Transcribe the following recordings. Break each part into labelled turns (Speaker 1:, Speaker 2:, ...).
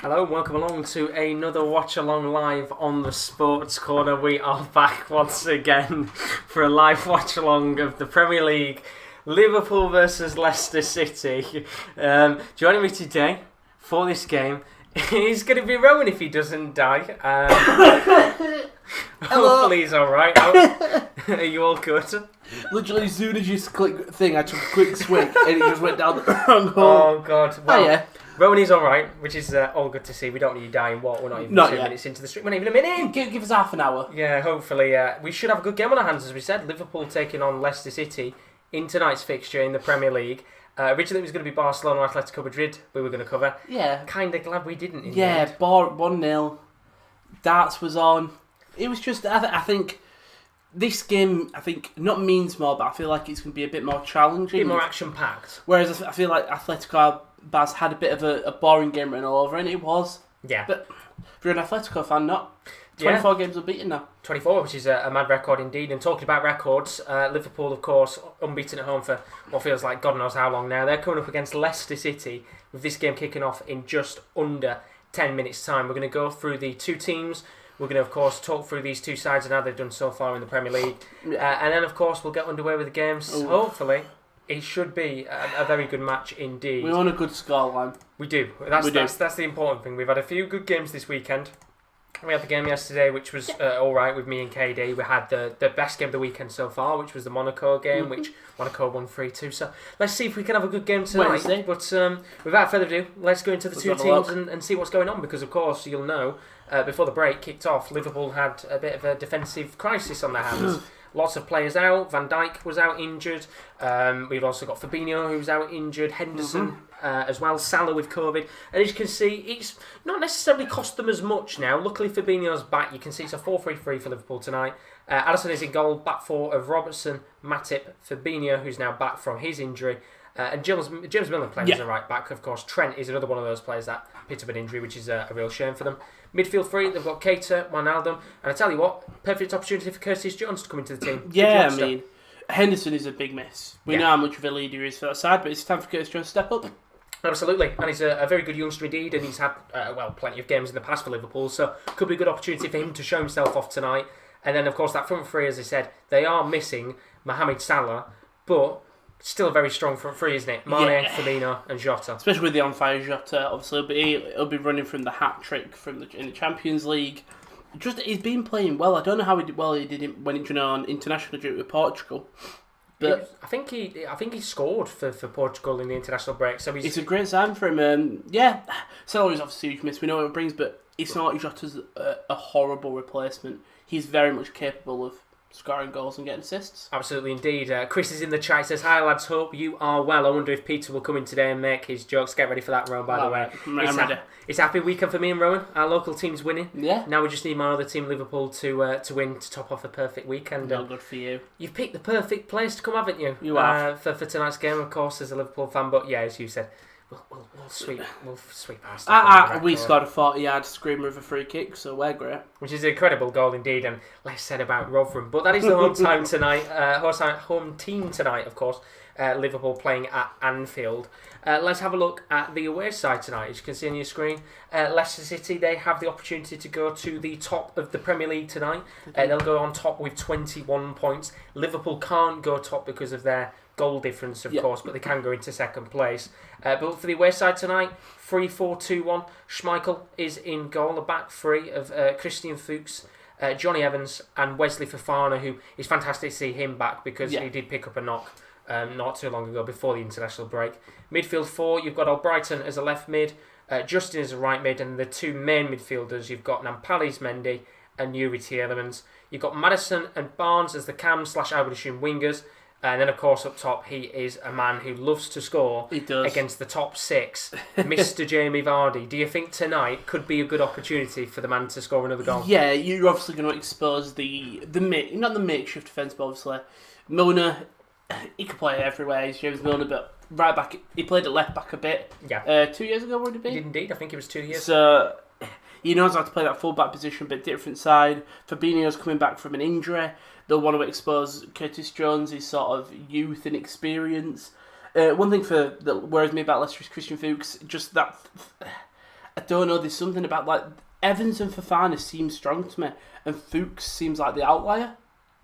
Speaker 1: Hello and welcome along to another Watch Along live on the Sports Corner. We are back once again for a live Watch Along of the Premier League, Liverpool versus Leicester City. Joining me today for this game is going to be Rowan if he doesn't die. Hopefully he's alright. Are you all good?
Speaker 2: Literally as soon as you click thing, I took a quick swig and it just went down the wrong hole.
Speaker 1: Oh God. Well,
Speaker 2: yeah.
Speaker 1: Rowan is alright, which is all good to see. We don't need you dying. We're not even 2 minutes into the stream. We're not even a minute.
Speaker 2: Give us half an hour.
Speaker 1: Yeah, hopefully. We should have a good game on our hands, as we said. Liverpool taking on Leicester City in tonight's fixture in the Premier League. Originally it was going to be Barcelona or Atletico Madrid we were going to cover.
Speaker 2: Yeah.
Speaker 1: Kind of glad we didn't. In
Speaker 2: yeah,
Speaker 1: the end.
Speaker 2: 1-0. Darts was on. It was just, I think, this game, not means more, but I feel like it's going to be a bit more challenging.
Speaker 1: A bit more action-packed.
Speaker 2: Whereas I feel like Atletico Baz had a bit of a boring game run over, and it was.
Speaker 1: Yeah.
Speaker 2: But if you're an Atletico fan, not. 24 games unbeaten now.
Speaker 1: 24, which is a mad record indeed. And talking about records, Liverpool, of course, unbeaten at home for what feels like God knows how long now. They're coming up against Leicester City with this game kicking off in just under 10 minutes' time. We're going to go through the two teams. We're going to, of course, talk through these two sides and how they've done so far in the Premier League. And then, of course, we'll get underway with the games. Ooh. Hopefully, it should be a very good match indeed.
Speaker 2: We want a good scoreline.
Speaker 1: We do. That's the important thing. We've had a few good games this weekend. We had the game yesterday, which was alright with me and KD. We had the best game of the weekend so far, which was the Monaco game, which Monaco won 3-2. So let's see if we can have a good game tonight.
Speaker 2: Wednesday.
Speaker 1: But without further ado, let's go into the two teams and see what's going on. Because, of course, you'll know, before the break kicked off, Liverpool had a bit of a defensive crisis on their hands. Lots of players out. Van Dijk was out injured. We've also got Fabinho who's out injured. Henderson as well. Salah with COVID. And as you can see, it's not necessarily cost them as much now. Luckily Fabinho's back. You can see it's a 4-3-3 for Liverpool tonight. Alisson is in goal. Back four of Robertson, Matip, Fabinho who's now back from his injury. And James Milner playing as a right back. Of course, Trent is another one of those players that picked up an injury, which is a real shame for them. Midfield three, they've got Keita, Wijnaldum, and I tell you what, perfect opportunity for Curtis Jones to come into the team.
Speaker 2: Yeah, I mean, Henderson is a big miss. We know how much of a leader he is for that side, but it's time for Curtis Jones to step up.
Speaker 1: Absolutely, and he's a very good youngster indeed, and he's had, plenty of games in the past for Liverpool, so could be a good opportunity for him to show himself off tonight. And then, of course, that front three, as I said, they are missing Mohamed Salah, but still a very strong front three, isn't it? Mane, Firmino and Jota. Especially
Speaker 2: with the on-fire Jota, obviously. But he'll be running from the hat-trick in the Champions League. He's been playing well. I don't know how he did when he went on international duty with Portugal. But
Speaker 1: I think he scored for Portugal in the international break. So
Speaker 2: it's a great sign for him. Salah is obviously a huge miss. We know what it brings, but it's not like Jota's a horrible replacement. He's very much capable of scoring goals and getting assists.
Speaker 1: Absolutely indeed. Chris is in the chat. He says, "Hi lads, hope you are well. I wonder if Peter will come in today and make his jokes." Get ready for that, Rowan, by the way.
Speaker 2: I'm ready.
Speaker 1: It's a happy weekend for me and Rowan. Our local team's winning.
Speaker 2: Yeah.
Speaker 1: Now we just need my other team, Liverpool, to win to top off a perfect weekend.
Speaker 2: No good for you.
Speaker 1: You've picked the perfect place to come, haven't you?
Speaker 2: You have.
Speaker 1: For tonight's game, of course, as a Liverpool fan. But yeah, as you said, we'll sweep past.
Speaker 2: We scored a 40-yard screamer of a free kick, so we're great.
Speaker 1: Which is an incredible goal indeed, and less said about Rotherham. But that is the home time tonight. Home team tonight, of course. Liverpool playing at Anfield. Let's have a look at the away side tonight. As you can see on your screen, Leicester City, they have the opportunity to go to the top of the Premier League tonight. They'll go on top with 21 points. Liverpool can't go top because of their goal difference, of course, but they can go into second place. But for the away side tonight, 3-4-2-1. Schmeichel is in goal. The back three of Christian Fuchs, Johnny Evans and Wesley Fofana, who is fantastic to see him back because he did pick up a knock not too long ago before the international break. Midfield four, you've got Albrighton as a left mid, Justin as a right mid, and the two main midfielders, you've got Nampalys Mendy and Yuri Tielemans. You've got Maddison and Barnes as the cam / I would assume wingers. And then, of course, up top, he is a man who loves to score against the top six, Mr. Jamie Vardy. Do you think tonight could be a good opportunity for the man to score another goal?
Speaker 2: Yeah, you're obviously going to expose not the makeshift defence, but obviously Milner, he can play everywhere. He's James Milner, but right back, he played at left back a bit.
Speaker 1: Yeah.
Speaker 2: 2 years ago, would it be?
Speaker 1: He did indeed. I think it was 2 years.
Speaker 2: So he knows how to play that full back position, but different side. Fabinho's coming back from an injury. They'll want to expose Curtis Jones' his sort of youth and experience. One thing that worries me about Leicester is Christian Fuchs, just that I don't know. There's something about like Evans and Fofana seem strong to me, and Fuchs seems like the outlier.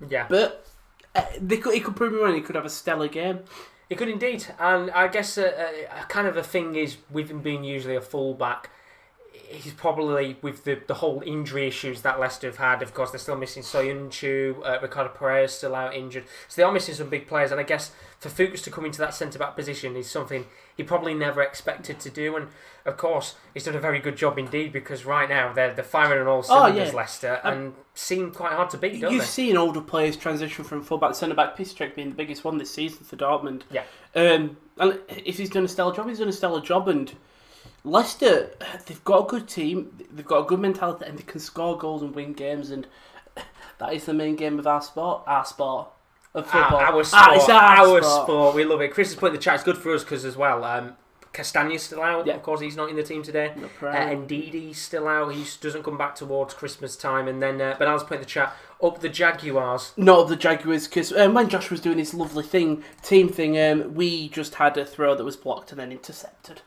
Speaker 1: Yeah,
Speaker 2: but he could prove me wrong. He could have a stellar game.
Speaker 1: He could indeed, and I guess a kind of a thing is with him being usually a fullback, he's probably, with the whole injury issues that Leicester have had, of course they're still missing Soyuncu, Ricardo Pereira's still out injured, so they are missing some big players, and I guess for Fuchs to come into that centre-back position is something he probably never expected to do, and of course he's done a very good job indeed, because right now they're firing on all cylinders, Leicester, and seem quite hard to beat, don't they?
Speaker 2: You've seen older players transition from fullback to centre-back, Piszczek being the biggest one this season for Dortmund.
Speaker 1: Yeah.
Speaker 2: And if he's done a stellar job, he's done a stellar job, and Leicester, they've got a good team, they've got a good mentality, and they can score goals and win games, and that is the main game of our sport. Of football.
Speaker 1: Our sport.
Speaker 2: It's
Speaker 1: our sport. We love it. Chris has put in the chat. It's good for us because as well, Castagne's still out.
Speaker 2: Yeah.
Speaker 1: Of course, he's not in the team today. Ndidi's still out. He doesn't come back towards Christmas time. And then Bernal's put in the chat, up the Jaguars.
Speaker 2: Not up the Jaguars, because when Josh was doing his lovely team thing, we just had a throw that was blocked and then intercepted.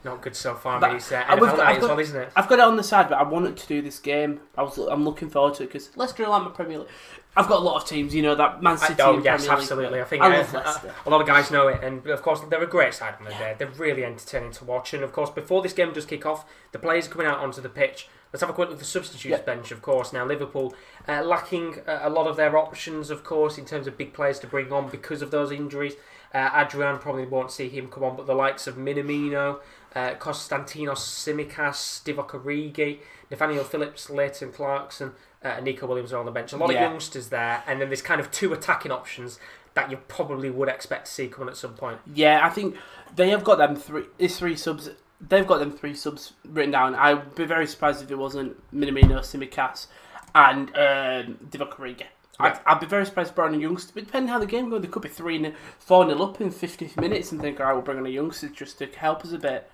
Speaker 1: Not good so far, but it's NFL night as well, isn't it?
Speaker 2: I've got it on the side, but I wanted to do this game. I'm looking forward to it because Leicester are like my Premier League. I've got a lot of teams, that Man City.
Speaker 1: Yes, absolutely. I think
Speaker 2: love Leicester.
Speaker 1: A lot of guys know it, and of course they're a great side when they're there. They're really entertaining to watch, and of course before this game does kick off, the players are coming out onto the pitch. Let's have a quick look at the substitutes bench, of course. Now Liverpool lacking a lot of their options, of course, in terms of big players to bring on because of those injuries. Adrian probably won't see him come on, but the likes of Minamino, Konstantinos Tsimikas, Divock Origi, Nathaniel Phillips, Leighton Clarkson, and Nico Williams are on the bench. A lot of youngsters there, and then there's kind of two attacking options that you probably would expect to see coming at some point.
Speaker 2: Yeah, I think they have got them three subs. They've got them three subs written down. I'd be very surprised if it wasn't Minamino, Tsimikas, and Divock Origi.
Speaker 1: Yeah.
Speaker 2: I'd be very surprised brought on a youngster, but depending how the game goes, they could be 4-0 up in 50 minutes and think, alright, we'll bring on a youngster just to help us a bit.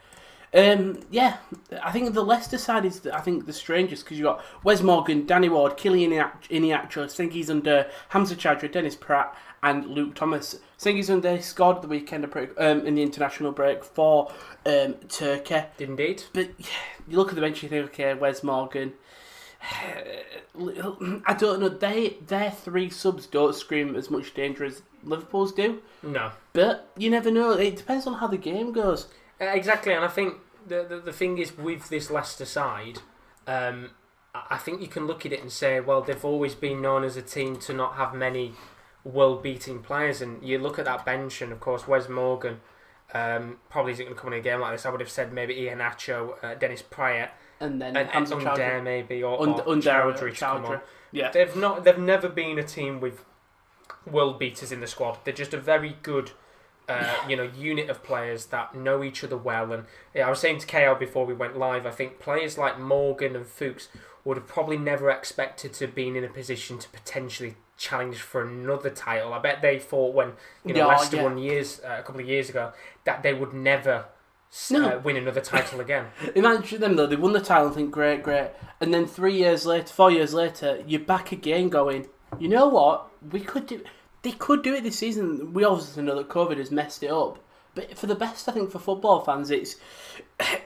Speaker 2: I think the Leicester side is, the strangest, because you've got Wes Morgan, Danny Ward, Kylian Iniacho, Cengiz Under, Hamza Chadra, Dennis Pratt, and Luke Thomas. Cengiz Under scored the weekend in the international break for Turkey.
Speaker 1: Did indeed.
Speaker 2: But you look at the bench, you think, okay, Wes Morgan. I don't know. Their three subs don't scream as much danger as Liverpool's do.
Speaker 1: No,
Speaker 2: but you never know. It depends on how the game goes.
Speaker 1: Exactly, and I think the thing is with this Leicester side, I think you can look at it and say, well, they've always been known as a team to not have many world-beating players, and you look at that bench, and of course Wes Morgan probably isn't going to come in a game like this. I would have said maybe Iheanacho, Dennis Pratt.
Speaker 2: And then
Speaker 1: Under maybe or
Speaker 2: Chowdhury
Speaker 1: to come on.
Speaker 2: Yeah,
Speaker 1: they've never been a team with world beaters in the squad. They're just a very good unit of players that know each other well. And I was saying to KL before we went live, I think players like Morgan and Fuchs would have probably never expected to be in a position to potentially challenge for another title. I bet they thought when Leicester won a couple of years ago that they would never win another title again.
Speaker 2: Imagine them though, they won the title and think great, and then 4 years later, you're back again going, you know what, they could do it this season. We obviously know that COVID has messed it up, but for the best, I think, for football fans, it's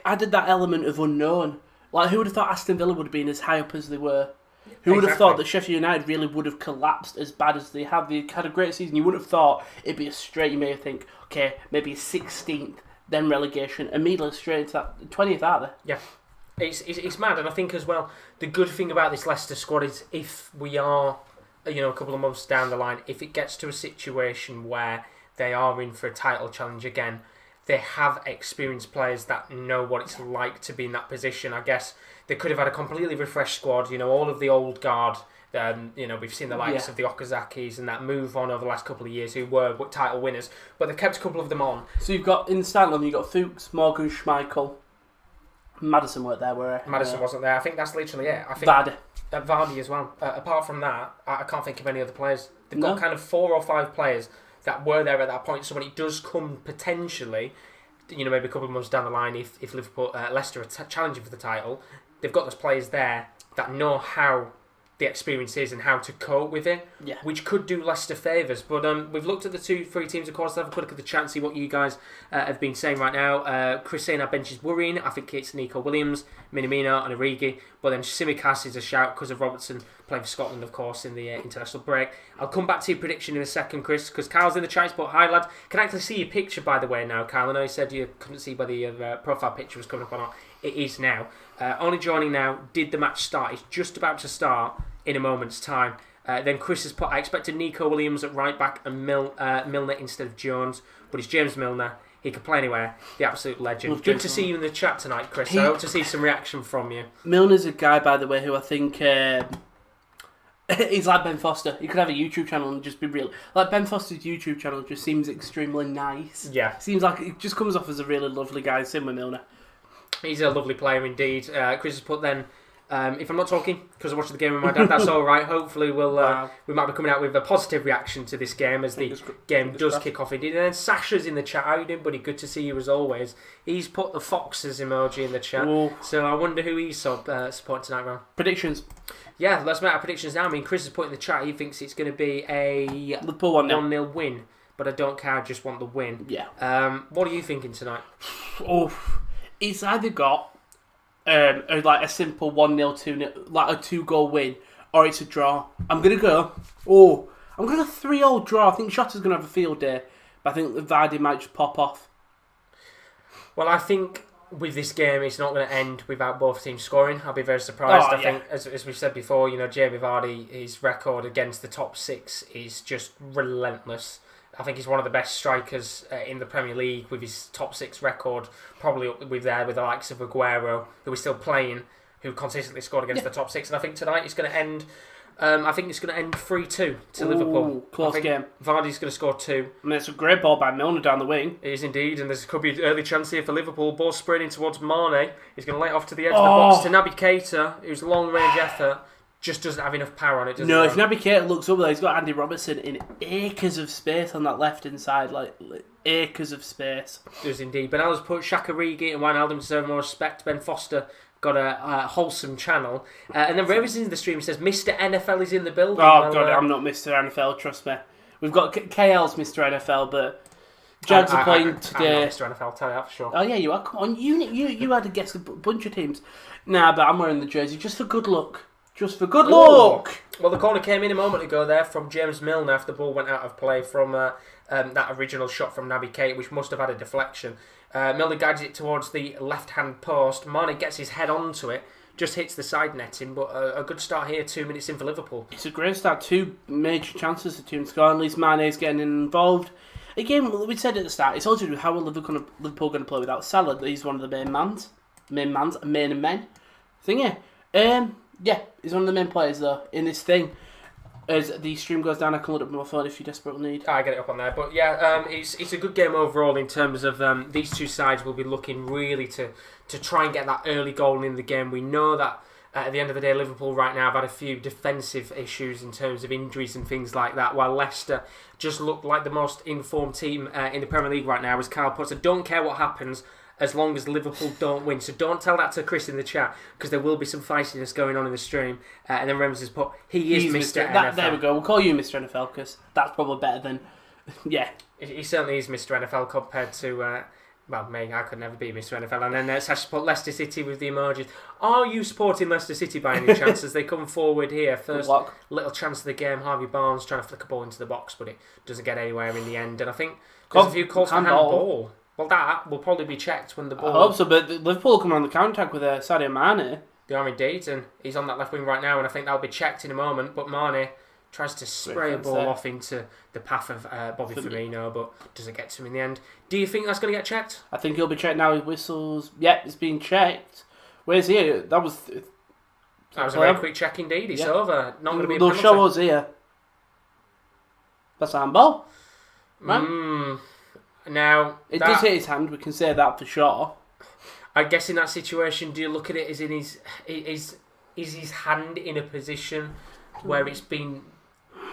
Speaker 2: added that element of unknown. Like, who would have thought Aston Villa would have been as high up as they were? Who would have thought that Sheffield United really would have collapsed as bad as they have? They had a great season. You wouldn't have thought it'd be a straight, you may think, okay, maybe a 16th, then relegation, immediately straight into that 20th, aren't they?
Speaker 1: Yeah. It's mad, and I think as well, the good thing about this Leicester squad is if we are, a couple of months down the line, if it gets to a situation where they are in for a title challenge again, they have experienced players that know what it's like to be in that position. I guess they could have had a completely refreshed squad, all of the old guard. We've seen the likes of the Okazakis and that move on over the last couple of years who were title winners, but they've kept a couple of them on.
Speaker 2: So you've got, in the starting line, you've got Fuchs, Morgan, Schmeichel. Maddison weren't there, were he?
Speaker 1: Madison wasn't there. I think that's literally it. I think Vardy as well. Apart from that, I can't think of any other players. They've got kind of 4 or 5 players that were there at that point. So when it does come potentially, maybe a couple of months down the line, if Leicester are challenging for the title, they've got those players there that know how the experience is and how to cope with it, which could do Leicester favours. But we've looked at the three teams, of course. Let's have a quick look at the chat and see what you guys have been saying right now. Chris saying our bench is worrying. I think it's Nico Williams, Minamino and Origi. But then Tsimikas is a shout because of Robertson playing for Scotland, of course, in the international break. I'll come back to your prediction in a second, Chris, because Kyle's in the chat. But hi, lad. Can I actually see your picture, by the way, now, Kyle? I know you said you couldn't see whether your profile picture was coming up or not. It is now. Only joining now. Did the match start? It's just about to start in a moment's time. Then Chris has put, I expected Nico Williams at right back and Milner instead of Jones, but it's James Milner. He can play anywhere. The absolute legend. Good to see you in the chat tonight, Chris. I hope to see some reaction from you.
Speaker 2: Milner's a guy, by the way, who I think he's like Ben Foster. He could have a YouTube channel and just be real. Like Ben Foster's YouTube channel just seems extremely nice.
Speaker 1: Yeah.
Speaker 2: Seems like it just comes off as a really lovely guy. Same with Milner.
Speaker 1: He's a lovely player indeed. Chris has put then, if I'm not talking because I'm watching the game with my dad, that's all right. Hopefully we might be coming out with a positive reaction to this game as the game does kick off indeed. And then Sasha's in the chat. How you doing, buddy? Good to see you as always. He's put the Foxes emoji in the chat. Whoa. So I wonder who he's supporting tonight, Ron.
Speaker 2: Predictions.
Speaker 1: Yeah, let's make our predictions now. I mean, Chris has put in the chat, he thinks it's going to be a
Speaker 2: Liverpool
Speaker 1: 1-0 win. But I don't care, I just want the win.
Speaker 2: Yeah.
Speaker 1: What are you thinking tonight?
Speaker 2: It's either got like a simple 1-0, 2-0, like a 2-goal win, or it's a draw. I'm going to go 3-0 draw. I think Shota's going to have a field day, but I think Vardy might just pop off.
Speaker 1: Well, I think with this game, it's not going to end without both teams scoring. I'll be very surprised. I think, as we've said before, Jamie Vardy, his record against the top six is just relentless. I think he's one of the best strikers in the Premier League with his top six record, probably up with the likes of Aguero, who is still playing, who consistently scored against the top six. And I think tonight it's going to end. I think it's going to end 3-2 to Liverpool.
Speaker 2: Close game.
Speaker 1: Vardy's going to score 2.
Speaker 2: I mean, it's a great ball by Milner down the wing.
Speaker 1: It is indeed, and there could be an early chance here for Liverpool. Ball spreading towards Mane. He's going to lay it off to the edge of the box to Naby Keita, whose long-range effort just doesn't have enough power on it, does
Speaker 2: it? If Naby Keita looks up there, he's got Andy Robertson in acres of space on that left-hand side, like acres of space.
Speaker 1: Does indeed. Ben Allen's put Shaq Origi and Wijnaldum deserve more respect. Ben Foster got a wholesome channel. And then Ravens in the stream says, Mr. NFL is in the building.
Speaker 2: Oh, God, I'm not Mr. NFL, trust me. We've got KL's Mr. NFL, but Jags are playing today.
Speaker 1: I'm not Mr. NFL, I'll tell you that for sure.
Speaker 2: Oh, yeah, you are. Come on, you had to guess a bunch of teams. Nah, but I'm wearing the jersey just for good luck. Just for good luck.
Speaker 1: Well, the corner came in a moment ago there from James Milner after the ball went out of play from that original shot from Naby Keita, which must have had a deflection. Milner guides it towards the left-hand post. Mane gets his head onto it, just hits the side netting, but a good start here, 2 minutes in for Liverpool.
Speaker 2: It's a great start. 2 major chances to team score. At least Mane's getting involved. Again, we said at the start, it's all to do with how Liverpool going to play without Salah. He's one of the main men. Thingy. Yeah, he's one of the main players though in this thing. As the stream goes down, I can look up my phone if you desperately need.
Speaker 1: I get it up on there, but yeah, it's a good game overall in terms of these two sides will be looking really to try and get that early goal in the game. We know that at the end of the day, Liverpool right now have had a few defensive issues in terms of injuries and things like that, while Leicester just look like the most informed team in the Premier League right now. As Kyle puts, I don't care what happens as long as Liverpool don't win. So don't tell that to Chris in the chat, because there will be some feistiness going on in the stream. And then Rems has put, he's Mr. NFL.
Speaker 2: There we go. We'll call you Mr. NFL, because that's probably better than... Yeah.
Speaker 1: He certainly is Mr. NFL compared to... well, me, I could never be Mr. NFL. And then Sasha put Leicester City with the emojis. Are you supporting Leicester City by any chance as they come forward here? First little chance of the game, Harvey Barnes trying to flick a ball into the box, but it doesn't get anywhere in the end. And I think there's a few calls for handball. Well, that will probably be checked when the ball...
Speaker 2: I hope so, but Liverpool will come on the counter-attack with Sadio Mane.
Speaker 1: They are indeed, and he's on that left wing right now, and I think that'll be checked in a moment, but Mane tries to spray a ball off into the path of Bobby Firmino, but doesn't get to him in the end. Do you think that's going to get checked?
Speaker 2: I think he'll be checked now. He whistles. Yep, it's being checked. Where's he? That was
Speaker 1: a very quick check indeed. It's over. Not going to be a
Speaker 2: penalty. They'll show us here. That's a handball. Right?
Speaker 1: Now
Speaker 2: it does hit his hand. We can say that for sure.
Speaker 1: I guess in that situation, do you look at it as in is his hand in a position where it's been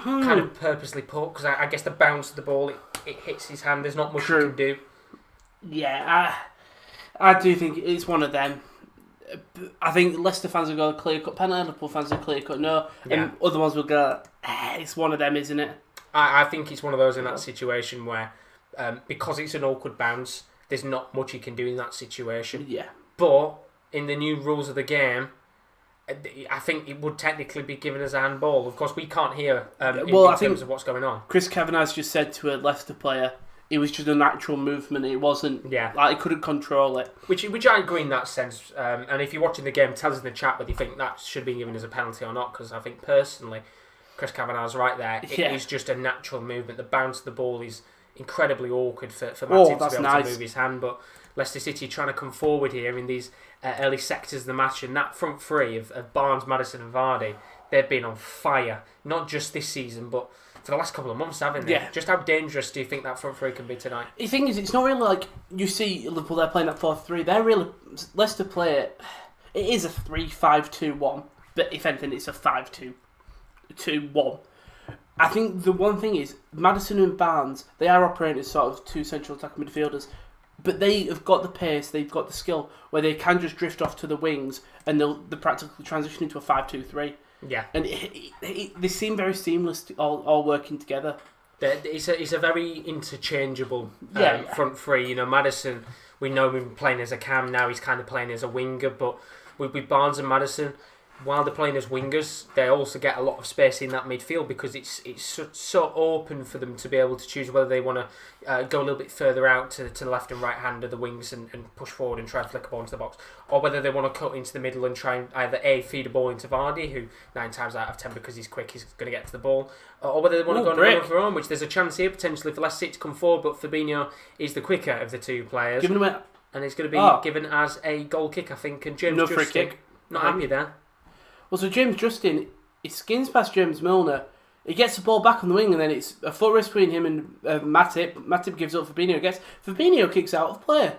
Speaker 1: kind of purposely put? Because I guess the bounce of the ball, it hits his hand. There's not much you can do.
Speaker 2: Yeah, I do think it's one of them. I think Leicester fans will go clear-cut penalty, Liverpool fans will clear-cut no, and other ones will go, it's one of them, isn't it?
Speaker 1: I think it's one of those in that situation where, because it's an awkward bounce, there's not much you can do in that situation.
Speaker 2: Yeah.
Speaker 1: But in the new rules of the game, I think it would technically be given as a handball. Of course, we can't hear in terms of what's going on.
Speaker 2: Chris Kavanagh's just said to a Leicester player, it was just a natural movement. It wasn't like he couldn't control it.
Speaker 1: Which I agree in that sense. And if you're watching the game, tell us in the chat whether you think that should be given as a penalty or not. Because I think personally, Chris Kavanagh's right there. It is just a natural movement. The bounce of the ball is incredibly awkward for Matip to be able to move his hand. But Leicester City trying to come forward here in these early sectors of the match, and that front three of Barnes, Maddison and Vardy, they've been on fire. Not just this season, but for the last couple of months, haven't they? Just how dangerous do you think that front three can be tonight?
Speaker 2: The thing is, it's not really like you see Liverpool, they're playing that 4-3. They're really... Leicester play it... It is a 3-5-2-1, but if anything, it's a 5-2-2-1. I think the one thing is, Maddison and Barnes, they are operating as sort of two central attacking midfielders, but they have got the pace, they've got the skill, where they can just drift off to the wings and they'll practically transition into a 5-2-3.
Speaker 1: Yeah.
Speaker 2: And they seem very seamless, all working together.
Speaker 1: It's a very interchangeable front three. You know, Maddison, we know him playing as a cam, now he's kind of playing as a winger, but with Barnes and Maddison, while they're playing as wingers, they also get a lot of space in that midfield because it's so open for them to be able to choose whether they want to go a little bit further out to the left and right hand of the wings and push forward and try and flick a ball into the box, or whether they want to cut into the middle and try and either feed a ball into Vardy, who 9 times out of 10, because he's quick, he's going to get to the ball, or whether they want to go on a run of their own, which there's a chance here potentially for Leicester City to come forward, but Fabinho is the quicker of the two players, and it's going to be given as a goal kick, I think, and James Justin, free kick. Not happy there.
Speaker 2: Well, so James Justin, he skins past James Milner. He gets the ball back on the wing, and then it's a foot race between him and Matip. Matip gives up Fabinho. Fabinho kicks out of play.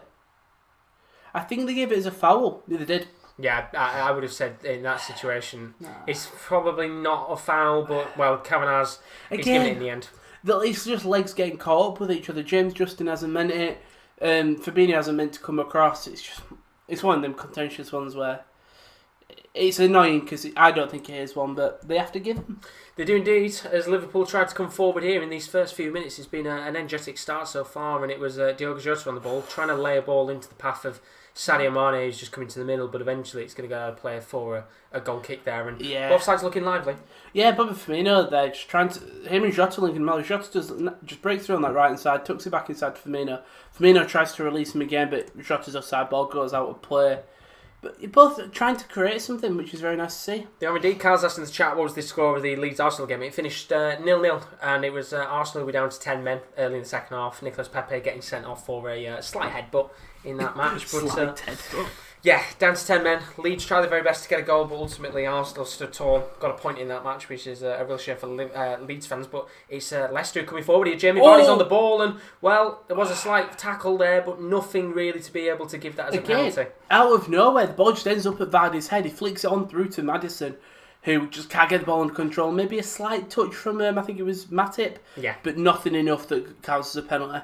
Speaker 2: I think they gave it as a foul. They did.
Speaker 1: Yeah, I would have said in that situation, it's probably not a foul, but, well, Kavanagh's given it in the end.
Speaker 2: It's just legs getting caught up with each other. James Justin hasn't meant it. Fabinho hasn't meant to come across. It's one of them contentious ones where it's annoying because I don't think it is one, but they have to give them.
Speaker 1: They do indeed. As Liverpool tried to come forward here in these first few minutes, it's been an energetic start so far, and it was Diogo Jota on the ball, trying to lay a ball into the path of Sadio Mane, who's just coming to the middle, but eventually it's going to go out of play for a goal kick there, and both sides looking lively. Yeah,
Speaker 2: but Firmino, they're just trying to... Him and Jota linking well. Jota does just break through on that right-hand side, tucks it back inside to Firmino. Firmino tries to release him again, but Jota's offside, ball goes out of play. But you're both trying to create something, which is very nice to see.
Speaker 1: They are indeed. Carl's asked in the chat what was the score of the Leeds-Arsenal game. It finished 0-0, and it was Arsenal were down to 10 men early in the second half. Nicolas Pepe getting sent off for a slight headbutt in that match. But yeah, down to 10 men. Leeds tried their very best to get a goal, but ultimately Arsenal stood tall, got a point in that match, which is a real shame for Leeds fans. But it's Leicester coming forward here. Jamie Vardy's on the ball, and, well, there was a slight tackle there, but nothing really to be able to give that as a penalty.
Speaker 2: Out of nowhere, the ball just ends up at Vardy's head. He flicks it on through to Maddison, who just can't get the ball under control. Maybe a slight touch from I think it was Matip, but nothing enough that counts as a penalty.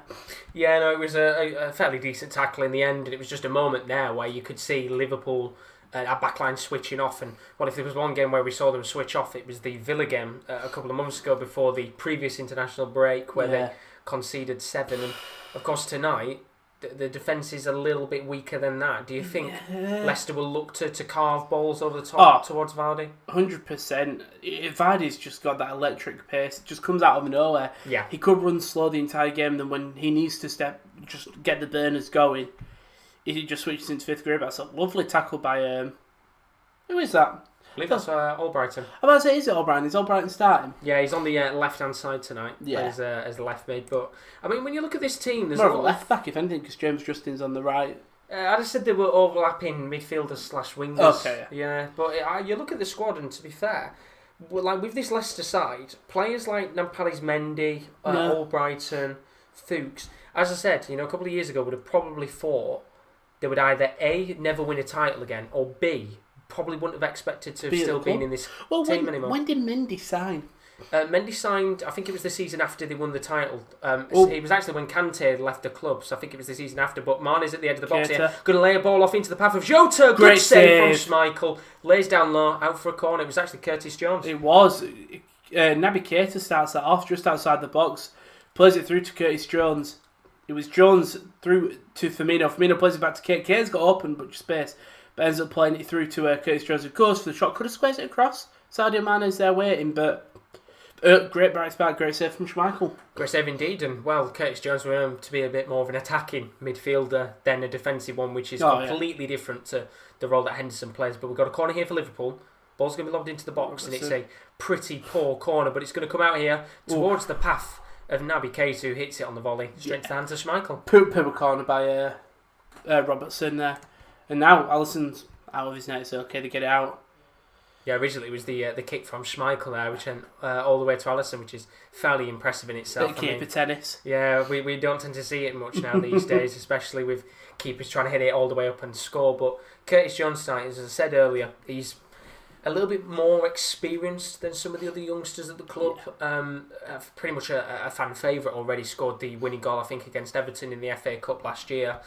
Speaker 1: Yeah, no, it was a fairly decent tackle in the end, and it was just a moment there where you could see Liverpool, our backline switching off. And well, if there was one game where we saw them switch off, it was the Villa game a couple of months ago before the previous international break, where they conceded 7. And of course tonight, the defence is a little bit weaker than that. Do you think Leicester will look to carve balls over the top towards Vardy?
Speaker 2: 100%. Vardy's just got that electric pace. It just comes out of nowhere.
Speaker 1: Yeah.
Speaker 2: He could run slow the entire game, then when he needs to just get the burners going, he just switches into fifth gear. That's a lovely tackle by... who is that?
Speaker 1: I believe that's Albrighton.
Speaker 2: I'm about to say, is it Albrighton? Is Albrighton starting?
Speaker 1: Yeah, he's on the left-hand side tonight as the left mid. But, I mean, when you look at this team... There's
Speaker 2: more of a left-back, if anything, because James Justin's on the right.
Speaker 1: I just said they were overlapping midfielders/wingers.
Speaker 2: Okay.
Speaker 1: Yeah, but you look at the squad, and to be fair, like with this Leicester side, players like Nampalys Mendy, Albrighton, Fuchs, as I said, a couple of years ago, would have probably thought they would either A, never win a title again, or B, probably wouldn't have expected to have still been in this team anymore.
Speaker 2: When did Mendy sign?
Speaker 1: Mendy signed, I think it was the season after they won the title. It was actually when Kante left the club, so I think it was the season after. But Mane's at the edge of the box here. Going to lay a ball off into the path of Jota. Good save from Schmeichel. Lays down low, out for a corner. It was actually Curtis Jones.
Speaker 2: It was. Naby Keita starts that off just outside the box. Plays it through to Curtis Jones. It was Jones through to Firmino. Firmino plays it back to Keita. Keita's got open but space. But ends up playing it through to Curtis Jones, who goes for the shot. Could have squared it across. Sadio Mane's there waiting, but great bright spot, great save from Schmeichel.
Speaker 1: Great save indeed, and well, Curtis Jones were known to be a bit more of an attacking midfielder than a defensive one, which is completely different to the role that Henderson plays. But we've got a corner here for Liverpool. Ball's going to be lobbed into the box, and it's a pretty poor corner, but it's going to come out here towards the path of Naby Keita, who hits it on the volley, straight to the hands of Schmeichel.
Speaker 2: Poor corner by Robertson there. And now Alisson's out of his net, so okay to get it out.
Speaker 1: Yeah, originally it was the kick from Schmeichel there, which went all the way to Alisson, which is fairly impressive in itself.
Speaker 2: Bit of keeper tennis.
Speaker 1: Yeah, we don't tend to see it much now these days, especially with keepers trying to hit it all the way up and score. But Curtis Jones tonight, as I said earlier, he's a little bit more experienced than some of the other youngsters at the club. Pretty much a fan favourite already. Scored the winning goal, I think, against Everton in the FA Cup last year.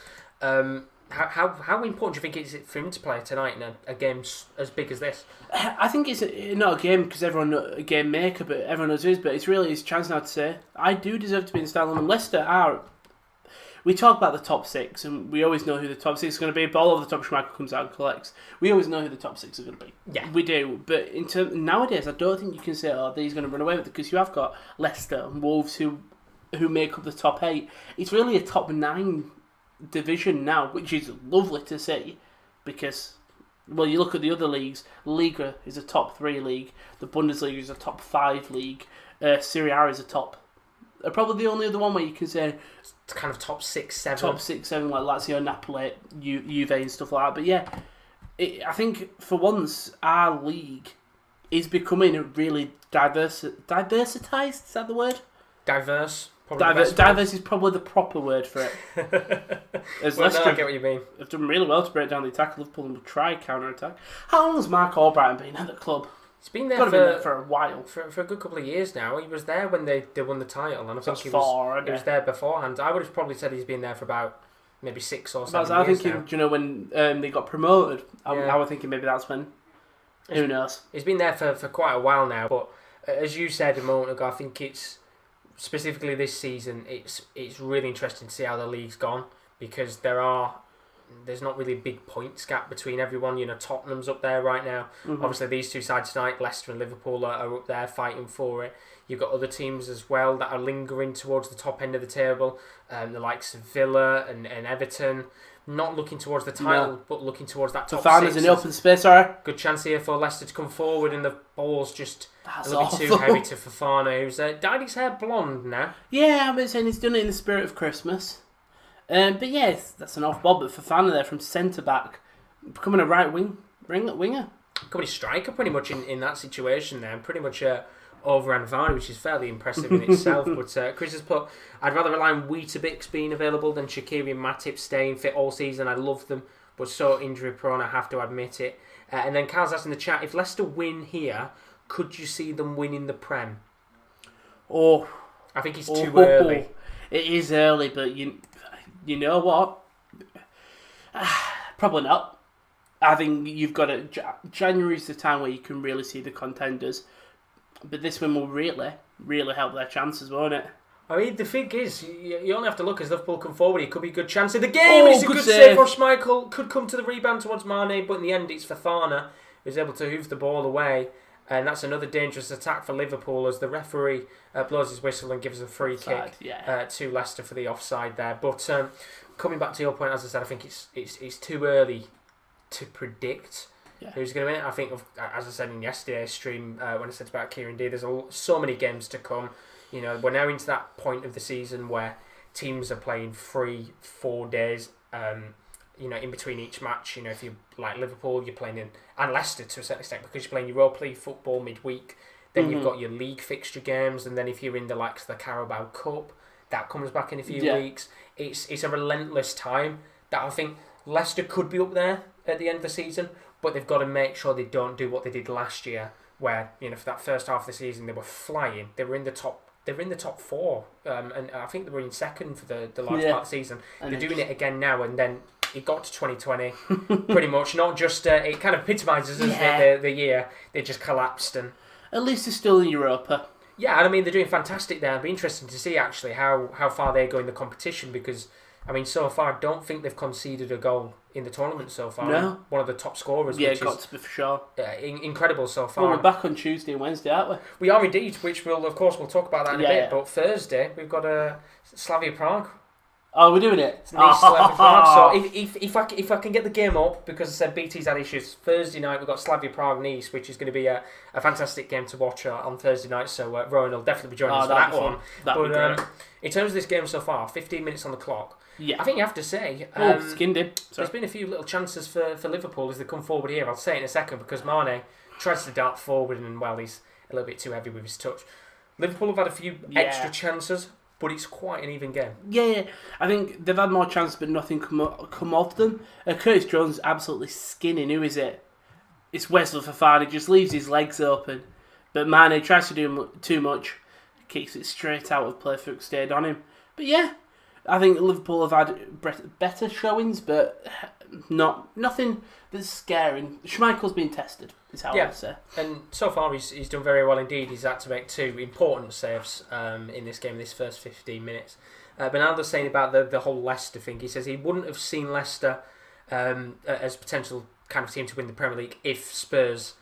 Speaker 1: How important do you think it is for him to play tonight in a game as big as this?
Speaker 2: I think it's not a game because everyone a game maker, but everyone knows it is. But it's really his chance now to say, I do deserve to be in Starland. And Leicester are. We talk about the top six, and we always know who the top six is going to be. Ball over the top, Schmeichel comes out and collects. We always know who the top six are going to be.
Speaker 1: Yeah,
Speaker 2: we do. But nowadays, I don't think you can say, "Oh, these are going to run away with it," because you have got Leicester and Wolves who make up the top 8. It's really a top 9 division now, which is lovely to see, because you look at the other leagues. Liga is a top 3 league. The Bundesliga is a top 5 league. Serie A is a top. Probably the only other one where you can say
Speaker 1: it's kind of top 6, 7.
Speaker 2: Top 6, 7, like Lazio, Napoli, Juve, and stuff like that. But yeah, I think for once our league is becoming a really diversitised. Is that the word?
Speaker 1: Diverse.
Speaker 2: Diverse is probably the proper word for it. As Leicester,
Speaker 1: I get what you mean.
Speaker 2: Have done really well to break down the attack. Liverpool will try counter-attack. How long has Mark Albright been at the club?
Speaker 1: He's been there
Speaker 2: for a while.
Speaker 1: For a good couple of years now. He was there when they won the title, and I think he was there beforehand. I would have probably said he's been there for about maybe 6 or 7 years
Speaker 2: I was thinking, do you know, when they got promoted, I was thinking maybe that's when. Who knows?
Speaker 1: He's been there for quite a while now, but as you said a moment ago, I think it's specifically this season, it's really interesting to see how the league's gone, because there's not really a big points gap between everyone. You know, Tottenham's up there right now. Mm-hmm. Obviously, these two sides tonight, Leicester and Liverpool, are up there fighting for it. You've got other teams as well that are lingering towards the top end of the table. The likes of Villa and Everton, not looking towards the title, but looking towards that top 6.
Speaker 2: Fafana's in the open space, sorry.
Speaker 1: Good chance here for Leicester to come forward, and the ball's just a little bit too heavy to Fafana, who's dyed his hair blonde now.
Speaker 2: Yeah, I'm saying he's done it in the spirit of Christmas. But yes, that's an off ball. But Fafana there from centre back, becoming a right winger,
Speaker 1: becoming a striker pretty much in that situation there, and pretty much over Vardy, which is fairly impressive in itself. But Chris has put, I'd rather rely on Weetabix being available than Shaqiri and Matip staying fit all season. I love them, but so injury prone, I have to admit it. And then Carl's asked in the chat, if Leicester win here, could you see them winning the Prem?
Speaker 2: I
Speaker 1: think it's too early.
Speaker 2: It is early, but you know what? Probably not. I think you've got January's the time where you can really see the contenders. But this one will really, really help their chances, won't it?
Speaker 1: I mean, the thing is, you only have to look as Liverpool come forward. It could be a good chance in the game. It's a good save from Schmeichel. Could come to the rebound towards Mane, but in the end, it's Fafana who's able to hoof the ball away. And that's another dangerous attack for Liverpool as the referee blows his whistle and gives a free kick to Leicester for the offside there. But coming back to your point, as I said, I think it's too early to predict who's going to win it. I think, as I said in yesterday's stream, when I said about Kieran D, there's so many games to come. You know, we're now into that point of the season where teams are playing 3-4 days. In between each match, if you like Liverpool, you're playing and Leicester to a certain extent, because you're playing Europa League football midweek. Then you've got your league fixture games, and then if you're in the likes of the Carabao Cup, that comes back in a few weeks. It's a relentless time that I think Leicester could be up there at the end of the season, but they've got to make sure they don't do what they did last year, where for that first half of the season they were flying. They were in the top. They were in the top 4, and I think they were in second for the large part of the season.
Speaker 2: And
Speaker 1: they're doing it again now, and then it got to 2020, pretty much. Not just it kind of epitomises the year they just collapsed. And
Speaker 2: at least they're still in Europa.
Speaker 1: Yeah, and I mean they're doing fantastic there. It'll be interesting to see actually how far they go in the competition, because I mean so far I don't think they've conceded a goal in the tournament so far.
Speaker 2: No.
Speaker 1: One of the top scorers.
Speaker 2: Yeah,
Speaker 1: which
Speaker 2: got
Speaker 1: is
Speaker 2: to be for sure.
Speaker 1: Incredible so far.
Speaker 2: Well, we're back on Tuesday and Wednesday, aren't we?
Speaker 1: We are indeed, which we'll talk about that in a bit. But Thursday we've got Slavia Prague.
Speaker 2: Oh, we're doing it.
Speaker 1: Slavia Prague. So if I can get the game up, because I said BT's had issues. Thursday night we've got Slavia Prague Nice, which is going to be a fantastic game to watch on Thursday night. So Rowan will definitely be joining us for that one.
Speaker 2: That'd be great.
Speaker 1: In terms of this game so far, 15 minutes on the clock.
Speaker 2: Yeah.
Speaker 1: I think you have to say,
Speaker 2: skinned him.
Speaker 1: There's been a few little chances for Liverpool as they come forward here. I'll say it in a second, because Mane tries to dart forward and, well, he's a little bit too heavy with his touch. Liverpool have had a few extra chances, but it's quite an even game.
Speaker 2: Yeah. I think they've had more chances, but nothing come of them. Curtis Jones absolutely skinning. Who is it? It's Wesley Fofana. Just leaves his legs open. But Mane tries to do too much. Kicks it straight out of play. Fuchs stayed on him. But yeah, I think Liverpool have had better showings, but nothing that's scaring. Schmeichel's been tested, is how I would say.
Speaker 1: And so far he's done very well indeed. He's had to make 2 important saves in this game, in this first 15 minutes. Bernardo's saying about the whole Leicester thing. He says he wouldn't have seen Leicester as potential kind of team to win the Premier League if Spurs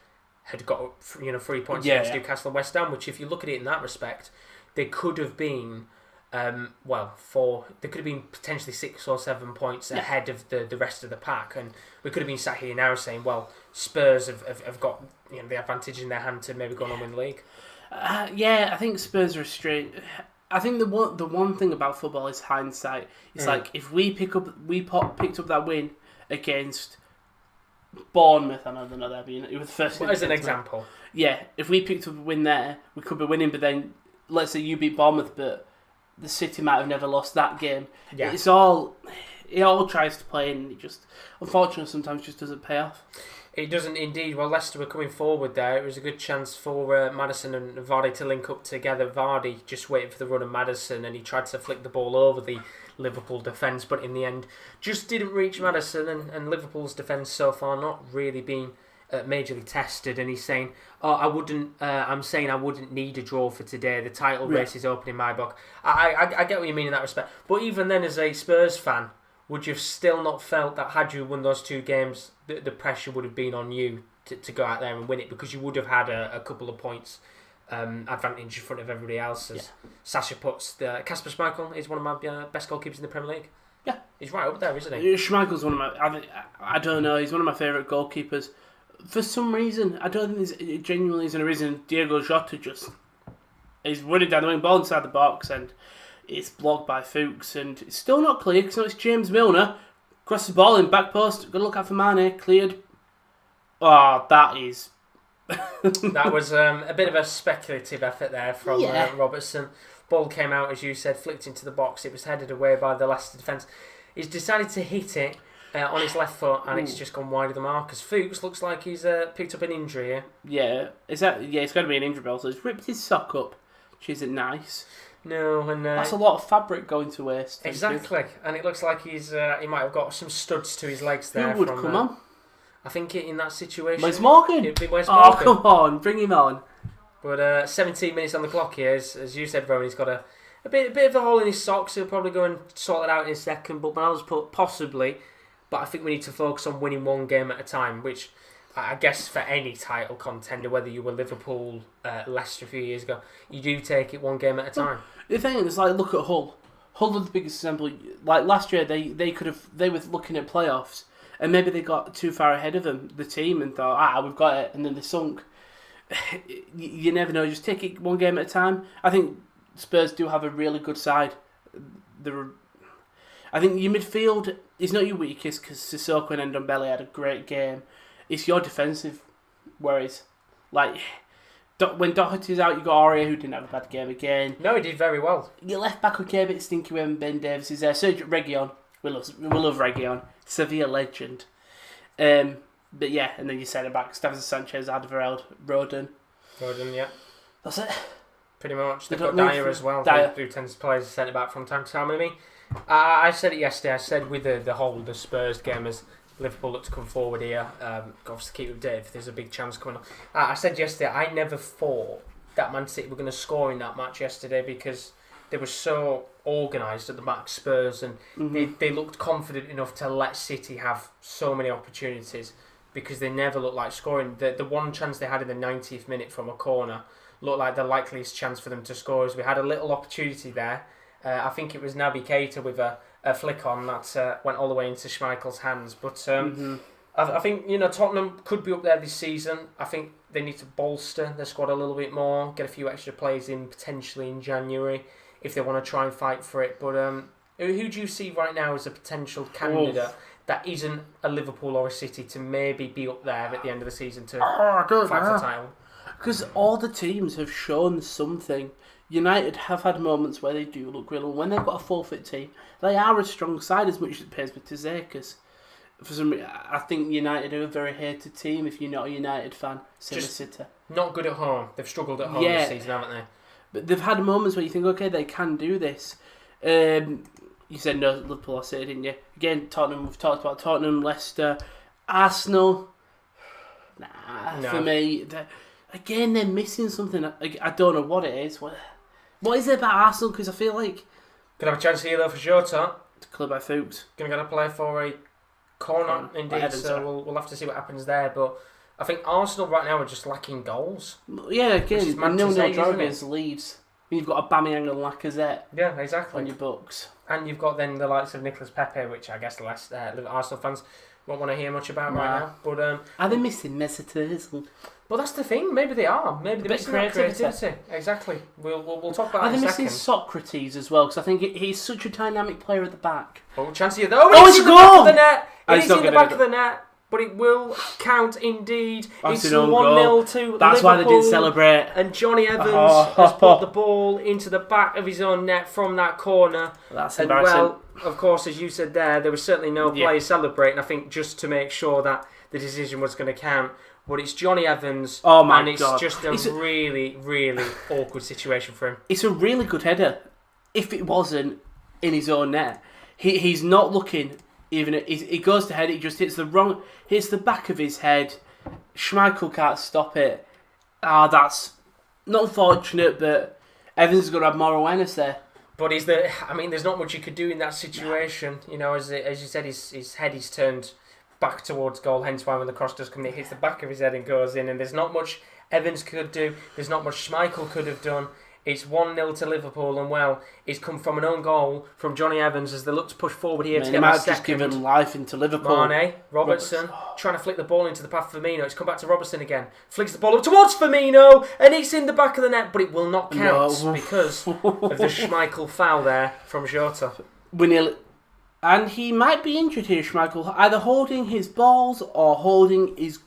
Speaker 1: had got 3 points against Newcastle and West Ham, which if you look at it in that respect, they could have been there could have been potentially 6 or 7 points ahead of the rest of the pack, and we could have been sat here now saying, well, Spurs have got the advantage in their hand to maybe go on and win the league.
Speaker 2: I think Spurs are straight. I think the one thing about football is hindsight. It's like if we picked up that win against Bournemouth, I know they're not there, but it was the first.
Speaker 1: As an example,
Speaker 2: if we picked up a win there, we could be winning. But then, let's say you beat Bournemouth, but the City might have never lost that game. Yeah. It all tries to play, and it just, unfortunately, sometimes just doesn't pay off.
Speaker 1: It doesn't indeed. Well, Leicester were coming forward there. It was a good chance for Maddison and Vardy to link up together. Vardy just waited for the run of Maddison, and he tried to flick the ball over the Liverpool defence, but in the end just didn't reach Maddison, and Liverpool's defence so far not really been majorly tested. And he's saying, I'm saying I wouldn't need a draw for today. The title race is open in my book. I get what you mean in that respect. But even then, as a Spurs fan, would you have still not felt that had you won those 2 games, the pressure would have been on you to go out there and win it, because you would have had a couple of points advantage in front of everybody else? As Sasha puts, Kasper Schmeichel is one of my best goalkeepers in the Premier League. Yeah, he's right up there, isn't he?
Speaker 2: Schmeichel's one of my. I don't know. He's one of my favourite goalkeepers. For some reason, I don't think there genuinely isn't a reason. Diego Jota just is running down the wing, ball inside the box, and it's blocked by Fuchs, and it's still not clear because it's James Milner. Cross the ball in back post. Good look out for Mane. Cleared. Oh, that is.
Speaker 1: That was a bit of a speculative effort there from Robertson. Ball came out, as you said, flicked into the box. It was headed away by the Leicester defence. He's decided to hit it on his left foot, and it's just gone wide of the mark. As Fuchs looks like he's picked up an injury here. Yeah,
Speaker 2: it's got to be an injury bell. So he's ripped his sock up, which isn't nice.
Speaker 1: No, and
Speaker 2: that's a lot of fabric going to waste.
Speaker 1: Exactly, and it looks like he might have got some studs to his legs there.
Speaker 2: Who would come on?
Speaker 1: I think in that situation,
Speaker 2: Wes Morgan.
Speaker 1: It'd be Wes Morgan.
Speaker 2: Oh, come on, bring him on.
Speaker 1: But 17 minutes on the clock here, as you said, Rowan. He's got a bit of a hole in his socks. He'll probably go and sort it out in a second. But Bernardo's put possibly. But I think we need to focus on winning one game at a time, which I guess for any title contender, whether you were Liverpool, Leicester a few years ago, you do take it one game at a time.
Speaker 2: The thing is, like, look at Hull. Hull are the biggest example. Like last year, they were looking at playoffs, and maybe they got too far ahead of them, the team, and thought, we've got it, and then they sunk. You never know. Just take it one game at a time. I think Spurs do have a really good side. I think your midfield is not your weakest, because Sissoko and Ndombele had a great game. It's your defensive worries. Like, when Doherty's out, you got Aurier, who didn't have a bad game again.
Speaker 1: No, he did very well.
Speaker 2: Your left back okay, a bit stinky when Ben Davies is there. Sergio Reguilon, we love Reguilon, Sevilla legend. But yeah, and then your centre back, Davinson Sanchez, Alderweireld, Rodon.
Speaker 1: Gordon, yeah.
Speaker 2: That's it.
Speaker 1: Pretty much. They've
Speaker 2: don't
Speaker 1: got
Speaker 2: move
Speaker 1: Dyer
Speaker 2: for-
Speaker 1: as well,
Speaker 2: Dyer.
Speaker 1: who tends to play as a centre-back from time to time. I mean, I said it yesterday. I said with the Spurs game, as Liverpool look to come forward here, obviously keep with Dave, there's a big chance coming up. I said yesterday, I never thought that Man City were going to score in that match yesterday because they were so organised at the back, Spurs, and they looked confident enough to let City have so many opportunities because they never looked like scoring. The one chance they had in the 90th minute from a corner looked like the likeliest chance for them to score, as we had a little opportunity there. I think it was Naby Keita with a flick on that went all the way into Schmeichel's hands. But I think Tottenham could be up there this season. I think they need to bolster their squad a little bit more, get a few extra players in potentially in January if they want to try and fight for it. But who do you see right now as a potential candidate that isn't a Liverpool or a City to maybe be up there at the end of the season to fight for the title?
Speaker 2: Because all the teams have shown something. United have had moments where they do look real. When they've got a full fit team, they are a strong side, as much as it pays me to say. Because for some reason, I think United are a very hated team. If you're not a United fan, same as City.
Speaker 1: Not good at home. They've struggled at home this season, haven't they?
Speaker 2: But they've had moments where you think, okay, they can do this. You said no, Liverpool or City, didn't you? Again, Tottenham. We've talked about Tottenham, Leicester, Arsenal. No. For me. Again, they're missing something. I don't know what it is. What is it about Arsenal? Because I feel like...
Speaker 1: Gonna have a chance here though for Jota.
Speaker 2: Club by Fuchs.
Speaker 1: Gonna get a play for a corner indeed. So we'll have to see what happens there. But I think Arsenal right now are just lacking goals.
Speaker 2: Yeah, again,
Speaker 1: no
Speaker 2: draw against Leeds. You've got Aubameyang and Lacazette.
Speaker 1: Yeah, exactly.
Speaker 2: On your books.
Speaker 1: And you've got then the likes of Nicolas Pepe, which I guess the last Arsenal fans won't want to hear much about right now. But
Speaker 2: are they missing Mesut Ozil?
Speaker 1: Well, that's the thing. Maybe they are. Maybe they're missing that creativity. Exactly. We'll talk about that in a second. Are they missing
Speaker 2: Socrates as well? Because I think he's such a dynamic player at the back.
Speaker 1: Oh, chance here though. Oh, it's in the back of the net. It is in the back of the net. But it will count indeed. It's 1-0 to Liverpool.
Speaker 2: That's why they didn't celebrate.
Speaker 1: And Johnny Evans has put the ball into the back of his own net from that corner.
Speaker 2: That's embarrassing.
Speaker 1: Well, of course, as you said there was certainly no players celebrating. I think just to make sure that the decision was going to count. But it's Johnny Evans, and it's just a really, really awkward situation for him.
Speaker 2: It's a really good header. If it wasn't in his own net, he's not looking. Even he goes to head, it just hits the back of his head. Schmeichel can't stop it. That's not unfortunate, but Evans is going to have more awareness there.
Speaker 1: But there's not much you could do in that situation. As you said, his head is turned back towards goal, hence why when the cross does come in, it hits the back of his head and goes in, and there's not much Evans could do, there's not much Schmeichel could have done. It's 1-0 to Liverpool, and it's come from an own goal from Johnny Evans as they look to push forward here to get
Speaker 2: a
Speaker 1: second.
Speaker 2: Just given life into Liverpool.
Speaker 1: Mane, Robertson, trying to flick the ball into the path of Firmino. It's come back to Robertson again. Flicks the ball up towards Firmino, and it's in the back of the net, but it will not count because of the Schmeichel foul there from Jota.
Speaker 2: And he might be injured here, Schmeichel, either holding his balls or holding his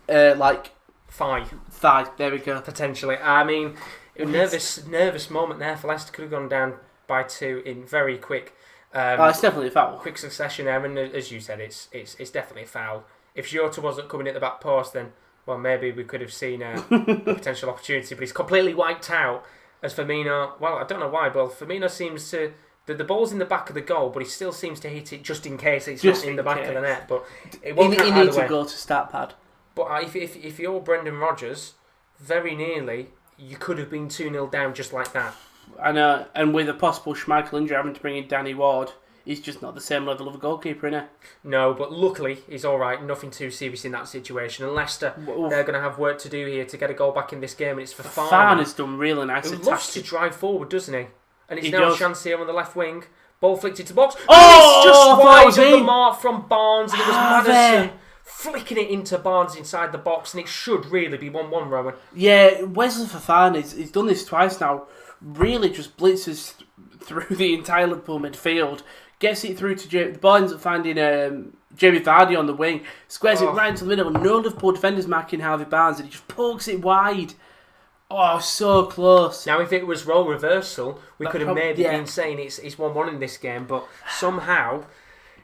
Speaker 1: thigh.
Speaker 2: There we go.
Speaker 1: Potentially. I mean, a nervous moment there for Leicester. Could have gone down by 2 in very quick.
Speaker 2: It's definitely a foul.
Speaker 1: Quick succession there, and as you said, it's definitely a foul. If Jota wasn't coming at the back post, then maybe we could have seen a potential opportunity. But he's completely wiped out as Firmino. Well, I don't know why, but Firmino seems to. The ball's in the back of the goal, but he still seems to hit it just in case it's not in the back of the net. But it won't count either way.
Speaker 2: He needs to go to stat pad.
Speaker 1: But if you're Brendan Rodgers, very nearly you could have been 2-0 down just like that.
Speaker 2: I know, and with a possible Schmeichel injury, having to bring in Danny Ward, he's just not the same level of a goalkeeper, isn't he?
Speaker 1: No, but luckily he's all right. Nothing too serious in that situation. And Leicester, they're going to have work to do here to get a goal back in this game, and it's for Fafana.
Speaker 2: Fafana's done really nice.
Speaker 1: He loves to drive forward, doesn't he? And it's now a chance here on the left wing. Ball flicked into the box.
Speaker 2: Oh,
Speaker 1: it's just wide of the mark from Barnes, and it was Maddison flicking it into Barnes inside the box, and it should really be 1-1, Rowan.
Speaker 2: Yeah, Wesley Fafana, he's done this twice now. Really just blitzes through the entire Liverpool midfield. Gets it through to Jamie. The ball ends up finding Jamie Vardy on the wing. Squares it right into the middle. No Liverpool defenders marking Harvey Barnes, and he just pokes it wide. Oh, so close.
Speaker 1: Now, if it was role reversal, we could have maybe been saying it's 1-1 in this game, but somehow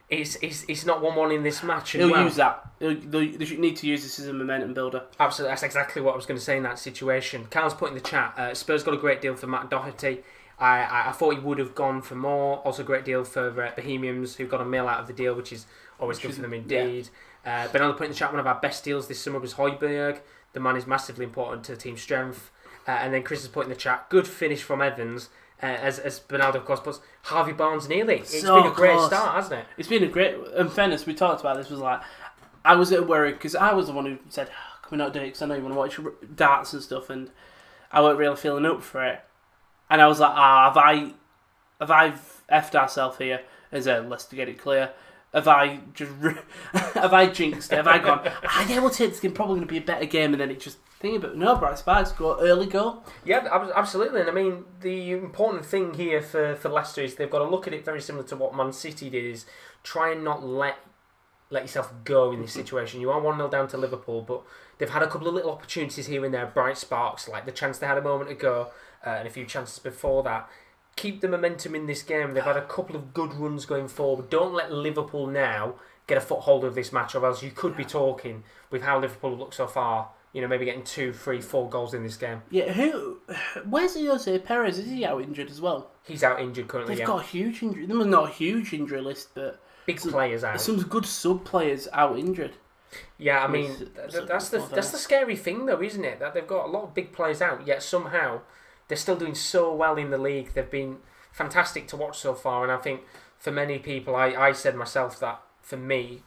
Speaker 1: it's not 1-1 in this match.
Speaker 2: He'll use that. They need to use this as a momentum builder.
Speaker 1: Absolutely, that's exactly what I was going to say in that situation. Carl's put in the chat, Spurs got a great deal for Matt Doherty. I thought he would have gone for more. Also, a great deal for Bohemians, who got a mill out of the deal, which is always good for them indeed. Yeah. Bernardo put in the chat, one of our best deals this summer was Højbjerg. The man is massively important to the team's strength. And then Chris has put in the chat, good finish from Evans. As Bernardo, of course, puts Harvey Barnes nearly. It's been a great start, hasn't it?
Speaker 2: It's been a great... In fairness, we talked about this, was like... I was worried, because I was the one who said, can we not do it, because I know you want to watch darts and stuff, and I weren't really feeling up for it. And I was like, have I effed ourselves here? Let's get it clear. Have I jinxed it? Have I gone, yeah, we'll take this game, probably going to be a better game, and then it just... Thinking about no, bright sparks, early goal.
Speaker 1: Yeah, absolutely. And I mean, the important thing here for Leicester is they've got to look at it very similar to what Man City did, is try and not let yourself go in this situation. You are 1-0 down to Liverpool, but they've had a couple of little opportunities here and there, bright sparks, like the chance they had a moment ago and a few chances before that. Keep the momentum in this game. They've had a couple of good runs going forward. Don't let Liverpool now get a foothold of this match, or else you could be talking with how Liverpool look so far. Maybe getting 2, 3, 4 goals in this game.
Speaker 2: Yeah, where's Jose Perez? Is he out injured as well?
Speaker 1: He's out injured currently.
Speaker 2: They've got a huge injury. There was not a huge injury list, but
Speaker 1: big players out.
Speaker 2: Some good sub players out injured.
Speaker 1: Yeah, I mean that's the scary thing though, isn't it? That they've got a lot of big players out, yet somehow they're still doing so well in the league. They've been fantastic to watch so far, and I think for many people, I said myself that for me,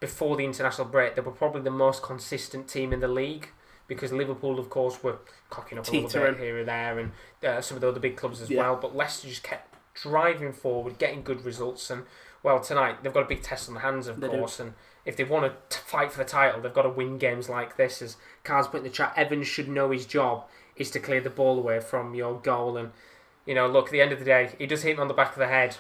Speaker 1: before the international break, they were probably the most consistent team in the league, because Liverpool, of course, were cocking up a little bit here and there, and some of the other big clubs as well. But Leicester just kept driving forward, getting good results. And, well, tonight they've got a big test on their hands, of course. And if they want to fight for the title, they've got to win games like this. As Carl's put in the chat, Evans should know his job is to clear the ball away from your goal. And, look, at the end of the day, he does hit him on the back of the head.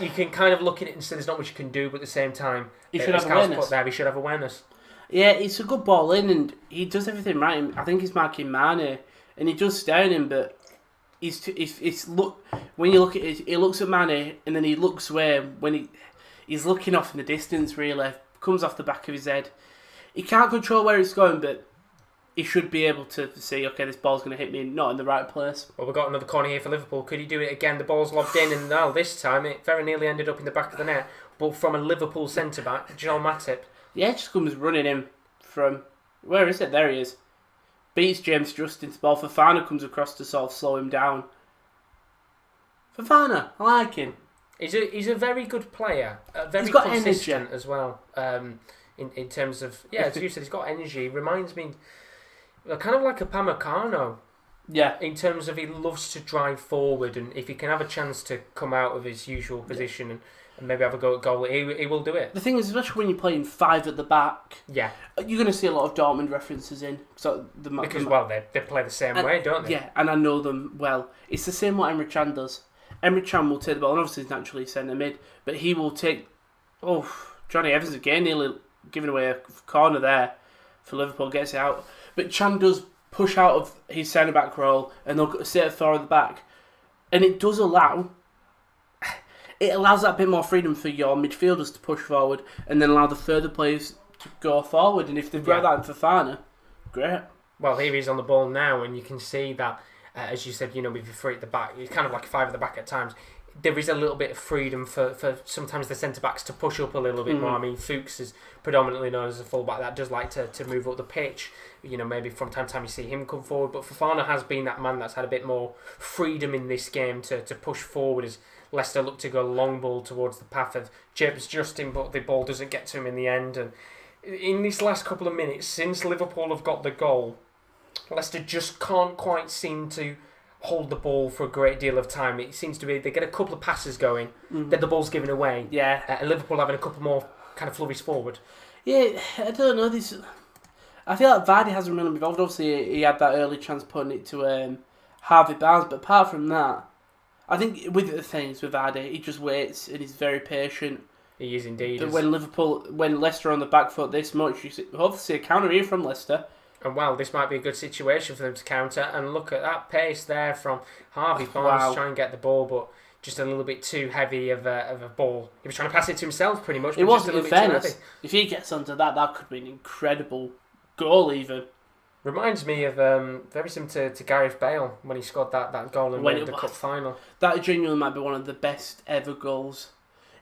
Speaker 1: You can kind of look at it and say there's not much you can do, but at the same time,
Speaker 2: he should have awareness.
Speaker 1: Put there, he should have awareness.
Speaker 2: Yeah, it's a good ball in, and he does everything right. I think he's marking Mane, and he does stay on him, but when you look at it, he looks at Mane, and then he looks away when he's looking off in the distance. Really, comes off the back of his head. He can't control where it's going, but he should be able to see, okay, this ball's going to hit me not in the right place.
Speaker 1: Well, we've got another corner here for Liverpool. Could he do it again? The ball's lobbed in, and now this time it very nearly ended up in the back of the net, but from a Liverpool centre-back, Joel Matip.
Speaker 2: Yeah, just comes running in from... Where is it? There he is. Beats James Justin's ball. Fofana comes across to sort of slow him down. Fofana, I like him.
Speaker 1: He's a very good player. Very
Speaker 2: he's got
Speaker 1: consistent
Speaker 2: energy
Speaker 1: as well. In terms of... Yeah, as you said, he's got energy. Reminds me... kind of like a Pamecano.
Speaker 2: Yeah.
Speaker 1: In terms of he loves to drive forward, and if he can have a chance to come out of his usual position and maybe have a go at goal, he will do it.
Speaker 2: The thing is, especially when you're playing 5 at the back,
Speaker 1: yeah,
Speaker 2: you're going to see a lot of Dortmund references in. Because
Speaker 1: they play the same way, don't they?
Speaker 2: Yeah, and I know them well. It's the same what Emre Can does. Emre Can will take the ball, and obviously he's naturally centre mid, but he will take... Oh, Johnny Evans again, nearly giving away a corner there for Liverpool, gets it out. But Can does push out of his centre-back role, and they'll sit at 4 at the back. And it does allow... It allows that bit more freedom for your midfielders to push forward, and then allow the further players to go forward. And if they've got that in Fofana, great.
Speaker 1: Well, here he's on the ball now, and you can see that, as you said, with your 3 at the back, he's kind of like a 5 at the back at times. There is a little bit of freedom for sometimes the centre-backs to push up a little bit more. I mean, Fuchs is predominantly known as a full-back that does like to move up the pitch. Maybe from time to time you see him come forward. But Fofana has been that man that's had a bit more freedom in this game to push forward as Leicester look to go long ball towards the path of James Justin, but the ball doesn't get to him in the end. And in this last couple of minutes, since Liverpool have got the goal, Leicester just can't quite seem to hold the ball for a great deal of time. It seems to be they get a couple of passes going, then the ball's given away.
Speaker 2: Yeah,
Speaker 1: and Liverpool having a couple more kind of flurries forward.
Speaker 2: Yeah, I don't know. I feel like Vardy hasn't really involved. Obviously, he had that early chance putting it to Harvey Barnes, but apart from that, I think with the things with Vardy, he just waits and he's very patient.
Speaker 1: He is indeed.
Speaker 2: But when Leicester are on the back foot this much, you hopefully see a counter here from Leicester.
Speaker 1: And well, this might be a good situation for them to counter. And look at that pace there from Harvey Barnes trying to get the ball, but just a little bit too heavy of a ball. He was trying to pass it to himself pretty much.
Speaker 2: It
Speaker 1: was
Speaker 2: was,
Speaker 1: just a little
Speaker 2: in
Speaker 1: bit too
Speaker 2: fairness,
Speaker 1: heavy.
Speaker 2: if he gets onto that could be an incredible goal even.
Speaker 1: Reminds me of very similar to Gareth Bale when he scored that goal and won the cup final.
Speaker 2: That genuinely might be one of the best ever goals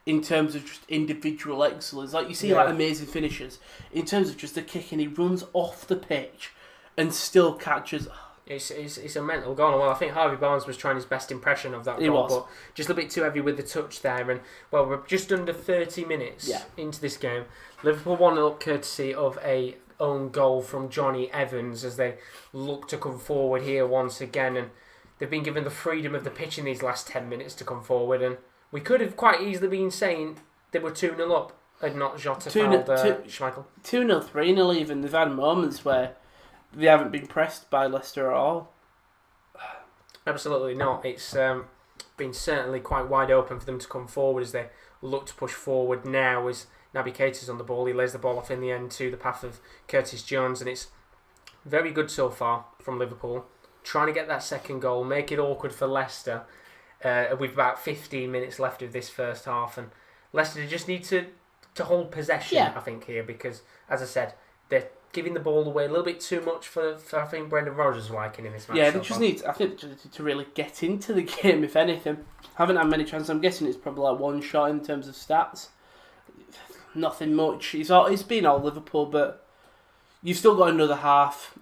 Speaker 2: in terms of just individual excellence. Like you see like amazing finishes. In terms of just the kicking, he runs off the pitch and still catches.
Speaker 1: It's a mental goal. Well, I think Harvey Barnes was trying his best impression of that goal, but just a bit too heavy with the touch there. And well, we're just under 30 minutes into this game. Liverpool 1-0 up courtesy of a own goal from Johnny Evans as they look to come forward here once again, and they've been given the freedom of the pitch in these last 10 minutes to come forward, and we could have quite easily been saying they were 2-0 up had not Jota fouled Schmeichel.
Speaker 2: 2-0, 3-0 even. They've had moments where they haven't been pressed by Leicester at all.
Speaker 1: Absolutely not. It's been certainly quite wide open for them to come forward as they look to push forward now as Naby Keita's on the ball. He lays the ball off in the end to the path of Curtis Jones, and it's very good so far from Liverpool. Trying to get that second goal, make it awkward for Leicester with about 15 minutes left of this first half, and Leicester just need to hold possession, I think, here, because, as I said, they're giving the ball away a little bit too much for I think, Brendan Rodgers' liking in this match.
Speaker 2: Yeah, they just need, I think, to really get into the game, if anything. Haven't had many chances. I'm guessing it's probably like one shot in terms of stats. Nothing much. It's been all Liverpool, but you've still got another half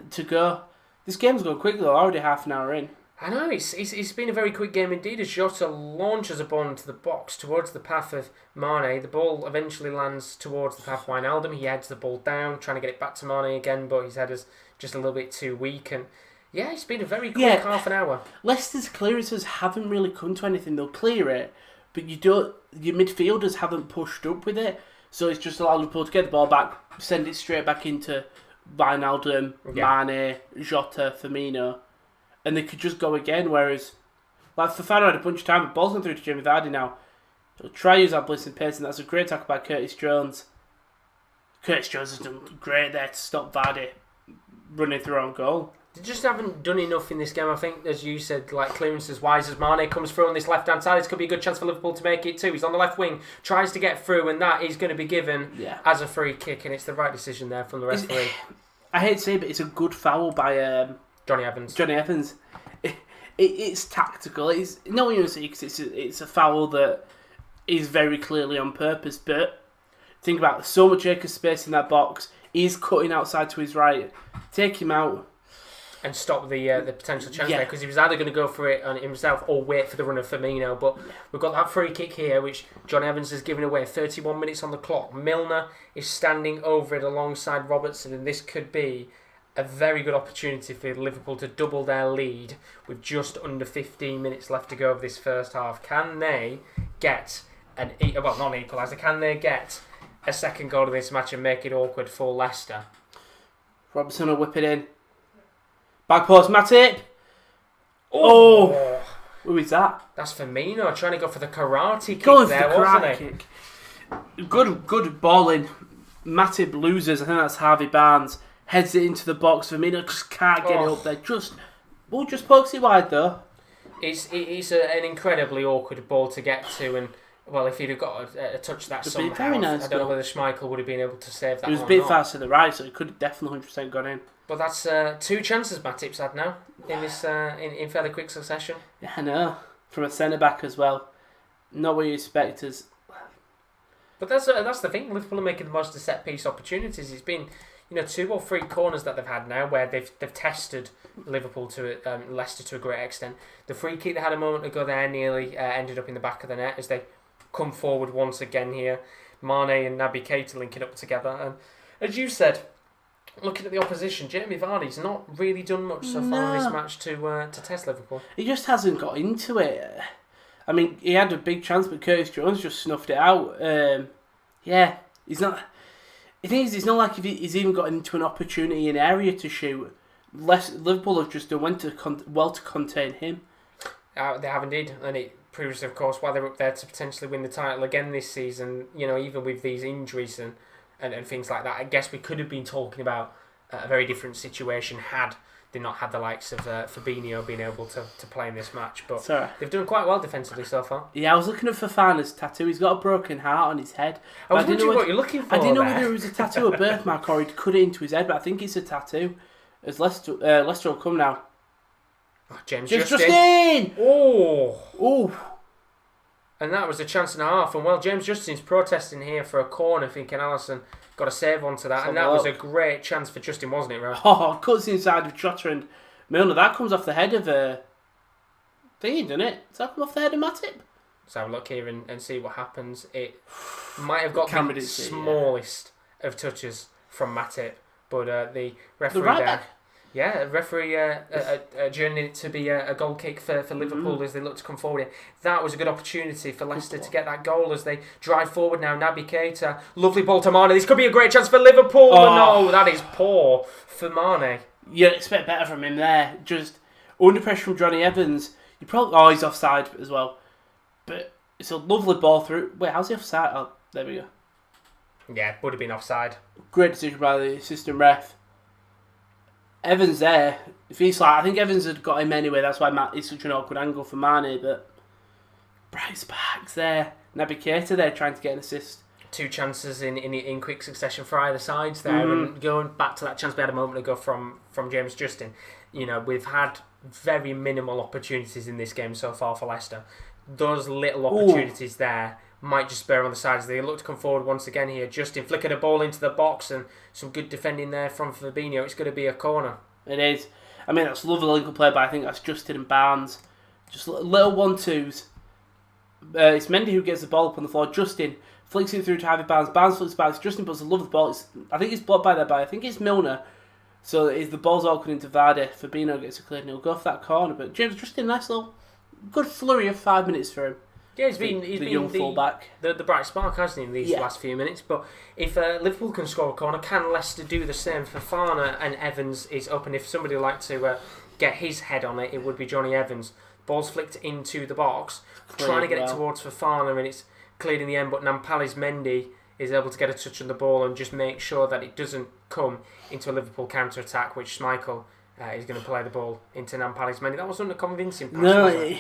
Speaker 2: to go. This game's going quick though. Already half an hour in.
Speaker 1: I know it's been a very quick game indeed. As Jota launches a ball into the box towards the path of Mane, the ball eventually lands towards the path of Wijnaldum. He heads the ball down, trying to get it back to Mane again, but his header's just a little bit too weak. And yeah, it's been a very quick half an hour.
Speaker 2: Leicester's clearances haven't really come to anything. They'll clear it, but your midfielders haven't pushed up with it, so it's just allowed Liverpool to get the ball back, send it straight back into Wijnaldum, Mane, Jota, Firmino, and they could just go again. Whereas, like Fofana had a bunch of time, the ball's gone through to Jamie Vardy now. They'll try to use that blitzing pace, and that's a great tackle by Curtis Jones. Curtis Jones has done great there to stop Vardy running through on goal.
Speaker 1: They just haven't done enough in this game. I think, as you said, like clearances wise, as Mane comes through on this left hand side, this could be a good chance for Liverpool to make it too. He's on the left wing, tries to get through, and that is going to be given as a free kick, and it's the right decision there from the referee.
Speaker 2: I hate to say it, but it's a good foul by
Speaker 1: Johnny Evans.
Speaker 2: It's tactical. It's no one see because it's a foul that is very clearly on purpose. But think about it, so much acre space in that box. He's cutting outside to his right. Take him out.
Speaker 1: And stop the potential chance there, because he was either going to go for it on himself or wait for the run of Firmino. But we've got that free kick here, which John Evans has given away. 31 minutes on the clock. Milner is standing over it alongside Robertson, and this could be a very good opportunity for Liverpool to double their lead with just under 15 minutes left to go of this first half. Can they get not an equaliser? Can they get a second goal in this match and make it awkward for Leicester?
Speaker 2: Robertson will whip it in. Back post, Matip. Oh, who is that?
Speaker 1: That's Firmino trying to go for the karate kick
Speaker 2: there, wasn't it? Good balling. Matip loses. I think that's Harvey Barnes. Heads it into the box. Firmino just can't get it up there. Just pokes it wide though.
Speaker 1: It's an incredibly awkward ball to get to, and well, if he'd have got a touch that somehow, very nice I don't know whether Schmeichel would have been able to save that.
Speaker 2: It was a bit fast to the right, so it could have definitely 100% gone in.
Speaker 1: But that's two chances Matip's had now in this in fairly quick succession.
Speaker 2: Yeah, I know. From a centre back as well. Not what you expect as.
Speaker 1: But that's the thing. Liverpool are making the most of set piece opportunities. It's been 2 or 3 corners that they've had now where they've tested Liverpool to Leicester to a great extent. The free kick they had a moment ago there nearly ended up in the back of the net as they come forward once again here. Mane and Naby Keita linking up together, and as you said, looking at the opposition, Jamie Vardy's not really done much so far in this match to test Liverpool.
Speaker 2: He just hasn't got into it. I mean, he had a big chance, but Curtis Jones just snuffed it out. He's not. The thing is, it's not like he's even got into an opportunity in area to shoot. Liverpool have just done well to contain him.
Speaker 1: They have indeed, and it proves, of course, why they're up there to potentially win the title again this season. Even with these injuries and things like that, I guess we could have been talking about a very different situation had they've not had the likes of Fabinho being able to play in this match. But
Speaker 2: Sorry.
Speaker 1: they've done quite well defensively so far.
Speaker 2: Yeah, I was looking at Fofana's tattoo. He's got a broken heart on his head.
Speaker 1: I was wondering what you're looking for.
Speaker 2: I didn't know
Speaker 1: there.
Speaker 2: whether it was a tattoo or a birthmark or he'd cut it into his head, but I think it's a tattoo. As Leicester will come now.
Speaker 1: Oh, James
Speaker 2: Justin!
Speaker 1: Oh! And that was a chance and a half. And well, James Justin's protesting here for a corner, thinking Alisson got a save onto that. And that was a great chance for Justin, wasn't it, Ralph?
Speaker 2: Oh, cuts inside of Trotter and Milner. That comes off the head of thingy, doesn't it? Does that come off the head of Matip?
Speaker 1: Let's have a look here and see what happens. It might have got the smallest of touches from Matip, but the referee
Speaker 2: right
Speaker 1: there...
Speaker 2: back.
Speaker 1: Yeah, referee adjourned it to be a goal kick for Liverpool as they look to come forward. That was a good opportunity for Leicester to get that goal as they drive forward now. Naby Keita, lovely ball to Mane. This could be a great chance for Liverpool. Oh. No, that is poor for Mane.
Speaker 2: You'd expect better from him there. Just under pressure from Johnny Evans. You probably he's offside as well. But it's a lovely ball through. Wait, how's he offside? Oh, there we go.
Speaker 1: Yeah, would have been offside.
Speaker 2: Great decision by the assistant ref. Evans there, if he's like, I think Evans had got him anyway. That's why it's such an awkward angle for Mane. But bright sparks there. Naby Keita there trying to get an assist.
Speaker 1: Two chances in quick succession for either sides there. And going back to that chance we had a moment ago from James Justin, you know, we've had very minimal opportunities in this game so far for Leicester. Those little opportunities there might just spare on the sides. They look to come forward once again here. Justin flickered a ball into the box and some good defending there from Fabinho. It's going to be a corner.
Speaker 2: It is. I mean, that's a lovely Lincoln play, but I think that's Justin and Barnes. Just little 1-2s. It's Mendy who gets the ball up on the floor. Justin flicks it through to Harvey Barnes. Barnes flicks back. Justin puts a lovely ball. I think it's blocked by that guy. I think it's Milner. So the ball's all coming into Vardy. Fabinho gets a clear and he'll go for that corner. But James Justin, nice little good flurry of 5 minutes for him.
Speaker 1: Yeah, he's been
Speaker 2: young fullback.
Speaker 1: The bright spark, hasn't he, in these last few minutes? But if Liverpool can score a corner, can Leicester do the same? Fofana and Evans is up, and if somebody would like to get his head on it, it would be Johnny Evans. Ball's flicked into the box, trying to get it towards Fofana, and it's cleared in the end, but Nampali's Mendy is able to get a touch on the ball and just make sure that it doesn't come into a Liverpool counter-attack, which Schmeichel is going to play the ball into Nampali's Mendy. That wasn't a convincing pass, was it?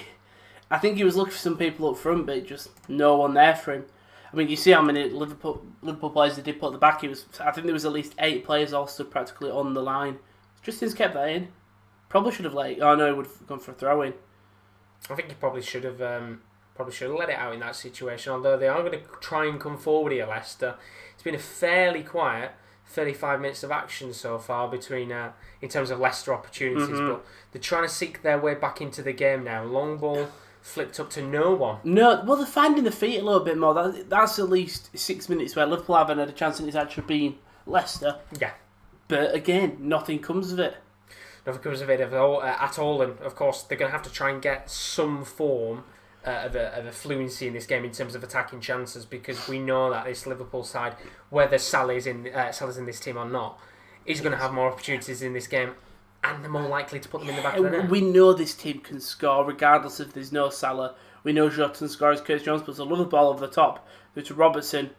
Speaker 2: I think he was looking for some people up front, but just no one there for him. I mean, you see how many Liverpool players they did put at the back. I think there was at least 8 players all stood practically on the line. Justin's kept that in. Probably should have he would have gone for a throw in.
Speaker 1: I think he probably should have let it out in that situation. Although they are going to try and come forward here, Leicester. It's been a fairly quiet 35 minutes of action so far between in terms of Leicester opportunities, but they're trying to seek their way back into the game now. Long ball flipped up to no one.
Speaker 2: No, well, they're finding the feet a little bit more. That's at least 6 minutes where Liverpool haven't had a chance and it's actually been Leicester.
Speaker 1: Yeah.
Speaker 2: But again, nothing comes of it.
Speaker 1: Nothing comes of it at all, and of course they're going to have to try and get some form of a fluency in this game in terms of attacking chances, because we know that this Liverpool side, whether Salah's in this team or not, is going to have more opportunities in this game, and they're more likely to put them in the back of the net.
Speaker 2: We know this team can score regardless if there's no Salah. We know Jota scores. Curtis Jones puts a lovely ball over the top. Through to Robertson.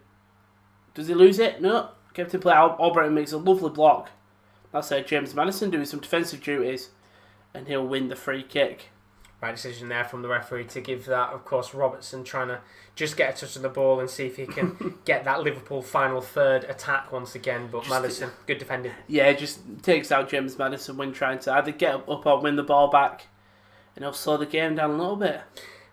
Speaker 2: Does he lose it? No. Kept in play. Albrighton makes a lovely block. That's James Maddison doing some defensive duties, and he'll win the free kick.
Speaker 1: Right decision there from the referee to give that. Of course, Robertson trying to just get a touch on the ball and see if he can get that Liverpool final third attack once again. But Maddison, good defending. Yeah,
Speaker 2: just takes out James Maddison when trying to either get up or win the ball back, and he'll slow the game down a little bit.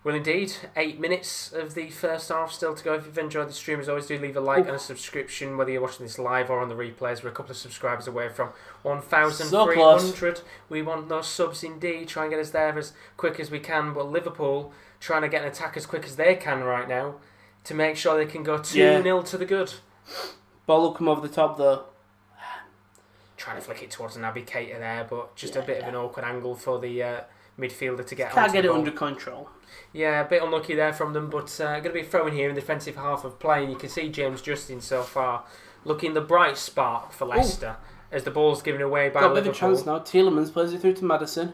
Speaker 1: Well, indeed, 8 minutes of the first half still to go. If you've enjoyed the stream, as always, do leave a like and a subscription, whether you're watching this live or on the replays. We're a couple of subscribers away from 1,300. We want those subs indeed. Try and get us there as quick as we can. But Liverpool trying to get an attack as quick as they can right now to make sure they can go 2-0 to the good.
Speaker 2: Ball will come over the top though.
Speaker 1: Trying to flick it towards Naby Keita there, but just a bit of an awkward angle for the midfielder to get
Speaker 2: Can't get it under control.
Speaker 1: Yeah, a bit unlucky there from them, but going to be throwing here in the defensive half of play, and you can see James Justin so far looking the bright spark for Leicester as the ball's given away by Liverpool.
Speaker 2: Got a bit of a chance now. Tielemans plays it through to Maddison.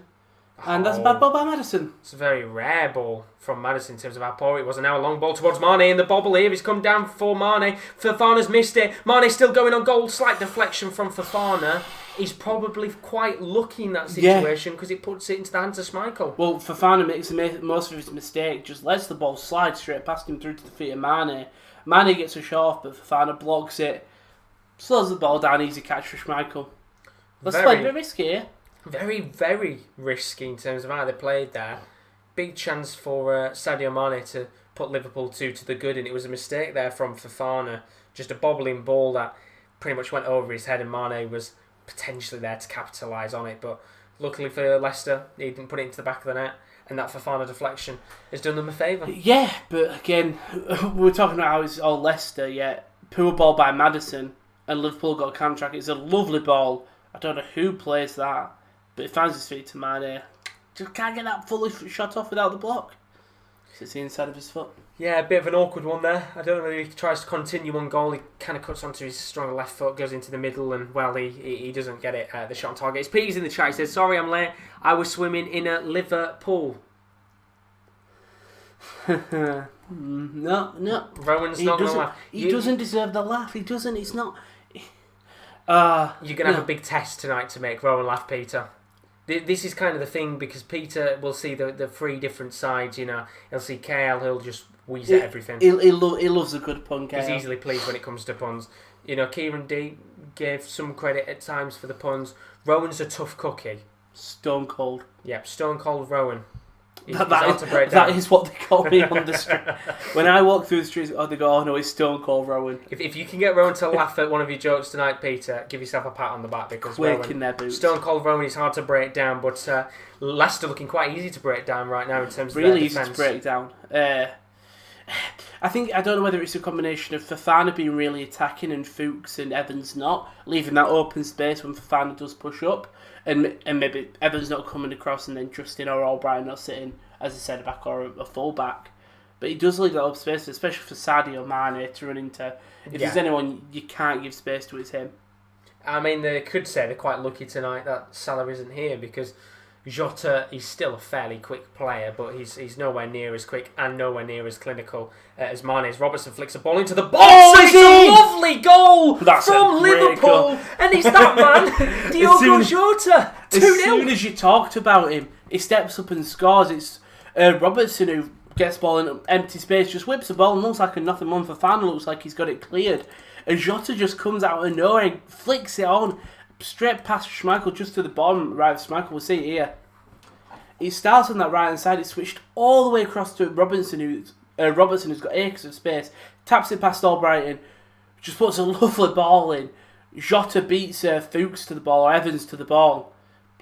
Speaker 2: And that's a bad ball by Maddison.
Speaker 1: It's a very rare ball from Maddison in terms of how poor it was. And now a long ball towards Mane, and the bobble here. He's come down for Mane. Fofana's missed it. Mane's still going on goal. Slight deflection from Fofana. he's probably quite lucky in that situation because it puts it into the hands of Schmeichel.
Speaker 2: Well, Fofana makes most of his mistake, just lets the ball slide straight past him through to the feet of Mane. Mane gets a shot off, but Fofana blocks it, slows the ball down, easy catch for Schmeichel. Let's play a bit risky here.
Speaker 1: Very, very risky in terms of how they played there. Big chance for Sadio Mane to put Liverpool 2 to the good, and it was a mistake there from Fofana. Just a bobbling ball that pretty much went over his head, and Mane was potentially there to capitalise on it. But luckily for Leicester, he didn't put it into the back of the net, and that Fofana deflection has done them a favour.
Speaker 2: Yeah, but again, we're talking about how it's all Leicester, yet poor ball by Maddison, and Liverpool got a counter-attack. It's a lovely ball. I don't know who plays that, but it finds his feet to Mane. Just can't get that fully shot off without the block. It's the inside of his foot.
Speaker 1: Yeah, a bit of an awkward one there. I don't know whether he tries to continue on goal. He kind of cuts onto his stronger left foot, goes into the middle, and, well, he doesn't get it. The shot on target. It's Peter's in the chat. He says, sorry I'm late. I was swimming in a Liverpool.
Speaker 2: No.
Speaker 1: Rowan's not going to laugh.
Speaker 2: He doesn't deserve the laugh. He doesn't. It's not...
Speaker 1: You're going to have a big test tonight to make Rowan laugh, Peter. This is kind of the thing, because Peter will see the three different sides, you know. He'll see KL, he'll just wheeze at everything.
Speaker 2: He loves a good pun, KL.
Speaker 1: He's easily pleased when it comes to puns. You know, Kieran D gave some credit at times for the puns. Rowan's a tough cookie.
Speaker 2: Stone cold.
Speaker 1: Yep, stone cold Rowan.
Speaker 2: That is what they call me on the street. When I walk through the streets, they go, oh no, it's Stone Cold Rowan.
Speaker 1: If you can get Rowan to laugh at one of your jokes tonight, Peter, give yourself a pat on the back, because Stone Cold Rowan is hard to break down, but Leicester looking quite easy to break down right now in terms of their defence.
Speaker 2: Really easy to break down. I don't know whether it's a combination of Fofana being really attacking and Fuchs and Evans not, leaving that open space when Fofana does push up. And maybe Evans not coming across, and then Justin or Albright not sitting as a centre back or a full back. But he does leave that up space, especially for Sadio Mane to run into. If there's anyone you can't give space to, it's him.
Speaker 1: I mean, they could say they're quite lucky tonight that Salah isn't here, because Jota is still a fairly quick player, but he's nowhere near as quick and nowhere near as clinical as Mane is. Robertson flicks a ball into the box. It's a lovely goal from Liverpool, goal. And it's that man, Diogo Jota. 2-0.
Speaker 2: As soon as you talked about him, he steps up and scores. It's Robertson who gets ball in empty space, just whips the ball and looks like a nothing one. For Fofana looks like he's got it cleared, and Jota just comes out of nowhere, flicks it on. Straight past Schmeichel, just to the bottom right of Schmeichel. We'll see it here. It starts on that right hand side. It's switched all the way across to Robertson, who's got acres of space. Taps it past Albrighton. Just puts a lovely ball in. Jota beats Fuchs to the ball, or Evans to the ball.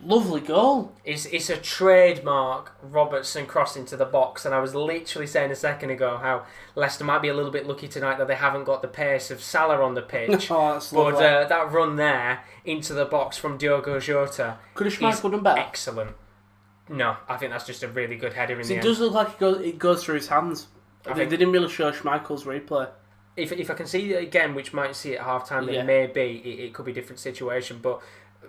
Speaker 2: Lovely goal.
Speaker 1: It's a trademark Robertson cross into the box, and I was literally saying a second ago how Leicester might be a little bit lucky tonight that they haven't got the pace of Salah on the pitch. But that run there into the box from Diogo Jota,
Speaker 2: could have Schmeichel done better?
Speaker 1: Excellent. No, I think that's just a really good header in the end.
Speaker 2: It does look like it goes through his hands. They didn't really show Schmeichel's replay.
Speaker 1: If I can see it again, which might see it at half time, then maybe it could be a different situation, but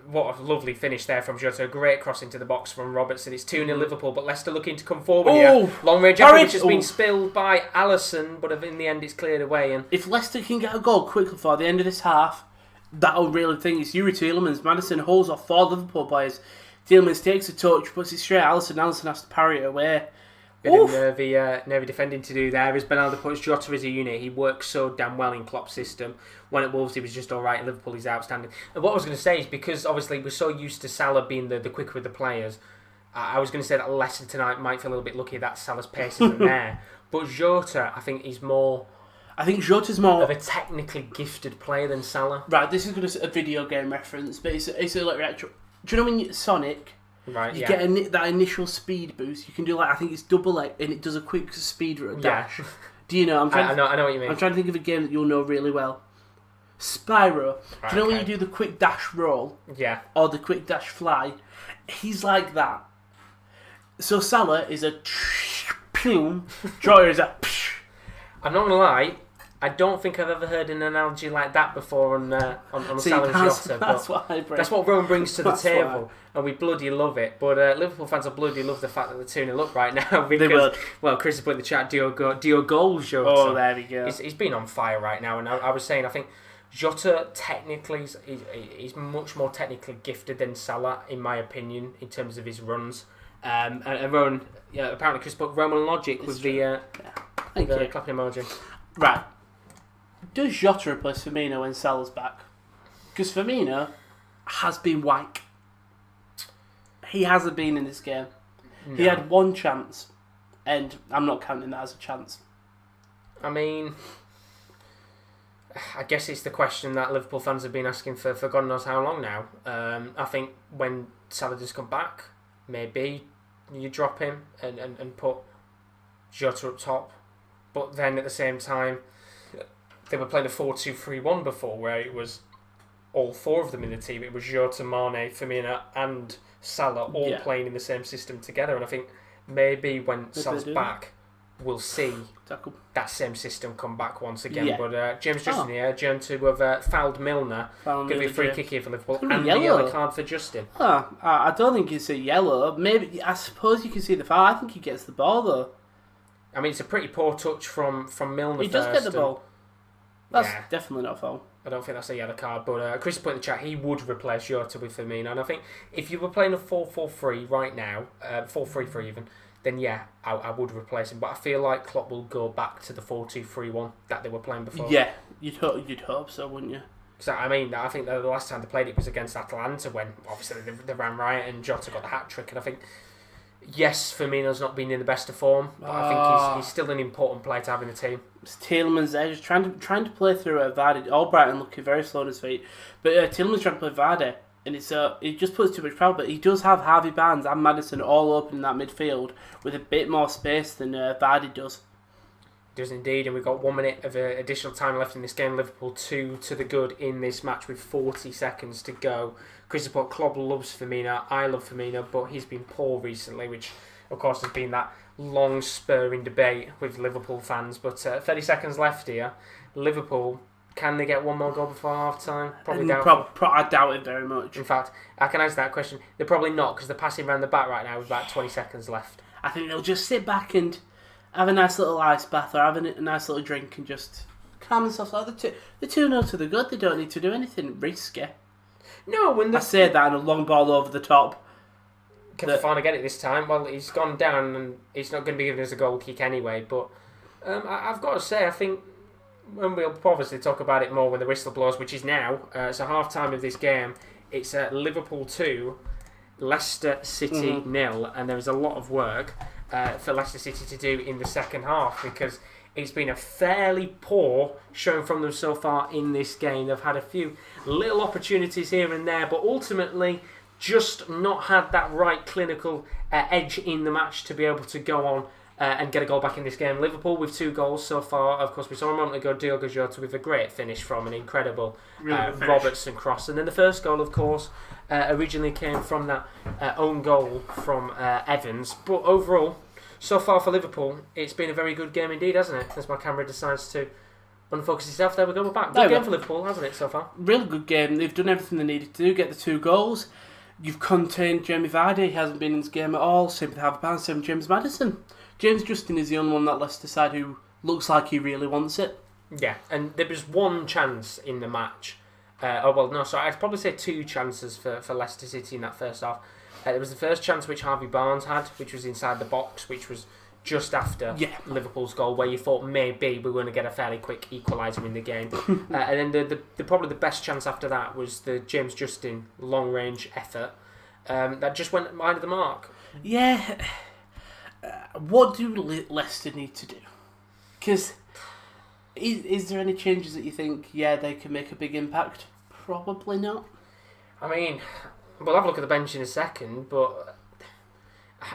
Speaker 1: what a lovely finish there from Jota. A great cross into the box from Robertson. It's 2-0 Liverpool, but Leicester looking to come forward here. Long range effort, which has been spilled by Alisson, but in the end it's cleared away. And
Speaker 2: if Leicester can get a goal quickly for the end of this half, that'll really think. It's Yuri Tielemans. Maddison holds off 4 Liverpool players. Tielemans takes a touch, puts it straight at Alisson. Alisson has to parry it away.
Speaker 1: Bit of nervy defending to do there. As Bernardo puts Jota as a unit, he works so damn well in Klopp's system. When at Wolves he was just alright, Liverpool he's outstanding. And what I was going to say is, because obviously we're so used to Salah being the quicker with the players, I was going to say that Leicester tonight might feel a little bit lucky that Salah's pace isn't there. But Jota, I think he's more...
Speaker 2: I think Jota's more...
Speaker 1: of a technically gifted player than Salah.
Speaker 2: Right, this is going to be a video game reference, but it's a like retro... Do you know when you Sonic...
Speaker 1: Right,
Speaker 2: you get that initial speed boost. You can do I think it's double and it does a quick speed dash.
Speaker 1: Yeah.
Speaker 2: Do you know?
Speaker 1: I know what you mean.
Speaker 2: I'm trying to think of a game that you'll know really well. Spyro. Do you know when you do the quick dash roll?
Speaker 1: Yeah.
Speaker 2: Or the quick dash fly? He's like that. So Salah is a boom. Jota is a.
Speaker 1: I'm not gonna lie. I don't think I've ever heard an analogy like that before on Salah and Jota.
Speaker 2: That's what I bring.
Speaker 1: That's what Rowan brings to the table, and we bloody love it. But Liverpool fans will bloody love the fact that they're 2-0 up right now because, well, Chris has put in the chat, Diogo Jota.
Speaker 2: Oh, there we go.
Speaker 1: He's been on fire right now, and I was saying, I think Jota technically is much more technically gifted than Salah, in my opinion, in terms of his runs. And Rowan, apparently Chris put Roman logic with the clapping emoji.
Speaker 2: Right. Does Jota replace Firmino when Salah's back? Because Firmino has been wank. He hasn't been in this game. No. He had one chance, and I'm not counting that as a chance.
Speaker 1: I mean, I guess it's the question that Liverpool fans have been asking for God knows how long now. I think when Salah does come back, maybe you drop him and put Jota up top. But then at the same time, they were playing a 4-2-3-1 before, where it was all four of them in the team. It was Jota, Mane, Firmino and Salah all playing in the same system together. And I think maybe when Salah's back, we'll see that same system come back once again. Yeah. But James Justin here, Jurgen to have fouled Milner. Going to be a free kick here for Liverpool. And a yellow card for Justin.
Speaker 2: I don't think it's a yellow. Maybe, I suppose you can see the foul. I think he gets the ball though.
Speaker 1: I mean, it's a pretty poor touch from Milner.
Speaker 2: He does get the ball. That's definitely not a foul.
Speaker 1: I don't think that's a yellow card, but Chris put in the chat he would replace Jota with Firmino, and I think if you were playing a 4-4-3 right now, 4-3-3 even, then I would replace him. But I feel like Klopp will go back to the 4-2-3-1 that they were playing before.
Speaker 2: Yeah, you'd hope so, wouldn't you?
Speaker 1: So I mean, I think the last time they played it was against Atalanta when obviously they ran riot and Jota got the hat trick, and I think. Yes, Firmino's not been in the best of form, but I think he's still an important player to have in the team.
Speaker 2: It's Tielemans there, just trying to play through Vardy. Albrighton looking very slow on his feet, but Tielemans trying to play Vardy, and it just puts too much pressure. But he does have Harvey Barnes and Maddison all open in that midfield with a bit more space than Vardy does.
Speaker 1: Does indeed, and we've got 1 minute of additional time left in this game. Liverpool 2 to the good in this match with 40 seconds to go. Chris put Klopp loves Firmino. I love Firmino, but he's been poor recently, which of course has been that long spurring debate with Liverpool fans. But 30 seconds left here. Liverpool, can they get one more goal before half time? Probably doubt.
Speaker 2: I doubt it very much.
Speaker 1: In fact, I can answer that question. They're probably not, because they're passing around the back right now with about 20 seconds left.
Speaker 2: I think they'll just sit back and have a nice little ice bath or have a nice little drink and just calm themselves out. The 2-0 to the good. They don't need to do anything risky.
Speaker 1: No, when
Speaker 2: I say that and a long ball over the top.
Speaker 1: Can Fofana get it this time? Well, he's gone down and he's not going to be giving us a goal kick anyway. But I've got to say, I think when we'll obviously talk about it more when the whistle blows, which is now. So half time of this game, it's Liverpool 2, Leicester City 0, and there is a lot of work for Leicester City to do in the second half, because it's been a fairly poor showing from them so far in this game. They've had a few little opportunities here and there, but ultimately just not had that right clinical edge in the match to be able to go on and get a goal back in this game. Liverpool with 2 goals so far. Of course, we saw a moment ago Diogo Jota with a great finish from an incredible Robertson cross. And then the first goal, of course, originally came from that own goal from Evans. But overall, so far for Liverpool, it's been a very good game indeed, hasn't it? As my camera decides to unfocus itself. There we go, we're back. Good game for Liverpool, hasn't it, so far?
Speaker 2: Really good game. They've done everything they needed to do, get the 2 goals. You've contained Jamie Vardy. He hasn't been in this game at all. Same with Harvey Barnes, same with James Maddison. James Justin is the only one that Leicester side who looks like he really wants it.
Speaker 1: Yeah, and there was one chance in the match. I'd probably say 2 chances for Leicester City in that first half. There was the first chance which Harvey Barnes had, which was inside the box, which was just after Liverpool's goal, where you thought maybe we were going to get a fairly quick equaliser in the game. And then the probably the best chance after that was the James Justin long-range effort that just went wide of the mark.
Speaker 2: Yeah. What do Leicester need to do? Because is there any changes that you think, they can make a big impact? Probably not.
Speaker 1: I mean, we'll have a look at the bench in a second, but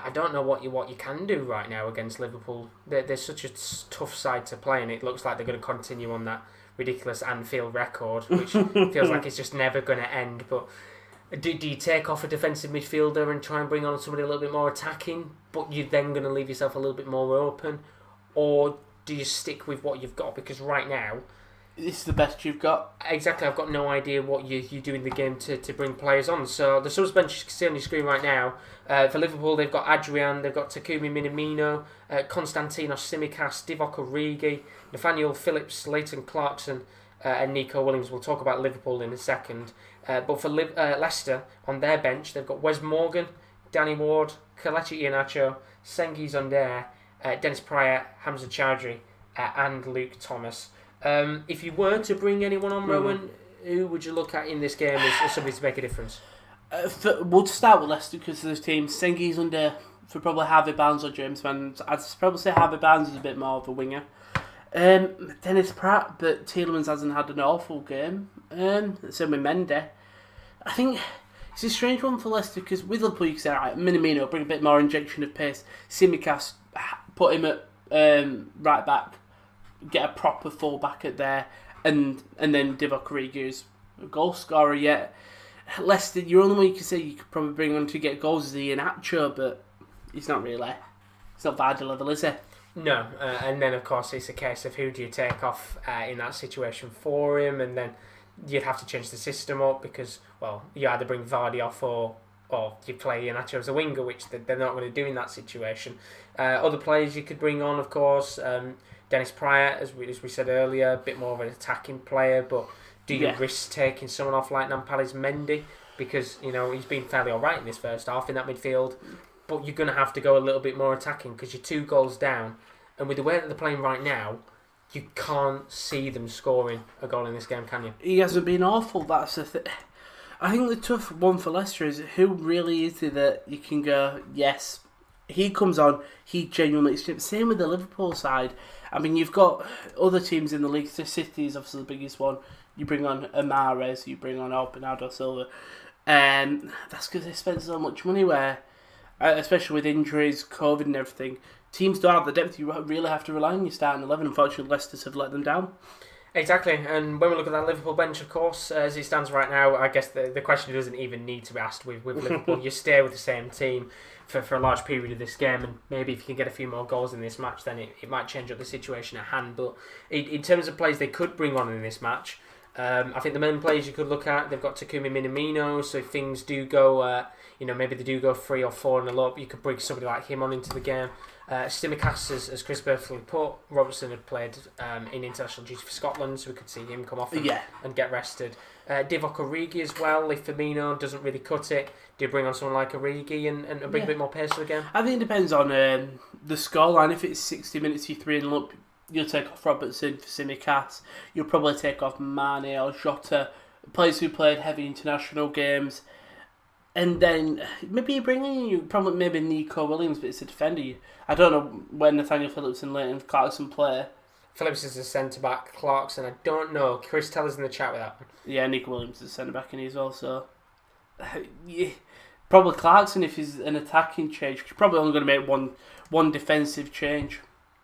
Speaker 1: I don't know what you can do right now against Liverpool. They're such a tough side to play, and it looks like they're going to continue on that ridiculous Anfield record, which feels like it's just never going to end. But do you take off a defensive midfielder and try and bring on somebody a little bit more attacking, but you're then going to leave yourself a little bit more open? Or do you stick with what you've got? Because right now,
Speaker 2: this is the best you've got.
Speaker 1: Exactly, I've got no idea what you do in the game to bring players on. So the subs bench you can see on your screen right now. For Liverpool, they've got Adrian, they've got Takumi Minamino, Konstantinos Tsimikas, Divock Origi, Nathaniel Phillips, Leighton Clarkson, and Nico Williams. We'll talk about Liverpool in a second. But for Leicester, on their bench, they've got Wes Morgan, Danny Ward, Kelechi Iheanacho, Sengi Zonder, Dennis Pryor, Hamza Chowdhury, and Luke Thomas. If you were to bring anyone on, Rowan, who would you look at in this game as somebody to make a difference?
Speaker 2: We'll start with Leicester because of the team. Sengi's under for probably Harvey Barnes or James Van. I'd probably say Harvey Barnes is a bit more of a winger. Dennis Pratt, but Tielemans hasn't had an awful game. Same with Mendy. I think it's a strange one for Leicester because with Liverpool you can say, alright, Minamino, bring a bit more injection of pace. Tsimikas, put him at right back, get a proper full back at there, and then Divock Origi is a goal scorer yet. Leicester, your only one you can say you could probably bring on to get goals is Iheanacho, but he's not really. He's not Vardy level, is he?
Speaker 1: No, and then of course it's a case of who do you take off in that situation for him, and then you'd have to change the system up because, well, you either bring Vardy off or you play Iheanacho as a winger, which they're not going to do in that situation. Other players you could bring on, of course, Dennis Pryor, as we said earlier, a bit more of an attacking player, but do you risk taking someone off like Nampali's Mendy? Because, he's been fairly alright in this first half in that midfield, but you're going to have to go a little bit more attacking because you're 2 goals down, and with the way that they're playing right now, you can't see them scoring a goal in this game, can you?
Speaker 2: He hasn't been awful, that's the thing. I think the tough one for Leicester is who really is it that you can go, yes, he comes on, he genuinely... Same with the Liverpool side. I mean, you've got other teams in the league. The City is obviously the biggest one. You bring on Amares, you bring on Bernardo Silva. That's because they spend so much money where, especially with injuries, COVID and everything, teams don't have the depth. You really have to rely on your starting 11. Unfortunately, Leicester's have let them down.
Speaker 1: Exactly, and when we look at that Liverpool bench, of course, as it stands right now, I guess the question doesn't even need to be asked with Liverpool. You stay with the same team for a large period of this game, and maybe if you can get a few more goals in this match, then it might change up the situation at hand. But in terms of players they could bring on in this match, I think the main players you could look at, they've got Takumi Minamino, so if things do go, maybe they do go 3 or 4-0 up, you could bring somebody like him on into the game. Tsimikas, as Chris perfectly put, Robertson had played in international duty for Scotland, so we could see him come off and get rested. Divock Origi as well, if Firmino doesn't really cut it, do you bring on someone like Origi and bring a bit more pace to the game? I
Speaker 2: think it depends on the scoreline. If it's 60 minutes, you're 3-0 up, you'll take off Robertson for Tsimikas. You'll probably take off Mane or Jota, players who played heavy international games. And then maybe you bring in maybe Nico Williams, but it's a defender. I don't know when Nathaniel Phillips and Leighton Clarkson play.
Speaker 1: Phillips is a centre back. Clarkson, I don't know. Chris, tell us in the chat with that.
Speaker 2: Yeah, Nico Williams is a centre back, and he's also probably Clarkson if he's an attacking change. You're probably only going to make one defensive change.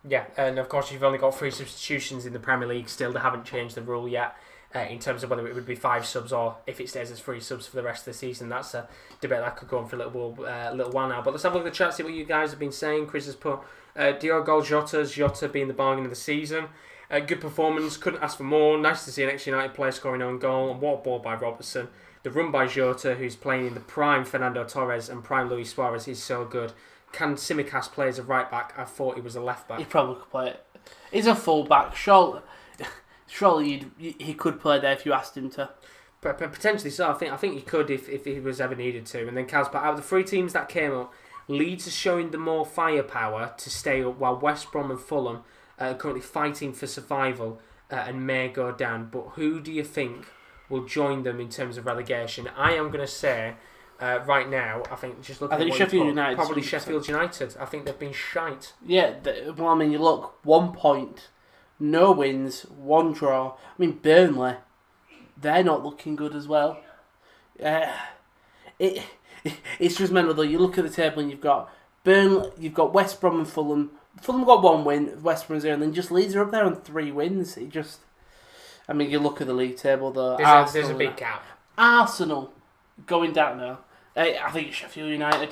Speaker 1: Yeah, and of course you've only got 3 substitutions in the Premier League still. They haven't changed the rule yet. In terms of whether it would be 5 subs or if it stays as 3 subs for the rest of the season. That's a debate that could go on for a little while now. But let's have a look at the chat, see what you guys have been saying. Chris has put Diogo Jota being the bargain of the season. Good performance, couldn't ask for more. Nice to see an ex-United player scoring on goal. And what a ball by Robertson. The run by Jota, who's playing in the prime Fernando Torres and prime Luis Suarez, is so good. Can Tsimikas play as a right back? I thought he was a left back.
Speaker 2: He probably could play it. He's a full back. Surely he could play there if you asked him to.
Speaker 1: But potentially so. I think he could if he was ever needed to. And then Cal's, out of the 3 teams that came up, Leeds is showing the more firepower to stay up, while West Brom and Fulham are currently fighting for survival and may go down. But who do you think will join them in terms of relegation? I am going to say right now, I think just looking at
Speaker 2: Sheffield United.
Speaker 1: Probably Sheffield United. I think they've been shite.
Speaker 2: Yeah, you look, 1 point. No wins, 1 draw. I mean, Burnley, they're not looking good as well. It's just mental though. You look at the table and you've got Burnley, you've got West Brom and Fulham. Fulham got 1 win, West Brom 0, and then just Leeds are up there on 3 wins. You look at the league table though.
Speaker 1: There's a big gap.
Speaker 2: Arsenal going down now. I think Sheffield United.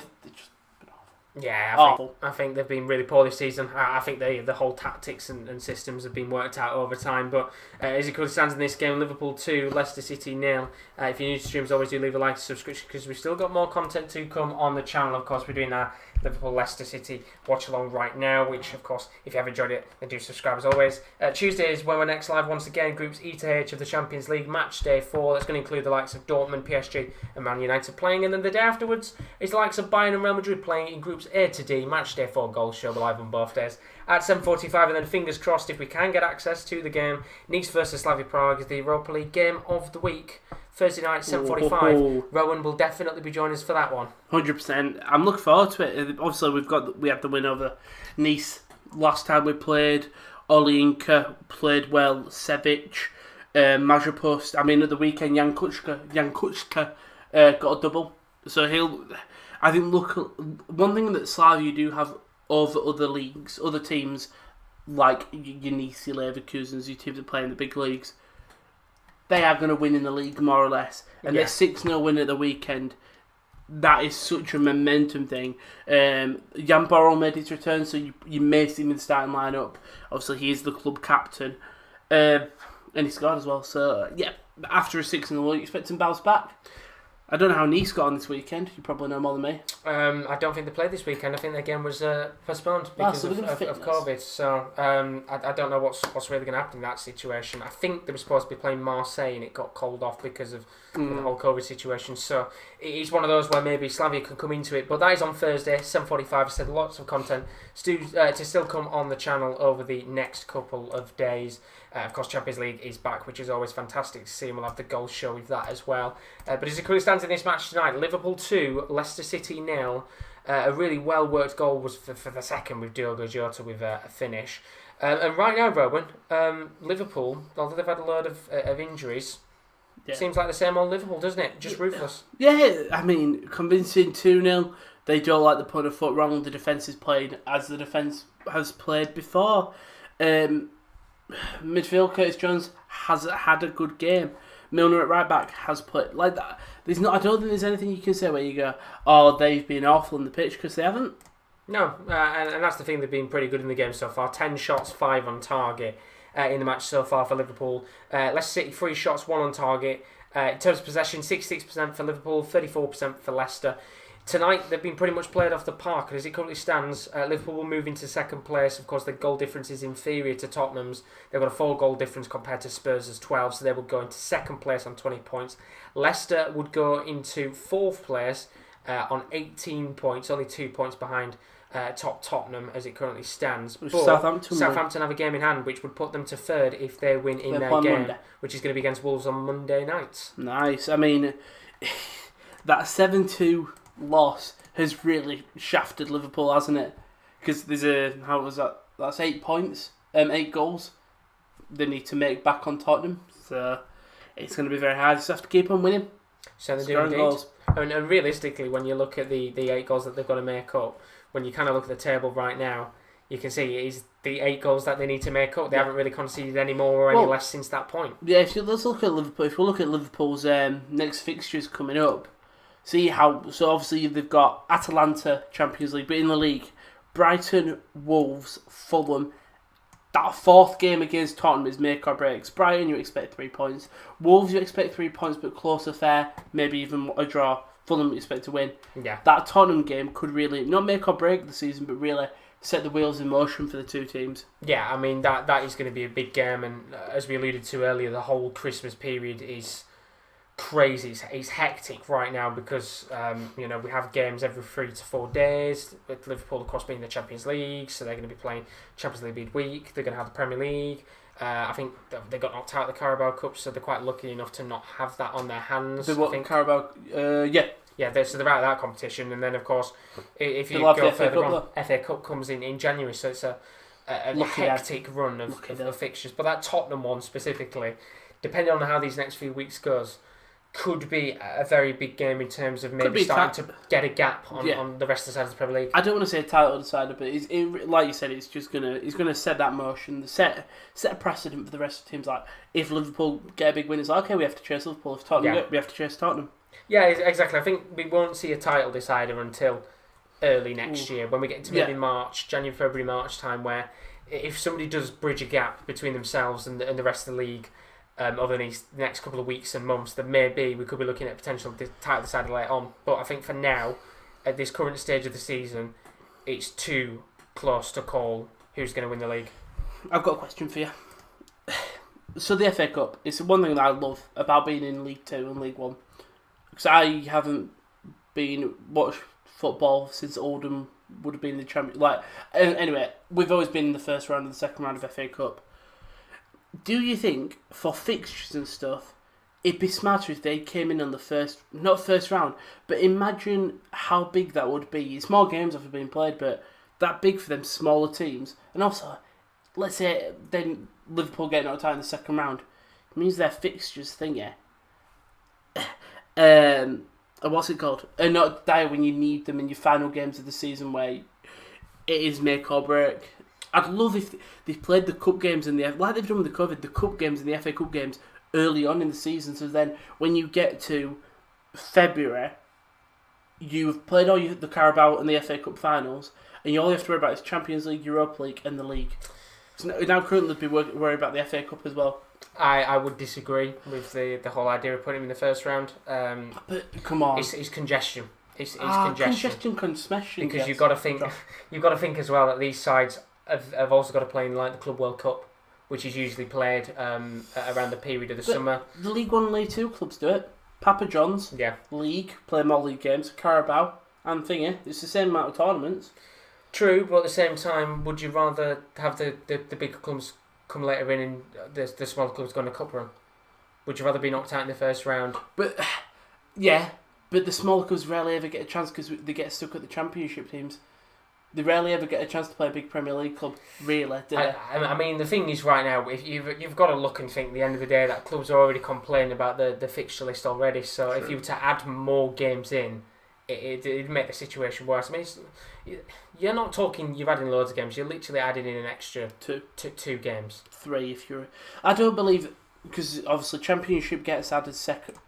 Speaker 1: Yeah, I think they've been really poor this season. I think the whole tactics and systems have been worked out over time. But as it currently stands in this game, Liverpool 2, Leicester City 0. If you're new to streams, always do leave a like and subscription because we've still got more content to come on the channel. Of course, we're doing our Liverpool, Leicester City Watchalong right now, which of course, if you have enjoyed it, then do subscribe as always. Tuesday is when we're next live once again, groups E to H of the Champions League, match day 4. That's going to include the likes of Dortmund, PSG and Man United playing, and then the day afterwards is the likes of Bayern and Real Madrid playing in groups A to D, match day 4 goal show live on both days at 7:45, and then fingers crossed if we can get access to the game, Nice versus Slavia Prague is the Europa League game of the week. Thursday night, 7:45. Rowan will definitely be joining us for that one.
Speaker 2: 100%. I'm looking forward to it. Obviously, we had the win over Nice last time we played. Olinka played well. Sevic, Majapust. I mean, at the weekend, Jan Kuchka got a double. So I think, look, one thing that Slavia do have over other leagues, other teams, like your Nice, your Leverkusens, your teams that play in the big leagues, they are going to win in the league more or less. And their 6-0 win at the weekend, that is such a momentum thing. Jan Borrell made his return, so you may see him in the starting lineup. Obviously, he is the club captain. And he scored as well. So, yeah, after a 6-0, you expect him to bounce back. I don't know how Nice got on this weekend. You probably know more than me.
Speaker 1: I don't think they played this weekend. I think their game was postponed because of COVID. So I don't know what's really going to happen in that situation. I think they were supposed to be playing Marseille and it got called off because of the whole COVID situation. So it's one of those where maybe Slavia can come into it. But that is on Thursday, 7:45. I said lots of content to still come on the channel over the next couple of days. Of course, Champions League is back, which is always fantastic to see, and we'll have the goal show with that as well. But as it currently stands in this match tonight, Liverpool 2, Leicester City 0. A really well-worked goal was for the second with Diogo Jota with a finish. And right now, Rowan, Liverpool, although they've had a load of injuries, seems like the same old Liverpool, doesn't it? Just ruthless. Yeah,
Speaker 2: I mean, convincing 2-0. They don't like to put a foot wrong. The defence is played as the defence has played before. Midfield, Curtis Jones has had a good game. Milner at right back has played like that. I don't think there's anything you can say where you go, oh, they've been awful on the pitch, because they haven't.
Speaker 1: No, and that's the thing, they've been pretty good in the game so far. 10 shots, 5 on target in the match so far for Liverpool. Leicester City, 3 shots, 1 on target. In terms of possession, 66% for Liverpool, 34% for Leicester. Tonight, they've been pretty much played off the park, and as it currently stands, Liverpool will move into second place. Of course, the goal difference is inferior to Tottenham's. They've got a 4-goal difference compared to Spurs' 12, so they would go into second place on 20 points. Leicester would go into 4th place on 18 points, only 2 points behind top Tottenham as it currently stands. But Southampton have a game in hand, which would put them to 3rd if they win in their game, Monday, which is going to be against Wolves on Monday night.
Speaker 2: Nice. I mean, that 7-2 loss has really shafted Liverpool, hasn't it? Because how was that? That's 8 points, 8 goals they need to make back on Tottenham. So it's going to be very hard. You just have to keep on winning.
Speaker 1: So they do indeed. Goals. And realistically, when you look at the 8 goals that they've got to make up, when you kind of look at the table right now, you can see it is the 8 goals that they need to make up. They haven't really conceded any more or any less since that point.
Speaker 2: Yeah, let's look at Liverpool. If we look at Liverpool's next fixtures coming up, see how. So obviously they've got Atalanta Champions League, but in the league, Brighton, Wolves, Fulham. That 4th game against Tottenham is make or breaks. Brighton, you expect 3 points. Wolves, you expect 3 points, but close affair, maybe even a draw. Fulham, you expect to win.
Speaker 1: Yeah.
Speaker 2: That Tottenham game could really not make or break the season, but really set the wheels in motion for the two teams.
Speaker 1: Yeah, I mean that is going to be a big game, and as we alluded to earlier, the whole Christmas period is crazy. It's hectic right now because we have games every 3 to 4 days. With Liverpool, of course, being the Champions League, so they're going to be playing Champions League midweek. They're going to have the Premier League. I think they got knocked out of the Carabao Cup, so they're quite lucky enough to not have that on their hands.
Speaker 2: They what Carabao? Yeah.
Speaker 1: Yeah, so they're out of that competition, and then of course, if you go further on, FA Cup comes in January, so it's a hectic run of fixtures. But that Tottenham one specifically, depending on how these next few weeks goes, could be a very big game in terms of maybe starting to get a gap on the rest of the side of the Premier League.
Speaker 2: I don't want to say a title decider, but like you said, it's gonna set that motion, set a precedent for the rest of the teams. Like if Liverpool get a big win, it's like okay, we have to chase Liverpool. If Tottenham we have to chase Tottenham.
Speaker 1: Yeah, exactly. I think we won't see a title decider until early next year when we get into maybe March, January, February, March time, where if somebody does bridge a gap between themselves and the rest of the league over the next couple of weeks and months, then maybe we could be looking at potential title decider later on. But I think for now, at this current stage of the season, it's too close to call who's going to win the league.
Speaker 2: I've got a question for you. So the FA Cup, it's one thing that I love about being in League 2 and League 1. Because I haven't watched football since Oldham would have been the champion. Anyway, we've always been in the first round and the second round of FA Cup. Do you think, for fixtures and stuff, it'd be smarter if they came in on the not first round, but imagine how big that would be. It's more games have been played, but that big for them smaller teams. And also, let's say then Liverpool getting out of time in the second round, it means their fixtures thingy. What's it called? Not die when you need them in your final games of the season where it is make or break. I'd love if they played the cup games like they've done with the COVID, the cup games and the FA Cup games early on in the season. So then when you get to February, you've played all the Carabao and the FA Cup finals, and you all you have to worry about is Champions League, Europa League, and the league. So now currently be worried about the FA Cup as well.
Speaker 1: I would disagree with the whole idea of putting him in the first round.
Speaker 2: But come on,
Speaker 1: it's congestion. It's
Speaker 2: congestion can smash you.
Speaker 1: Because you've got to think as well that these sides have also got to play in like the Club World Cup, which is usually played around the period of the summer.
Speaker 2: The League 1 and League 2 clubs do it. Papa John's, League, play more league games, Carabao, and thingy. It's the same amount of tournaments.
Speaker 1: True, but at the same time, would you rather have the big clubs come later in and the smaller clubs go on a cup run? Would you rather be knocked out in the first round?
Speaker 2: But but the smaller clubs rarely ever get a chance because they get stuck at the Championship teams. They rarely ever get a chance to play a big Premier League club, really, do they?
Speaker 1: I mean, the thing is right now, if you've got to look and think at the end of the day that clubs are already complaining about the fixture list already, so True. If you were to add more games in, it'd make the situation worse. I mean, you're not talking you're adding loads of games, you're literally adding in an extra two games. 3 if you're... I don't believe... Because obviously Championship gets added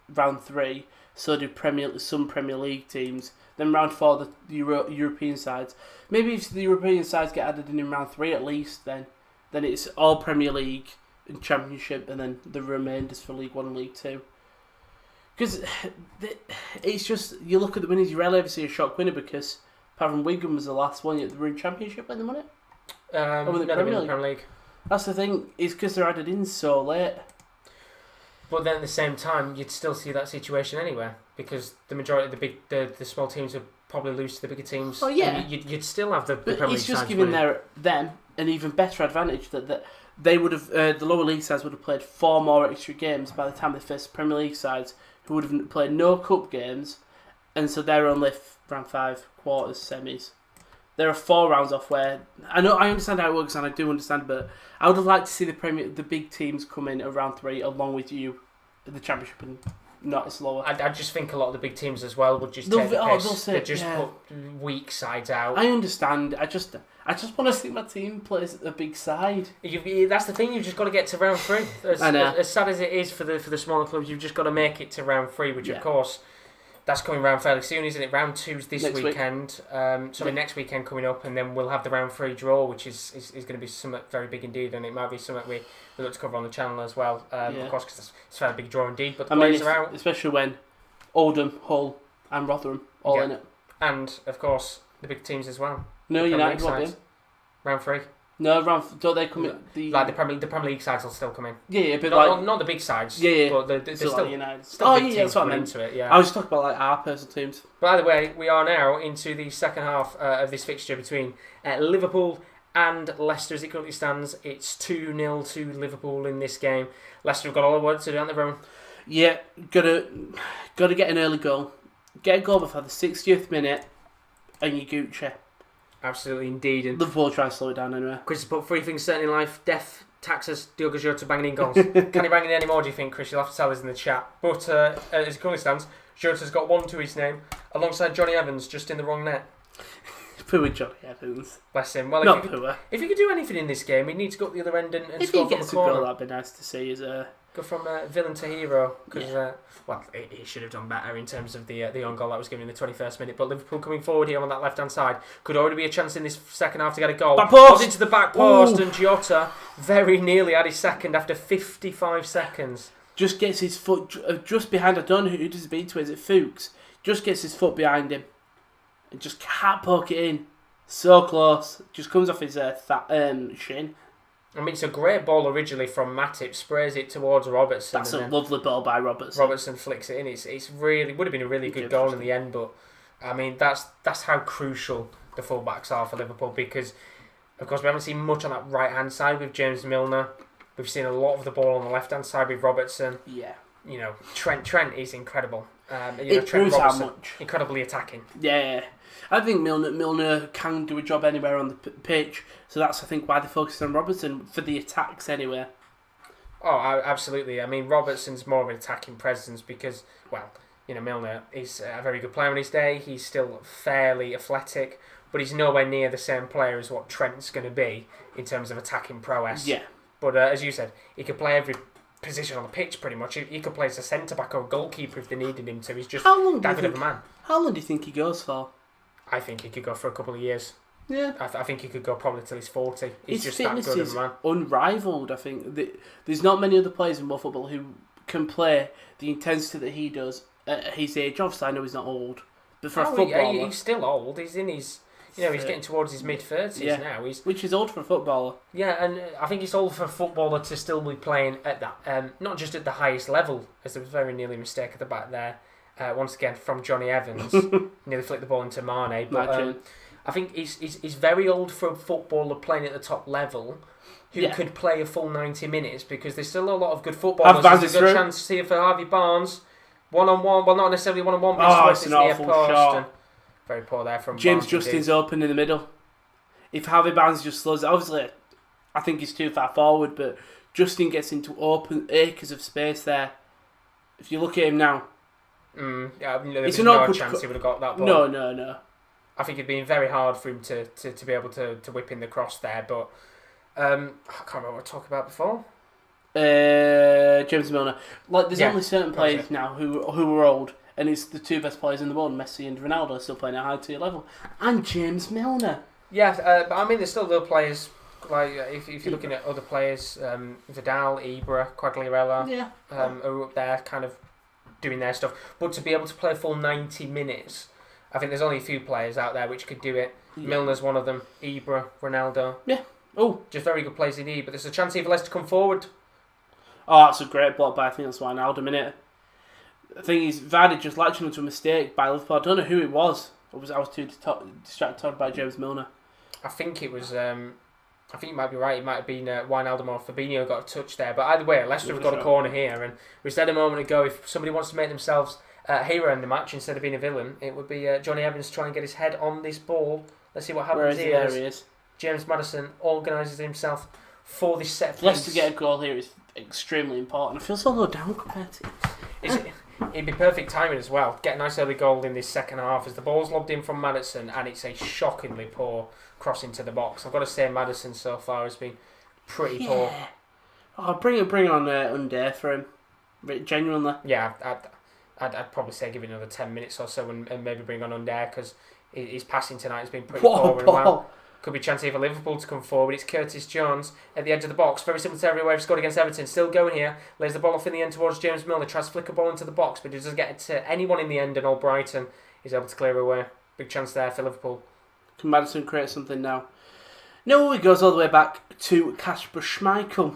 Speaker 1: round 3, so do some Premier League teams. Then round 4, the European sides. Maybe if the European sides get added in round 3 at least, then it's all Premier League and Championship, and then the remainders for League 1 and League 2. Because it's just, you look at the winners, you rarely ever see a shock winner because, apart from Wigan was the last one, yet they were in Championship when they won it. No, they were in the Premier League. That's
Speaker 2: the thing, it's because they're added in so late.
Speaker 1: But then at the same time, you'd still see that situation anyway, because the majority of the small teams would probably lose to the bigger teams.
Speaker 2: Oh yeah,
Speaker 1: you'd still have the Premier League.
Speaker 2: It's just giving them an even better advantage that they would have the lower league sides would have played 4 more extra games by the time they faced Premier League sides who would have played no cup games, and so they're only round 5, quarters, semis. There are 4 rounds off where I understand how it works and I do understand, but I would have liked to see the big teams come in at round 3 along with you, the Championship, and not as lower.
Speaker 1: I just think a lot of the big teams as well would just take the piss. They just put weak sides out.
Speaker 2: I understand. I just want to see my team play a big side.
Speaker 1: That's the thing. You've just got to get to round 3. As sad as it is for the smaller clubs, you've just got to make it to round 3, which of course. That's coming round fairly soon, isn't it? Round 2's this weekend. Next weekend coming up, and then we'll have the round 3 draw, which is going to be something very big indeed, and it might be something we look to cover on the channel as well. Of course, because it's a fairly big draw indeed. But the players are out,
Speaker 2: especially when Oldham, Hull, and Rotherham all in it,
Speaker 1: and of course the big teams as well.
Speaker 2: No, United won't be
Speaker 1: round 3.
Speaker 2: No, don't they come in?
Speaker 1: The Premier League sides will still come in.
Speaker 2: Yeah, but
Speaker 1: not the big sides. But they're still
Speaker 2: like United.
Speaker 1: Still big teams coming into it. Yeah.
Speaker 2: I was just talking about our personal teams.
Speaker 1: By the way, we are now into the second half of this fixture between Liverpool and Leicester. As it currently stands, it's 2-0 to Liverpool in this game. Leicester have got all the work to do on their own.
Speaker 2: Yeah, gotta get an early goal. Get a goal before the 60th minute, and you Gucci.
Speaker 1: Absolutely, indeed. And
Speaker 2: Liverpool try to slow it down anyway.
Speaker 1: Chris has put 3 things certain in life: death, taxes, Diogo Jota banging in goals. Can he bang in any more, do you think, Chris? You'll have to tell us in the chat. But as it currently stands, Jota's got 1 to his name, alongside Johnny Evans, just in the wrong net.
Speaker 2: Poor Johnny Evans.
Speaker 1: Bless him. Well, if he could do anything in this game, he'd need to go up the other end and
Speaker 2: if
Speaker 1: score
Speaker 2: he
Speaker 1: from the corner.
Speaker 2: Goal, that'd be nice to see.
Speaker 1: Go from villain to hero, because he should have done better in terms of the own goal that was given in the 21st minute. But Liverpool coming forward here on that left hand side could already be a chance in this second half to get a goal.
Speaker 2: Back post!
Speaker 1: Into the back post, and Jota very nearly had his second after 55 seconds.
Speaker 2: Just gets his foot just behind. I don't know who does it beat to. Is it Fuchs? Just gets his foot behind him and just can't poke it in. So close. Just comes off his shin.
Speaker 1: I mean, it's a great ball originally from Matip, sprays it towards Robertson.
Speaker 2: That's a lovely ball by Robertson.
Speaker 1: Robertson flicks it in. It's really would have been a really good goal in the end, but I mean that's how crucial the fullbacks are for Liverpool, because of course we haven't seen much on that right hand side with James Milner. We've seen a lot of the ball on the left hand side with Robertson.
Speaker 2: Yeah.
Speaker 1: You know, Trent is incredible.
Speaker 2: It proves how much.
Speaker 1: Incredibly attacking.
Speaker 2: Yeah. I think Milner can do a job anywhere on the pitch, so that's I think why they focus on Robertson for the attacks anyway.
Speaker 1: Oh, absolutely. I mean, Robertson's more of an attacking presence because, well, you know, Milner is a very good player on his day. He's still fairly athletic, but he's nowhere near the same player as what Trent's going to be in terms of attacking prowess.
Speaker 2: Yeah.
Speaker 1: But as you said, he could play every position on the pitch pretty much. He could play as a centre back or a goalkeeper if they needed him to. He's just that good of a man.
Speaker 2: How long do you think he goes for?
Speaker 1: I think he could go for a couple of years.
Speaker 2: Yeah.
Speaker 1: I think he could go probably till he's 40. He's
Speaker 2: His
Speaker 1: just that good of a man.
Speaker 2: Unrivaled, I think. There's not many other players in world football who can play the intensity that he does at his age. Obviously, I know he's not old, but for a footballer...
Speaker 1: He's still old. He's in his... You know, he's getting towards his mid-30s now.
Speaker 2: Which is old for a footballer.
Speaker 1: Yeah, and I think it's old for a footballer to still be playing at that, not just at the highest level, as there was very nearly a mistake at the back there. Once again, from Johnny Evans, nearly flicked the ball into Mane. But I think he's very old for a footballer playing at the top level who could play a full 90 minutes, because there's still a lot of good footballers. There's a good chance to see it for Harvey Barnes. One-on-one, well, not necessarily one-on-one, but it's an awful shot. Very poor there from
Speaker 2: James
Speaker 1: Barnes.
Speaker 2: Justin's open in the middle. If Harvey Barnes just slows it, obviously, I think he's too far forward, but Justin gets into open acres of space there. If you look at him now,
Speaker 1: there's no chance he would have got that ball.
Speaker 2: No.
Speaker 1: I think it'd been very hard for him to be able to whip in the cross there, but I can't remember what I talked about before.
Speaker 2: James Milner. Like, there's only certain players now who are old, and it's the two best players in the world, Messi and Ronaldo, still playing at a high tier level, and James Milner.
Speaker 1: Yeah, but I mean, there's still other players. Like if you're looking at other players, Vidal, Ibra, Quagliarella, are up there, kind of doing their stuff. But to be able to play a full 90 minutes, I think there's only a few players out there which could do it. Yeah. Milner's one of them. Ibra, Ronaldo.
Speaker 2: Yeah. Oh,
Speaker 1: just very good players indeed. But there's a chance here for Leicester to come forward.
Speaker 2: Oh, that's a great block by, I think that's Wijnaldum, innit? The thing is, Vardy just latching onto a mistake by Liverpool. I don't know who it was. I was too distracted talking about James Milner.
Speaker 1: I think it was... I think you might be right. It might have been Wijnaldum or Fabinho got a touch there. But either way, Leicester have got a corner here. And we said a moment ago, if somebody wants to make themselves a hero in the match instead of being a villain, it would be Johnny Evans trying to get his head on this ball. Let's see what happens here.
Speaker 2: There he is.
Speaker 1: James Maddison organises himself for this set piece.
Speaker 2: Leicester to get a goal here is extremely important. I feel so low down compared to it.
Speaker 1: It'd be perfect timing as well. Get a nice early goal in this second half as the ball's lobbed in from Maddison, and it's a shockingly poor cross into the box. I've got to say Maddison so far has been pretty poor.
Speaker 2: Oh, bring on Undair for him. Genuinely.
Speaker 1: Yeah, I'd probably say give it another 10 minutes or so and maybe bring on Undair, because his passing tonight has been pretty poor and well. Could be a chance here for Liverpool to come forward. It's Curtis Jones at the edge of the box. Very similar to everywhere he's scored against Everton. Still going here. Lays the ball off in the end towards James Milner. Tries to flick a ball into the box, but he doesn't get it to anyone in the end, and Brighton is able to clear away. Big chance there for Liverpool.
Speaker 2: Can Maddison create something now? No, he goes all the way back to Kasper Schmeichel.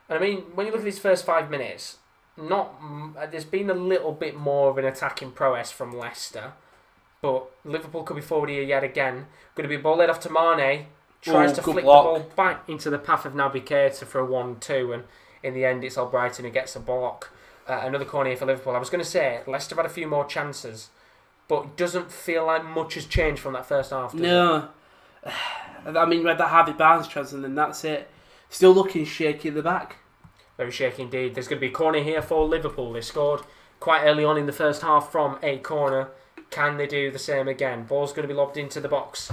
Speaker 1: And I mean, when you look at these first 5 minutes, there's been a little bit more of an attacking prowess from Leicester. But Liverpool could be forward here yet again. Going to be a ball led off to Mane. Tries to flick the ball back into the path of Naby Keita for a 1-2. And in the end, it's Albrighton who gets a block. Another corner here for Liverpool. I was going to say, Leicester have had a few more chances. But it doesn't feel like much has changed from that first half, does it?
Speaker 2: I mean, we had that Harvey Barnes chance and then that's it. Still looking shaky at the back.
Speaker 1: Very shaky indeed. There's going to be a corner here for Liverpool. They scored quite early on in the first half from a corner. Can they do the same again? Ball's going to be lobbed into the box.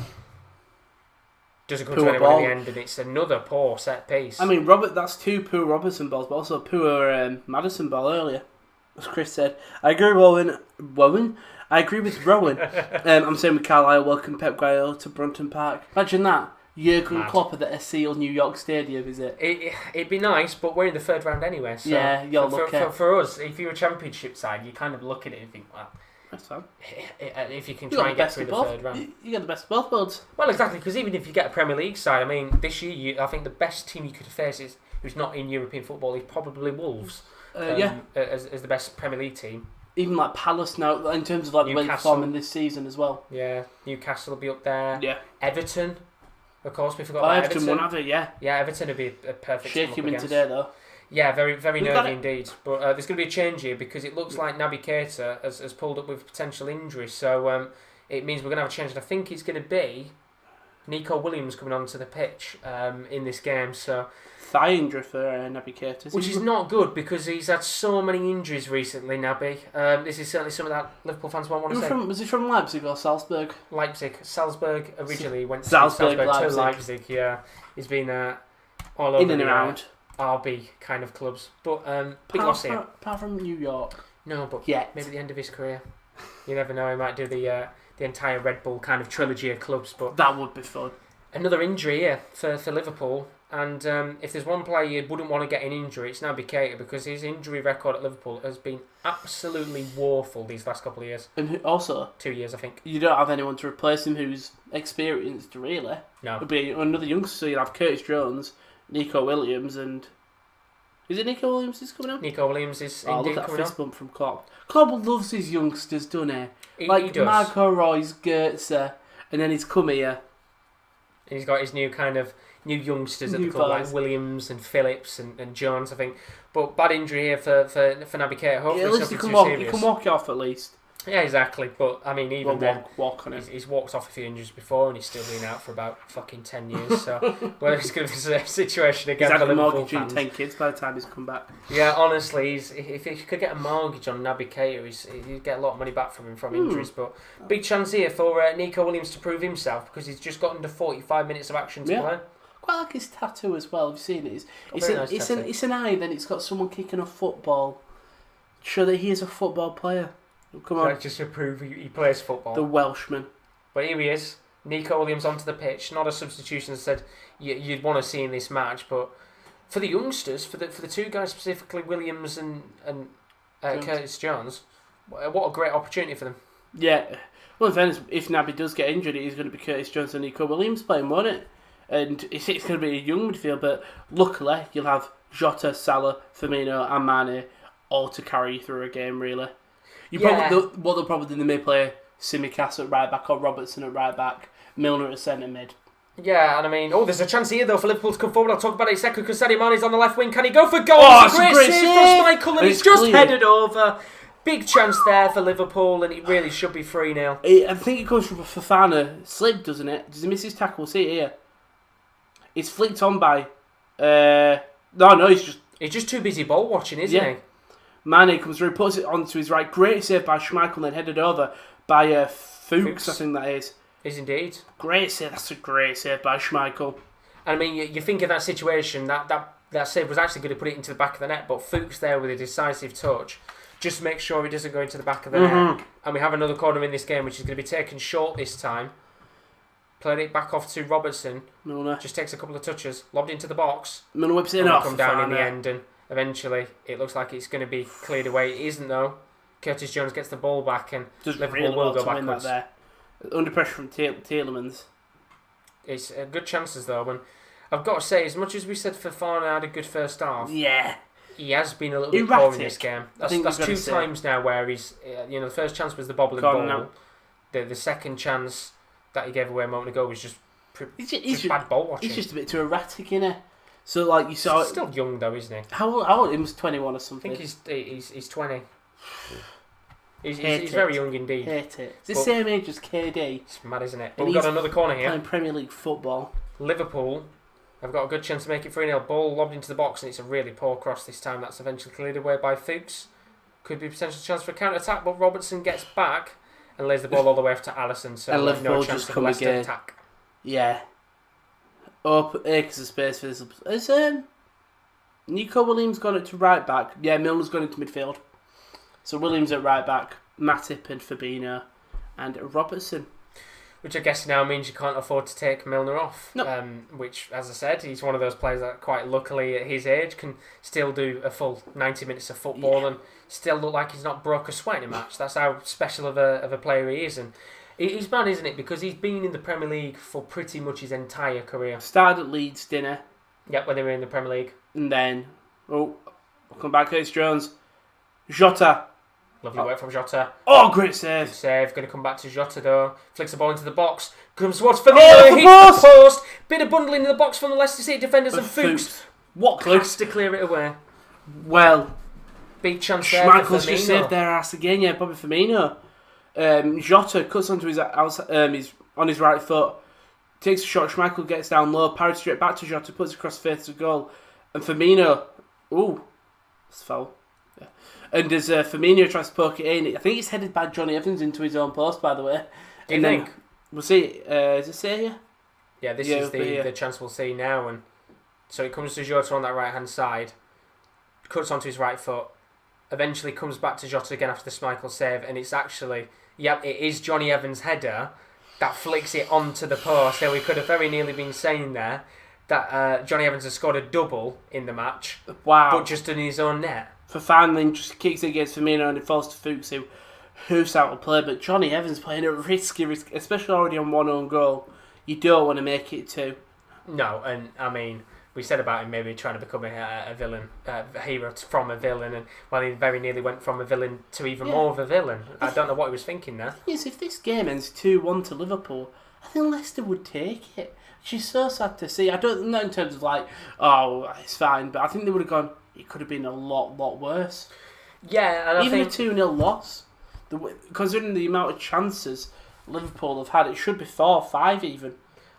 Speaker 1: Doesn't come to anyone in the end, and it's another poor set piece.
Speaker 2: I mean, that's two poor Robertson balls, but also a poor Maddison ball earlier, as Chris said. I agree with Rowan. I agree with Rowan. I'm saying with Carlisle, welcome Pep Guardiola to Brunton Park. Imagine that. Jurgen Klopp at the sealed New York Stadium, is it?
Speaker 1: It'd be nice, but we're in the third round anyway. So
Speaker 2: yeah, you're lucky.
Speaker 1: For us, if you're a championship side, you kind of look at it and think, well,
Speaker 2: That's fine.
Speaker 1: If you can try and get through the third round.
Speaker 2: You get the best of both worlds.
Speaker 1: Well, exactly, because even if you get a Premier League side, I mean, this year, I think the best team you could face is who's not in European football is probably Wolves. As the best Premier League team.
Speaker 2: Even like Palace now, in terms of like the way they're performing this season as well.
Speaker 1: Yeah, Newcastle will be up there.
Speaker 2: Yeah.
Speaker 1: Everton, of course, we forgot about Everton.
Speaker 2: Everton won, have it, yeah.
Speaker 1: Yeah, Everton would be a perfect
Speaker 2: Shake him in today, though.
Speaker 1: Yeah, very, very nervy indeed. But there's going to be a change here because it looks like Naby Keita has pulled up with potential injury. So it means we're going to have a change. And I think it's going to be Nico Williams coming onto the pitch in this game. So
Speaker 2: thigh injury for Naby Keita.
Speaker 1: Which is not good because he's had so many injuries recently, Naby. This is certainly something that Liverpool fans won't want to say.
Speaker 2: Was he from Leipzig or Salzburg?
Speaker 1: Salzburg originally went to
Speaker 2: Salzburg
Speaker 1: to Leipzig. Yeah, he's been all over
Speaker 2: in and around
Speaker 1: RB kind of clubs, but big loss here.
Speaker 2: Apart from New York.
Speaker 1: No, but
Speaker 2: yet.
Speaker 1: Maybe the end of his career. You never know. He might do the entire Red Bull kind of trilogy of clubs. But
Speaker 2: that would be fun.
Speaker 1: Another injury here for Liverpool. And if there's one player you wouldn't want to get an injury, it's Naby Keita because his injury record at Liverpool has been absolutely woeful these last couple of years.
Speaker 2: And also
Speaker 1: 2 years, I think.
Speaker 2: You don't have anyone to replace him who's experienced, really.
Speaker 1: No.
Speaker 2: It'd be another youngster. So you'd have Curtis Jones, Nico Williams, and is it Nico Williams is coming out?
Speaker 1: Nico Williams is indeed
Speaker 2: look at
Speaker 1: coming
Speaker 2: a fist bump from Klopp. Klopp loves his youngsters, doesn't he?
Speaker 1: He does.
Speaker 2: Marco Reus, Goetze, and then he's come here.
Speaker 1: And he's got his new youngsters at the club, like Williams and Phillips and Jones, I think. But bad injury here for Naby Keita. Hopefully
Speaker 2: at least
Speaker 1: he
Speaker 2: can walk it off at least.
Speaker 1: Yeah, exactly. But I mean, even then,
Speaker 2: walk on it.
Speaker 1: He's walked off a few injuries before, and he's still been out for about fucking 10 years. So whether it's going to be the situation again for Liverpool fans,
Speaker 2: 10 kids by the time he's come back.
Speaker 1: Yeah, honestly, if he could get a mortgage on Naby Keita, he'd get a lot of money back from him from injuries. But big chance here for Nico Williams to prove himself because he's just got under 45 minutes of action to play.
Speaker 2: Quite like his tattoo as well. Have you seen it? It's an eye, then it's got someone kicking a football. Show that he is a football player. Come on.
Speaker 1: Just to prove he plays football.
Speaker 2: The Welshman.
Speaker 1: But here he is. Nico Williams onto the pitch. Not a substitution as I said you'd want to see in this match, but for the youngsters, for the two guys specifically, Williams and Curtis Jones, what a great opportunity for them.
Speaker 2: Yeah. Well, in fairness, if Naby does get injured, it is going to be Curtis Jones and Nico Williams playing, won't it? And it's going to be a young midfield, but luckily you'll have Jota, Salah, Firmino and Mane all to carry you through a game, really. What they'll probably do, they may play Tsimikas at right back or Robertson at right back, Milner at centre mid.
Speaker 1: Yeah, and I mean, there's a chance here though for Liverpool to come forward. I'll talk about it in a second because Sadio Mane's on the left wing. Can he go for goal?
Speaker 2: Oh,
Speaker 1: it's a great save from Michael, and he's just headed over. Big chance there for Liverpool, and it really should be 3-0.
Speaker 2: I think it comes from Fofana slip, doesn't it? Does he miss his tackle? We'll see it here. It's flicked on by. No,
Speaker 1: he's just too busy ball watching, isn't he?
Speaker 2: Mane comes through, puts it onto his right. Great save by Schmeichel, then headed over by Fuchs, I think that is.
Speaker 1: Is indeed.
Speaker 2: Great save. That's a great save by Schmeichel.
Speaker 1: And I mean, you think of that situation, that save was actually going to put it into the back of the net, but Fuchs there with a decisive touch, just make sure it doesn't go into the back of the net. And we have another corner in this game, which is going to be taken short this time. Played it back off to Robertson.
Speaker 2: Milner
Speaker 1: just takes a couple of touches, lobbed into the box.
Speaker 2: Milner whips it off.
Speaker 1: Come down in the end, and eventually it looks like it's going to be cleared away. It isn't though. Curtis Jones gets the ball back, and Liverpool
Speaker 2: really
Speaker 1: will go backwards.
Speaker 2: There. Under pressure from Tielemans.
Speaker 1: It's good chances though, and I've got to say, as much as we said Fofana had a good first half, he has been a little bit poor in this game. That's 2 times now where he's, the first chance was the bobbling ball. The second chance that he gave away a moment ago was just bad ball watching.
Speaker 2: He's just a bit too erratic, innit? So like you saw,
Speaker 1: he's still young though, isn't he?
Speaker 2: How old? He was 21 or something.
Speaker 1: I think he's 20. He's very young indeed.
Speaker 2: Hate it. It's the same age as KD.
Speaker 1: It's mad, isn't it? But we've got another corner here.
Speaker 2: Playing Premier League football.
Speaker 1: Liverpool have got a good chance to make it 3-0. Ball lobbed into the box, and it's a really poor cross this time. That's eventually cleared away by Fuchs. Could be a potential chance for a counter-attack, but Robertson gets back and lays the ball all the way off to Alisson. So
Speaker 2: and Liverpool
Speaker 1: no chance of Leicester attack.
Speaker 2: Yeah. Up acres of space for this. Has Nico Williams gone it to right back? Yeah, Milner's gone into midfield. So Williams at right back, Matip and Fabinho, and Robertson.
Speaker 1: Which I guess now means you can't afford to take Milner off.
Speaker 2: No.
Speaker 1: Which, as I said, he's one of those players that quite luckily at his age can still do a full 90 minutes of football and still look like he's not broke a sweat in a match. That's how special of a player he is. And he's mad, isn't it? Because he's been in the Premier League for pretty much his entire career.
Speaker 2: Started at Leeds, didn't he?
Speaker 1: Yep, when they were in the Premier League.
Speaker 2: And then, we'll come back, Curtis Jones. Jota.
Speaker 1: Lovely work from Jota.
Speaker 2: Oh, great save.
Speaker 1: Good save. Going to come back to Jota though. Flicks the ball into the box. Comes towards Firmino. Hits the post. Bit of bundling in the box from the Leicester City defenders and Fuchs.
Speaker 2: What clue?
Speaker 1: Has to clear it away.
Speaker 2: Well,
Speaker 1: big chance there for
Speaker 2: Schmeichel's just saved their ass again. Yeah, Bobby Firmino. Jota cuts onto his on his right foot. Takes a shot. Schmeichel gets down low. Parries straight back to Jota. Puts it across face to goal. And Firmino. Ooh, it's foul. Yeah. And as Firmino tries to poke it in, I think it's headed by Johnny Evans into his own post, by the way.
Speaker 1: Do you think?
Speaker 2: We'll see. Is it say here?
Speaker 1: Yeah, this is the chance we'll see now. And so it comes to Jota on that right hand side. Cuts onto his right foot. Eventually comes back to Jota again after the Schmeichel save. And it's actually, it is Johnny Evans' header that flicks it onto the post. So we could have very nearly been saying there that Johnny Evans has scored a double in the match.
Speaker 2: Wow.
Speaker 1: But just in his own net.
Speaker 2: Fafan then just kicks it against Firmino and it falls to Fuchs, who hoofs out of play. But Johnny Evans playing a risky, especially already on one own goal. You don't want to make it two.
Speaker 1: No, and I mean, we said about him maybe trying to become a villain, a hero from a villain, and he very nearly went from a villain to even more of a villain. I don't know what he was thinking there.
Speaker 2: Yes, if this game ends 2-1 to Liverpool, I think Leicester would take it. She's so sad to see. I don't know in terms of it's fine, but I think they would have gone. It could have been a lot worse.
Speaker 1: Yeah, and
Speaker 2: even a 2-0 loss, considering the amount of chances Liverpool have had, it should be 4-5 even.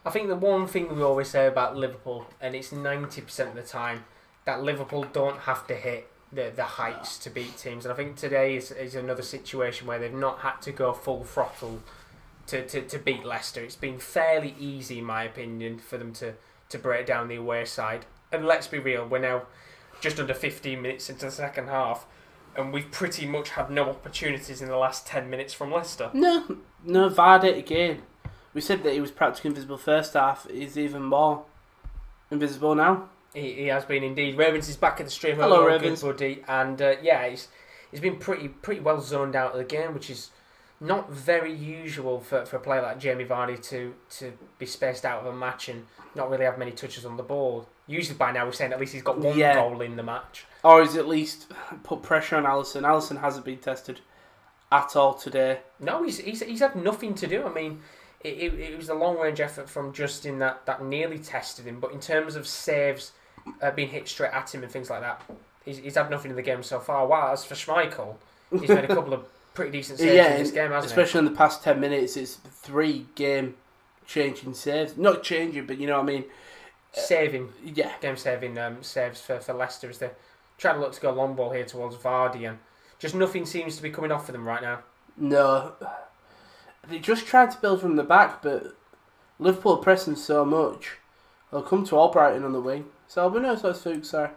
Speaker 1: I think the one thing we always say about Liverpool, and it's 90% of the time, that Liverpool don't have to hit the heights to beat teams. And I think today is another situation where they've not had to go full throttle to beat Leicester. It's been fairly easy, in my opinion, for them to break down the away side. And let's be real, we're now just under 15 minutes into the second half, and we've pretty much had no opportunities in the last 10 minutes from Leicester.
Speaker 2: No, Vardy again. We said that he was practically invisible first half. He's even more invisible now.
Speaker 1: He has been indeed. Ravens is back at the stream.
Speaker 2: Hello, Ravens.
Speaker 1: Buddy. And he's been pretty well zoned out of the game, which is not very usual for a player like Jamie Vardy to be spaced out of a match and not really have many touches on the ball. Usually by now we're saying at least he's got one goal in the match.
Speaker 2: Or he's at least put pressure on Alisson. Alisson hasn't been tested at all today.
Speaker 1: No, he's had nothing to do. I mean, it was a long-range effort from Justin that nearly tested him, but in terms of saves being hit straight at him and things like that, he's had nothing in the game so far. While as for Schmeichel, he's made a couple of pretty decent saves in this game, hasn't
Speaker 2: especially in the past 10 minutes. It's 3 game-changing saves. Not changing, but you know what I mean.
Speaker 1: Saving, game-saving saves for Leicester as they try to look to go long ball here towards Vardy, and just nothing seems to be coming off for them right now.
Speaker 2: No. They just tried to build from the back, but Liverpool are pressing so much. They'll come to Albrighton on the wing. So we know it's Fuchs, sorry.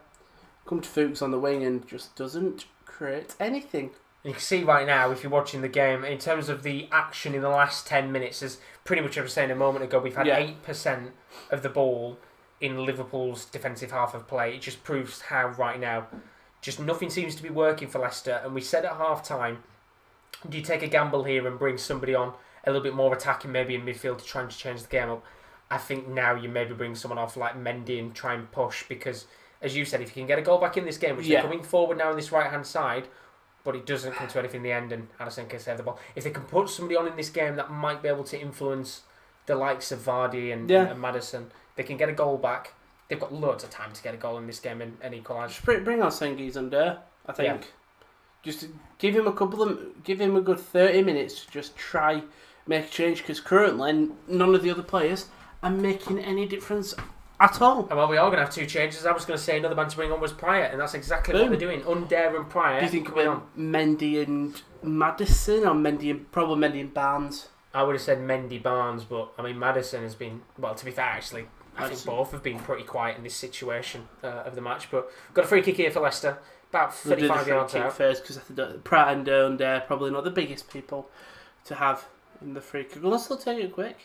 Speaker 2: Come to Fuchs on the wing and just doesn't create anything.
Speaker 1: You can see right now, if you're watching the game, in terms of the action in the last 10 minutes, as pretty much I was saying a moment ago, we've had 8% of the ball in Liverpool's defensive half of play. It just proves how right now just nothing seems to be working for Leicester. And we said at half-time, do you take a gamble here and bring somebody on a little bit more attacking, maybe in midfield, to try and change the game up? I think now you maybe bring someone off like Mendy and try and push, because, as you said, if you can get a goal back in this game, which they're coming forward now on this right-hand side, but it doesn't come to anything in the end, and Addison can save the ball. If they can put somebody on in this game that might be able to influence the likes of Vardy and Maddison, they can get a goal back. They've got loads of time to get a goal in this game and equalise.
Speaker 2: Bring on Sengi's under, I think. Yeah. Just give him a good 30 minutes to just try make a change, because currently none of the other players are making any difference at all.
Speaker 1: Well, we are going to have 2 changes. I was going to say another man to bring on was Pryor, and that's exactly what they're doing. Under and Pryor.
Speaker 2: Do you think about Mendy and Maddison, or probably Mendy and Barnes?
Speaker 1: I would have said Mendy Barnes, but I mean Maddison has been, well, to be fair, actually, I think both have been pretty quiet in this situation of the match. But got a free kick here for Leicester, about 35 yards out.
Speaker 2: First, because I think Pratt and Under probably not the biggest people to have in the free kick. Unless they'll take it quick.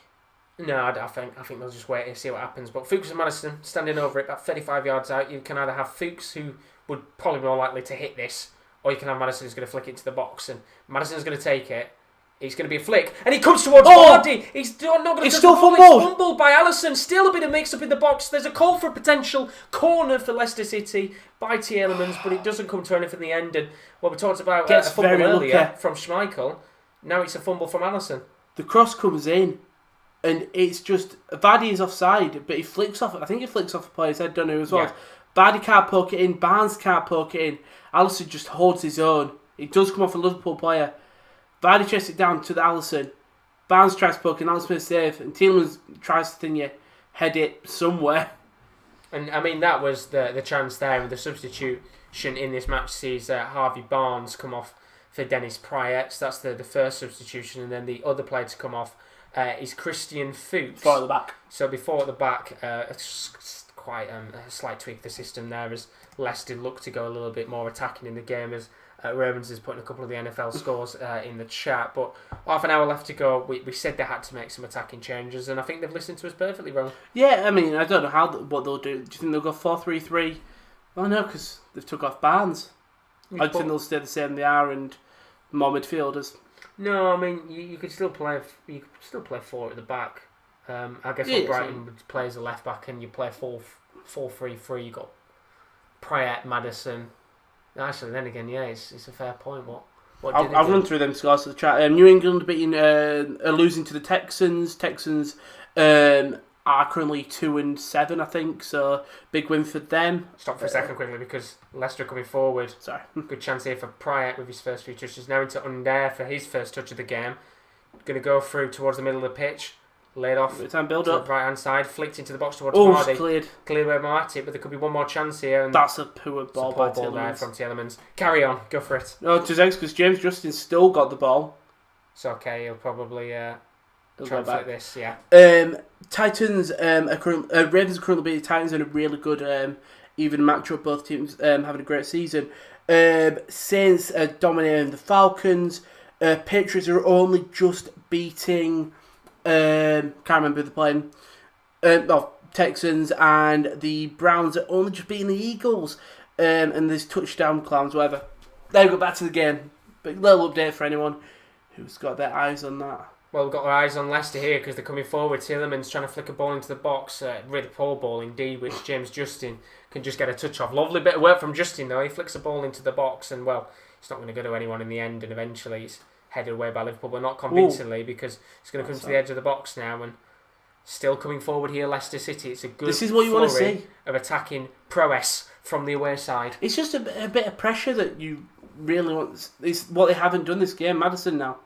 Speaker 1: No, I think they'll just wait and see what happens. But Fuchs and Maddison standing over it, about 35 yards out. You can either have Fuchs, who would probably be more likely to hit this, or you can have Maddison who's going to flick it into the box. And Maddison's going to take it. It's going to be a flick, and he comes towards Vardy. He's not going to.
Speaker 2: It's still fumbled.
Speaker 1: It's fumbled by Alisson. Still a bit of mix-up in the box. There's a call for a potential corner for Leicester City by Tielemans, but it doesn't come to anything in the end. And we talked about a fumble earlier from Schmeichel. Now it's a fumble from Alisson.
Speaker 2: The cross comes in, and it's just Vardy is offside, but he flicks off. I think he flicks off a player's head. Don't know as well. Yeah. Vardy can't poke it in. Barnes can't poke it in. Alisson just holds his own. It does come off a Liverpool player. Vardy chests it down to the Alisson. Barnes tries to poke and Alisson makes a save, and Tielemans tries to head it somewhere.
Speaker 1: And I mean that was the chance there, and the substitution in this match sees Harvey Barnes come off for Dennis Pryatt. That's the first substitution, and then the other player to come off is Christian Fuchs.
Speaker 2: Before at the back.
Speaker 1: So before at the back, quite a slight tweak of the system there as Leicester look to go a little bit more attacking in the game as Romans is putting a couple of the NFL scores in the chat. But half an hour left to go. We said they had to make some attacking changes, and I think they've listened to us perfectly, Ron.
Speaker 2: Yeah, I mean, I don't know what they'll do. Do you think they'll go 4-3-3? Well, no, because they've took off Barnes. I think they'll stay the same they are and more midfielders.
Speaker 1: No, I mean you could still play. You could still play four at the back. I guess what Brighton would play as a left back, and you play 4-3-3. You got Pryatt, Maddison. Actually, then again, yeah, it's a fair point.
Speaker 2: I'll run through them scores to the chat. New England beating, losing to the Texans. Texans are currently 2-7, I think. So big win for them.
Speaker 1: Stop for a second quickly because Leicester coming forward.
Speaker 2: Sorry,
Speaker 1: good chance here for Pryatt with his first few touches. Now into Under for his first touch of the game. Going to go through towards the middle of the pitch. Laid off
Speaker 2: time build
Speaker 1: to
Speaker 2: up.
Speaker 1: the right hand side, flicked into the box towards Vardy.
Speaker 2: Cleared
Speaker 1: by Marty, but there could be one more chance here. And
Speaker 2: that's a poor ball by
Speaker 1: Tielemans. There from Tielemans. Carry on, go for it.
Speaker 2: No, to Zex because James Justin still got the ball.
Speaker 1: It's okay. He'll probably try and flick this. Yeah.
Speaker 2: Titans Ravens are currently beating the Titans in a really good even matchup. Both teams having a great season. Saints dominating the Falcons. Patriots are only just beating. Can't remember who they're playing. Texans, and the Browns are only just beating the Eagles. And there's touchdown clowns, whatever. There we go, back to the game. But little update for anyone who's got their eyes on that.
Speaker 1: Well, we've got our eyes on Leicester here because they're coming forward. Tielemans trying to flick a ball into the box. Really poor ball indeed, which James Justin can just get a touch of. Lovely bit of work from Justin though. He flicks a ball into the box and, well, it's not going to go to anyone in the end, and eventually it's headed away by Liverpool, but not convincingly because it's going to come to the edge of the box now. And still coming forward here, Leicester City. It's a good
Speaker 2: this is what you want to see
Speaker 1: of attacking prowess from the away side.
Speaker 2: It's just a bit of pressure that you really want. It's what they haven't done this game. Maddison now.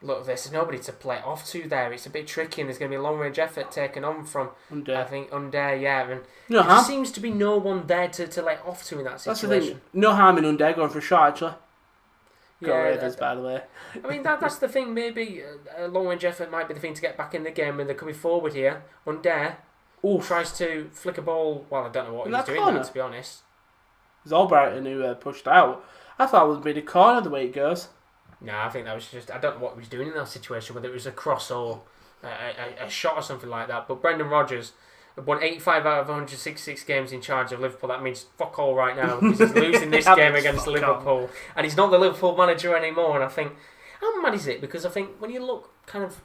Speaker 1: Look, there's nobody to play off to there. It's a bit tricky, and there's going to be a long-range effort taken on from, I think, Under, yeah. And there seems to be no one there to let off to in that situation.
Speaker 2: That's the thing. No harm in Under going for a shot, actually. Ravens, by the way.
Speaker 1: I mean, that's the thing. Maybe a long-range effort might be the thing to get back in the game when they're coming forward here. Under tries to flick a ball. Well, I don't know what he's doing there, to be honest.
Speaker 2: It was Albrighton who pushed out. I thought it would be the corner the way it goes.
Speaker 1: No, I think that was just... I don't know what he was doing in that situation, whether it was a cross or a shot or something like that. But Brendan Rodgers won 85 out of 166 games in charge of Liverpool. That means fuck all right now because he's losing this game against Liverpool. And he's not the Liverpool manager anymore. And I think... How mad is it? Because I think when you look kind of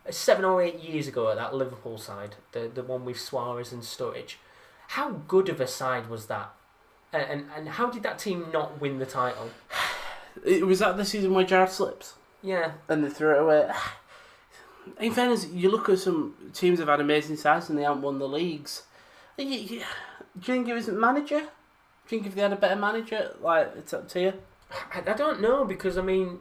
Speaker 1: 7 or 8 years ago at that Liverpool side, the one with Suarez and Sturridge, how good of a side was that? And how did that team not win the title?
Speaker 2: Was that the season where Gerrard slipped?
Speaker 1: Yeah.
Speaker 2: And they threw it away. In fairness, you look at some teams that have had amazing sides and they haven't won the leagues. Do you think it was manager? Do you think if they had a better manager, like, it's up to you?
Speaker 1: I don't know, because, I mean,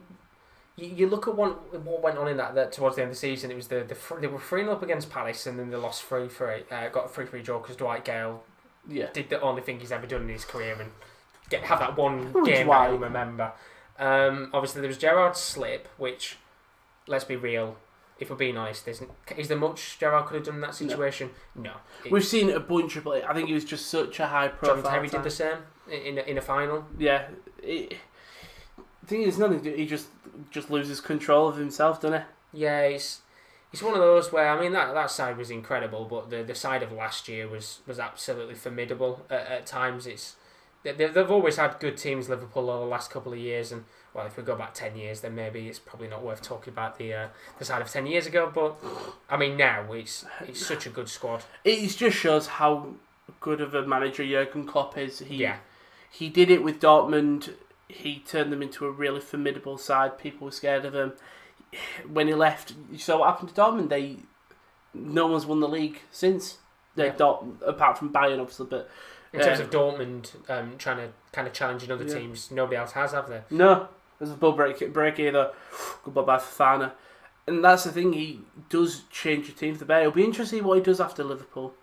Speaker 1: you look at what went on in that towards the end of the season. It was they were 3-0 up against Palace and then they lost 3-3. Got a 3-3 draw because Dwight Gale did the only thing he's ever done in his career and have that one game that he'll remember. Obviously there was Gerrard's slip, which, let's be real, if we're being honest, is there much Gerrard could have done in that situation? No.
Speaker 2: We've seen a bunch of... I think it was just such a high profile.
Speaker 1: John Terry did the same in a final.
Speaker 2: Yeah. I think there's nothing to do. He just loses control of himself, doesn't he?
Speaker 1: Yeah, it's one of those where, I mean, that side was incredible, but the side of last year was absolutely formidable at times. They've always had good teams, Liverpool, over the last couple of years, and well, if we go back 10 years, then maybe it's probably not worth talking about the side of 10 years ago. But I mean, now it's such a good squad.
Speaker 2: It just shows how good of a manager Jurgen Klopp is. He did it with Dortmund. He turned them into a really formidable side. People were scared of him. When he left, you saw what happened to Dortmund. No one's won the league since. Apart from Bayern, obviously, but.
Speaker 1: In terms of Dortmund trying to kind of challenging other teams, nobody else has, have they?
Speaker 2: No. There's a bull break either. Goodbye Fofana. And that's the thing, he does change your team for the better. It'll be interesting what he does after Liverpool.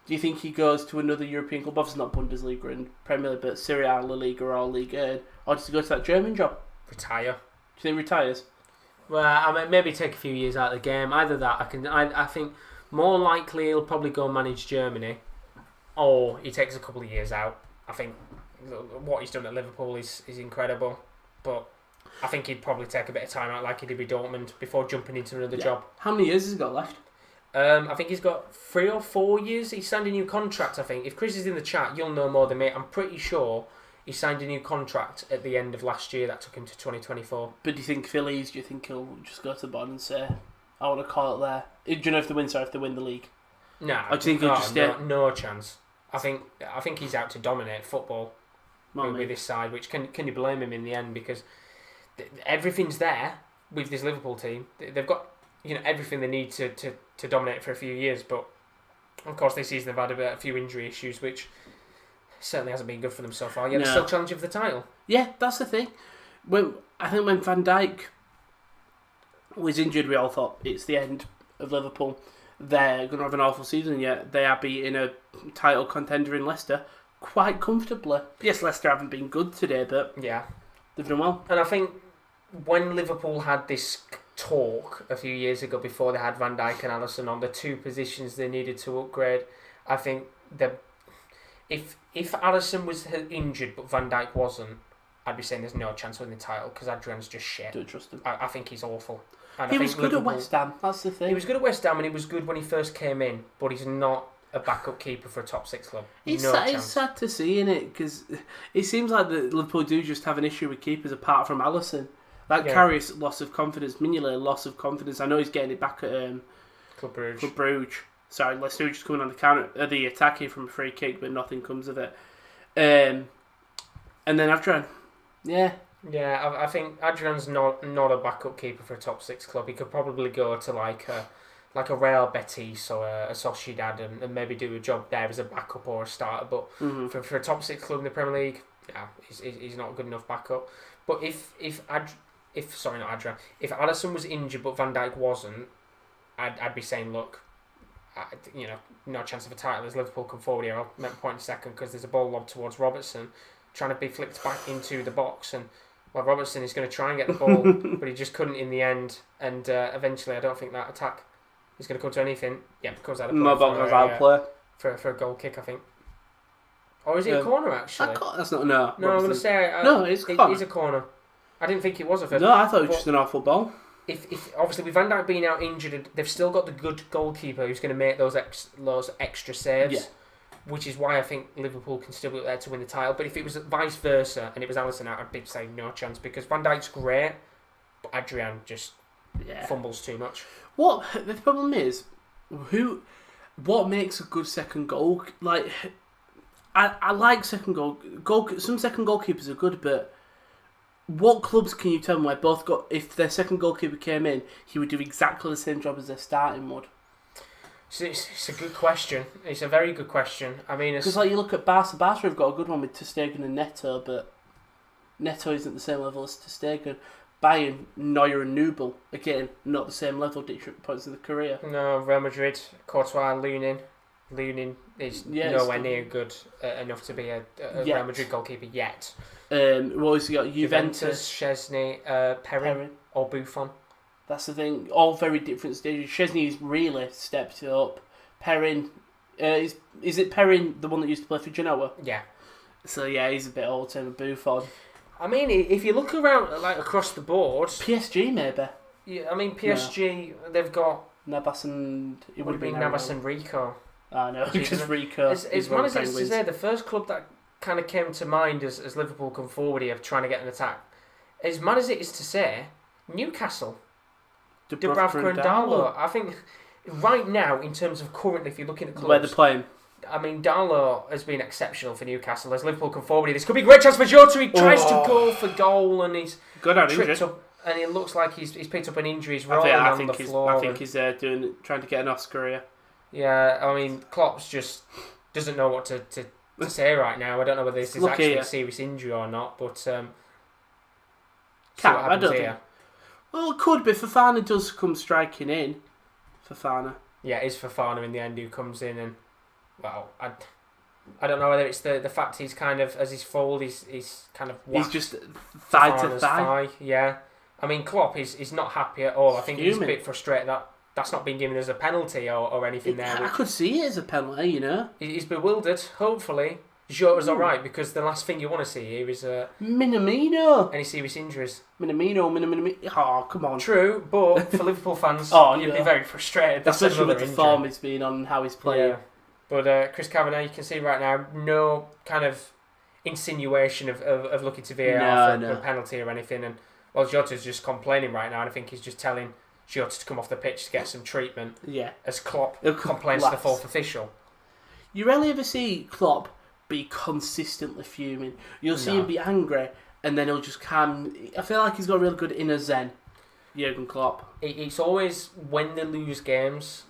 Speaker 2: Do you think he goes to another European club? Obviously not Bundesliga and Premier League, but Serie A, La Liga or Ligue 1. Or does he go to that German job?
Speaker 1: Retire.
Speaker 2: Do you think he retires?
Speaker 1: Well, I might maybe take a few years out of the game. Either that, I think more likely he'll probably go manage Germany, or he takes a couple of years out. I think what he's done at Liverpool is incredible, but I think he'd probably take a bit of time out like he did with Dortmund before jumping into another job.
Speaker 2: How many years has he got left?
Speaker 1: I think he's got 3 or 4 years. He signed a new contract, I think. If Chris is in the chat, you'll know more than me. I'm pretty sure he signed a new contract at the end of last year that took him to 2024.
Speaker 2: But do you think Phillies, do you think he'll just go to the bottom and say, I want to call it there? Do you know if they win the league?
Speaker 1: No,
Speaker 2: I think he'll just
Speaker 1: no chance. I think he's out to dominate football with this side, which can you blame him in the end, because everything's there with this Liverpool team. They've got everything they need to dominate for a few years, but of course this season they've had a few injury issues, which certainly hasn't been good for them so far. Yet they're still challenging for the title.
Speaker 2: Yeah, that's the thing. I think when Van Dijk was injured, we all thought it's the end of Liverpool. They're going to have an awful season, yet they are beating a title contender in Leicester quite comfortably. Yes, Leicester haven't been good today, but they've done well.
Speaker 1: And I think when Liverpool had this talk a few years ago, before they had Van Dijk and Alisson on the two positions they needed to upgrade, I think that if Alisson was injured but Van Dijk wasn't, I'd be saying there's no chance of winning the title, because Adrian's just shit.
Speaker 2: Don't trust him.
Speaker 1: I think he's awful. And
Speaker 2: he was good at West Ham, that's the thing.
Speaker 1: He was good at West Ham, and he was good when he first came in, but he's not a backup keeper for a top 6 club.
Speaker 2: It's sad to see, isn't it? Because it seems like the Liverpool do just have an issue with keepers apart from Alisson. Karius, loss of confidence. Mignolet, loss of confidence. I know he's getting it back at
Speaker 1: Club Brugge.
Speaker 2: Club Brugge. Sorry, Leicester just coming on the attack here from a free kick, but nothing comes of it. And then Adrian. Yeah,
Speaker 1: I think Adrian's not a backup keeper for a top 6 club. He could probably go to like a Real Betis or a Sociedad and maybe do a job there as a backup or a starter. But for a top 6 club in the Premier League, he's not a good enough backup. But if Alisson was injured but Van Dijk wasn't, I'd be saying, look, no chance of a title as Liverpool come forward here. I'll make a point in a second, because there's a ball lobbed towards Robertson, trying to be flicked back into the box, and Robertson is going to try and get the ball, but he just couldn't in the end, and eventually I don't think that attack is going to come to anything. Yeah, because out of play for a goal kick, I think. Or is it a corner, actually?
Speaker 2: That's not no.
Speaker 1: No, I'm going to say
Speaker 2: it's
Speaker 1: a corner. I didn't think it was a first.
Speaker 2: No, I thought it was just an awful ball.
Speaker 1: If obviously with Van Dijk being out injured, they've still got the good goalkeeper who's going to make those extra saves.
Speaker 2: Yeah.
Speaker 1: Which is why I think Liverpool can still be there to win the title. But if it was vice versa and it was Alisson out, I'd be saying no chance, because Van Dijk's great, but Adrian just fumbles too much.
Speaker 2: What the problem is, what makes a good second goal? Like, I like second goal. Some second goalkeepers are good, but what clubs can you tell me where both got? If their second goalkeeper came in, he would do exactly the same job as their starting would.
Speaker 1: So it's a good question. It's a very good question. I mean,
Speaker 2: because you look at Barca. Barca have got a good one with ter Stegen and Neto, but Neto isn't the same level as ter Stegen. Bayern, Neuer and Nubel, again, not the same level at different points in the career.
Speaker 1: No, Real Madrid, Courtois, Lunin is nowhere near good enough to be a Real Madrid goalkeeper yet.
Speaker 2: What else you got?
Speaker 1: Juventus, Szczesny, Perrin or Buffon.
Speaker 2: That's the thing. All very different stages. Szczesny's really stepped it up. Perrin, is it Perrin the one that used to play for Genoa?
Speaker 1: Yeah.
Speaker 2: So yeah, he's a bit old. Same with Buffon.
Speaker 1: I mean, if you look around across the board,
Speaker 2: PSG maybe.
Speaker 1: Yeah, I mean PSG. They've got
Speaker 2: Navas and it
Speaker 1: would have been Navas and Rico.
Speaker 2: I know, because Rico.
Speaker 1: As mad as it is to say, the first club that kind of came to mind as Liverpool come forward here, trying to get an attack. As mad as it is to say, Newcastle, Dubravka and Darlow. I think right now, in terms of currently, if you're looking at clubs,
Speaker 2: where they're playing.
Speaker 1: I mean, Darlow has been exceptional for Newcastle. As Liverpool come forward here, this could be a great chance for Jota. He tries to go for goal and he's tripped up. And it looks like he's picked up an injury. He's rolling on the floor.
Speaker 2: I think he's trying to get an Oscar here.
Speaker 1: Yeah, I mean, Klopp's just doesn't know what to say right now. I don't know whether this is actually a serious injury or not, but
Speaker 2: I don't think. Well, it could be. Fofana does come striking in. Fofana.
Speaker 1: Yeah, it is Fofana in the end who comes in, and well, I don't know whether it's the fact he's kind of as he's fold, he's kind of
Speaker 2: he's just thigh to thigh.
Speaker 1: Yeah, I mean, Klopp is not happy at all. I think he's a bit frustrated that's not been given as a penalty or anything there.
Speaker 2: I could see it as a penalty, you know.
Speaker 1: He's bewildered. Hopefully, Jota's all right, because the last thing you want to see here is
Speaker 2: Minamino.
Speaker 1: Any serious injuries.
Speaker 2: Minamino. Oh, come on.
Speaker 1: True, but for Liverpool fans, you'd be very frustrated.
Speaker 2: Especially with the form he's been on and how he's playing.
Speaker 1: Yeah. But Chris Kavanagh, you can see right now, no kind of insinuation of looking to VAR for a penalty or anything. And well, Jota's just complaining right now, and I think he's just telling Jota to come off the pitch to get some treatment.
Speaker 2: Yeah.
Speaker 1: As Klopp complains to the fourth official.
Speaker 2: You rarely ever see Klopp be consistently fuming. You'll see him be angry, and then he'll just calm. I feel like he's got a really good inner zen, Jurgen Klopp.
Speaker 1: It's always when they lose games,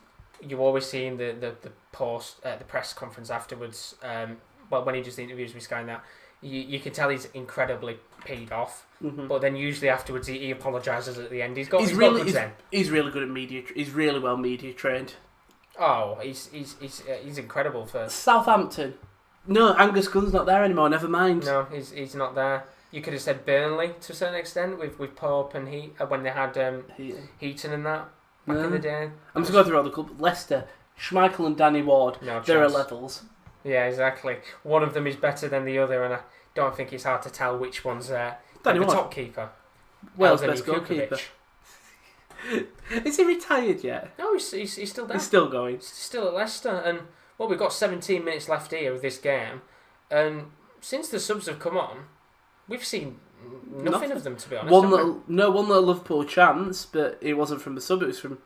Speaker 1: you always see in the post the press conference afterwards. When he just interviews with Sky and that, you can tell he's incredibly peed off. Mm-hmm. But then usually afterwards he apologises at the end. He's really
Speaker 2: good at media. He's really well media trained.
Speaker 1: Oh, he's incredible for
Speaker 2: Southampton. No, Angus Gunn's not there anymore. Never mind.
Speaker 1: No, he's not there. You could have said Burnley to a certain extent with Pope and when they had Heaton and that back in the day.
Speaker 2: I'm just going through all the clubs. Leicester, Schmeichel and Danny Ward. There are levels.
Speaker 1: Yeah, exactly. One of them is better than the other, and I don't think it's hard to tell which one's the top keeper.
Speaker 2: Wales' best goalkeeper. Is he retired yet?
Speaker 1: No, he's still there.
Speaker 2: He's still going.
Speaker 1: He's still at Leicester, and we've got 17 minutes left here of this game, and since the subs have come on, we've seen nothing of them, to be honest.
Speaker 2: One little Liverpool chance, but it wasn't from the sub, it was from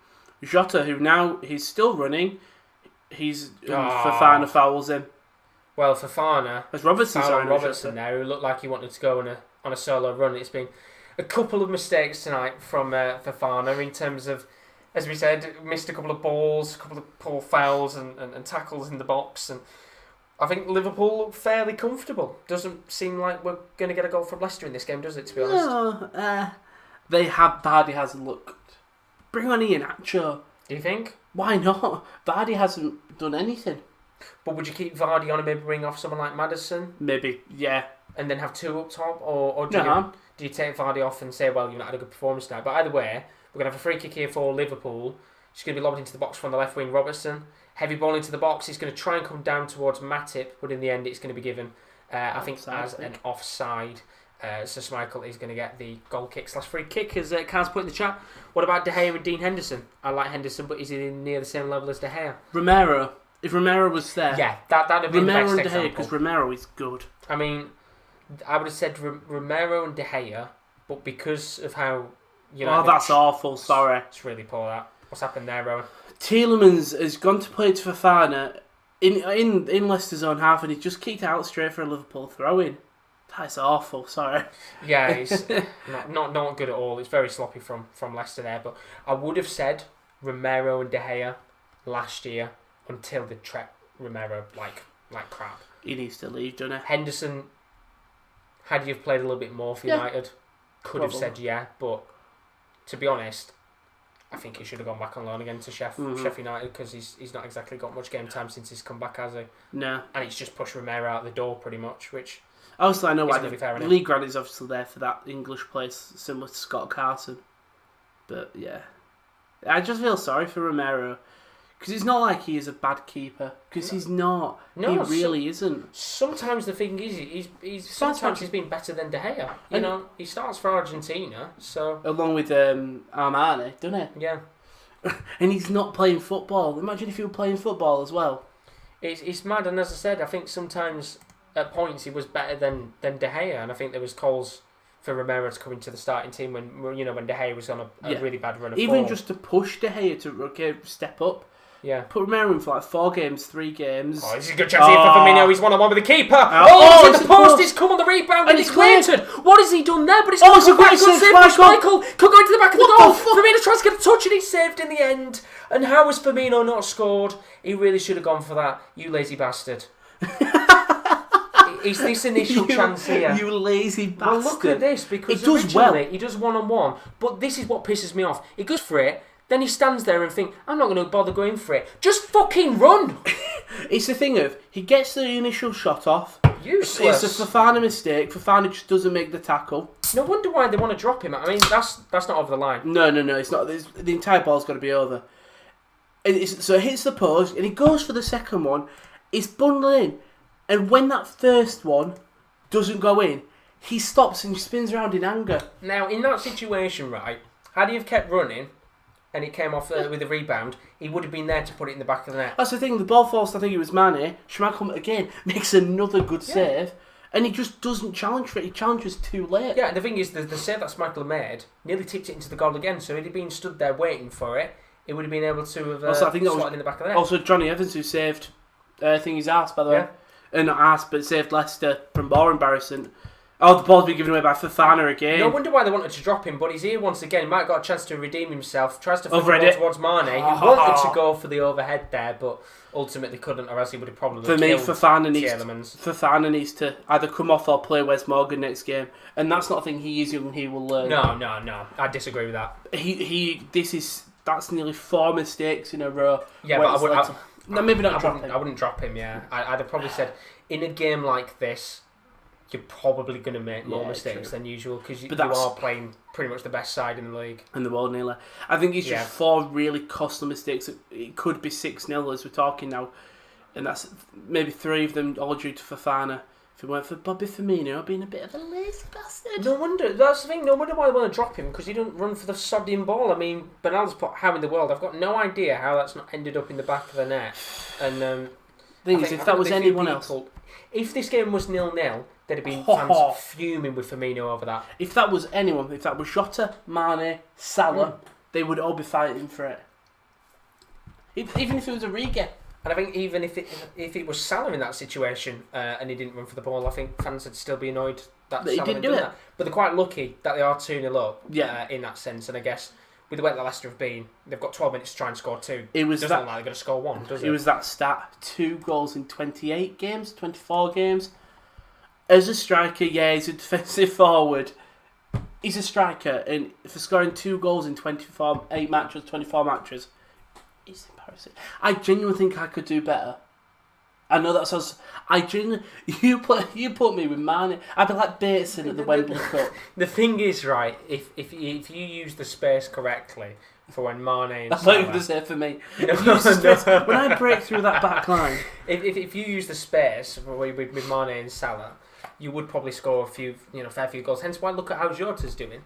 Speaker 2: Jota, who now he's still running. Fofana fouls him.
Speaker 1: Well, Fofana
Speaker 2: as Robertson
Speaker 1: now, who looked like he wanted to go on a solo run. It's been a couple of mistakes tonight from Fofana in terms of, as we said, missed a couple of balls, a couple of poor fouls and tackles in the box, and I think Liverpool look fairly comfortable. Doesn't seem like we're going to get a goal from Leicester in this game, does it, to be honest?
Speaker 2: No, Vardy hasn't looked. Bring on Iheanacho.
Speaker 1: Do you think?
Speaker 2: Why not? Vardy hasn't done anything.
Speaker 1: But would you keep Vardy on and maybe bring off someone like Maddison?
Speaker 2: Maybe, yeah.
Speaker 1: And then have two up top? Or do you take Vardy off and say, well, you've not had a good performance tonight? But either way, we're going to have a free kick here for Liverpool. She's going to be lobbed into the box from the left wing, Robertson. Heavy ball into the box. He's going to try and come down towards Matip, but in the end it's going to be given, I think, as an offside. So Schmeichel is going to get the goal kick / free kick, as Kaz put in the chat. What about De Gea and Dean Henderson? I like Henderson, but is he near the same level as De Gea?
Speaker 2: Romero. If Romero was there...
Speaker 1: Yeah, that'd be the best
Speaker 2: and
Speaker 1: example.
Speaker 2: because Romero is good.
Speaker 1: I mean, I would have said Romero and De Gea, but because of how...
Speaker 2: that's awful, sorry.
Speaker 1: It's really poor, that. What's happened there, Rowan?
Speaker 2: Tielemans has gone to play to Fofana in Leicester's own half, and he's just kicked out straight for a Liverpool throw-in. That's awful, sorry.
Speaker 1: Yeah, it's not good at all. It's very sloppy from Leicester there, but I would have said Romero and De Gea last year until they treat Romero like crap.
Speaker 2: He needs to leave, doesn't he?
Speaker 1: Henderson, had you played a little bit more for United, could have said yeah, but to be honest, I think he should have gone back on loan again to Sheffield United, because he's not exactly got much game time since he's come back, has he?
Speaker 2: No.
Speaker 1: And it's just pushed Romero out the door pretty much, which...
Speaker 2: Also, I know why Lee Grant is obviously there for that English place, similar to Scott Carson. But yeah, I just feel sorry for Romero, Because it's not like he is a bad keeper. Because he's not.
Speaker 1: No,
Speaker 2: he really isn't.
Speaker 1: Sometimes the thing is, he's been better than De Gea. You know, he starts for Argentina, so
Speaker 2: along with Armani, doesn't he?
Speaker 1: Yeah.
Speaker 2: And he's not playing football. Imagine if he were playing football as well.
Speaker 1: It's mad, and as I said, I think sometimes at points he was better than De Gea, and I think there was calls for Romero to come into the starting team when De Gea was on a really bad run of
Speaker 2: even
Speaker 1: form.
Speaker 2: just to push De Gea to step up.
Speaker 1: Yeah.
Speaker 2: Put Romero in for like 4 games, 3 games.
Speaker 1: Oh, this is a good chance here for Firmino. He's 1-on-1 with the keeper. It's in the post. He's come on the rebound and he's cleared. What has he done there? But it's
Speaker 2: a great
Speaker 1: save
Speaker 2: save,
Speaker 1: by Michael. Could go into the back of the goal.
Speaker 2: Fuck?
Speaker 1: Firmino tries to get a touch and he's saved in the end. And how has Firmino not scored? He really should have gone for that. You lazy bastard. It's this initial chance here.
Speaker 2: You lazy bastard.
Speaker 1: Well, look at this, because he does 1-on-1, but this is what pisses me off. He goes for it, then he stands there and thinks, I'm not going to bother going for it. Just fucking run!
Speaker 2: It's the thing of, he gets the initial shot off.
Speaker 1: Useless.
Speaker 2: It's a Fofana mistake. Fofana just doesn't make the tackle.
Speaker 1: No wonder why they want to drop him. I mean, that's not over the line.
Speaker 2: No, it's not. The entire ball's got to be over. So it hits the post, and he goes for the second one. He's bundling in. And when that first one doesn't go in, he stops and spins around in anger.
Speaker 1: Now, in that situation, right, had he have kept running and it came off with a rebound, he would have been there to put it in the back of the net.
Speaker 2: That's the thing, the ball falls, I think it was Mane. Schmeichel again makes another good save, and he just doesn't challenge for it. He challenges too late.
Speaker 1: Yeah, the thing is, the save that Schmeichel made nearly tipped it into the goal again, so if he'd been stood there waiting for it, he would have been able to have slotted in the back of the net.
Speaker 2: Also, Johnny Evans, who saved his arse, by the way. Not arse, but saved Leicester from more embarrassment. Oh, the ball's been given away by Fofana again.
Speaker 1: No wonder why they wanted to drop him, but he's here once again. He might have got a chance to redeem himself. Tries to flick the ball towards Mane. He wanted to go for the overhead there, but ultimately couldn't, or else he would have probably killed
Speaker 2: Fofana needs to either come off or play Wes Morgan next game, and that's not a thing he is young. He will learn.
Speaker 1: No. I disagree with that.
Speaker 2: That's nearly 4 mistakes in a row.
Speaker 1: Yeah, but
Speaker 2: maybe not drop him.
Speaker 1: I wouldn't drop him. Yeah, I'd have probably said in a game like this, you're probably going to make more mistakes than usual because you are playing pretty much the best side in the league.
Speaker 2: In the world, nearly. I think it's just 4 really costly mistakes. It could be 6-0 as we're talking now. And that's maybe 3 of them all due to Fofana. If it weren't for Bobby Firmino being a bit of a lazy bastard.
Speaker 1: No wonder. That's the thing. No wonder why they want to drop him, because he doesn't run for the sodding ball. I mean, Bernal's put how in the world. I've got no idea how that's not ended up in the back of the net. And
Speaker 2: the thing is, if that was anyone else...
Speaker 1: If this game was 0-0, there'd have been fans fuming with Firmino over that.
Speaker 2: If that was anyone, if that was Jota, Mane, Salah, they would all be fighting for it. Even if it was Origi.
Speaker 1: And I think even if it was Salah in that situation and he didn't run for the ball, I think fans would still be annoyed that Salah didn't do that. But they're quite lucky that they are 2-0 up in that sense. And I guess with the way that Leicester have been, they've got 12 minutes to try and score 2. It doesn't look like they're going to score 1, does it?
Speaker 2: It was that stat, 2 goals in 28 games, 24 games. As a striker, he's a defensive forward. He's a striker, and for scoring 2 goals in 24 matches, it's embarrassing. I genuinely think I could do better. I know that sounds... You put me with Mane. I'd be like Bateson at the Wembley Cup.
Speaker 1: The thing is, right, if you use the space correctly for when Mane and
Speaker 2: that's what you're going to say for me. When I break through that back line...
Speaker 1: If you use the space with Mane and Salah, you would probably score a fair few goals. Hence why look at how Jota's doing.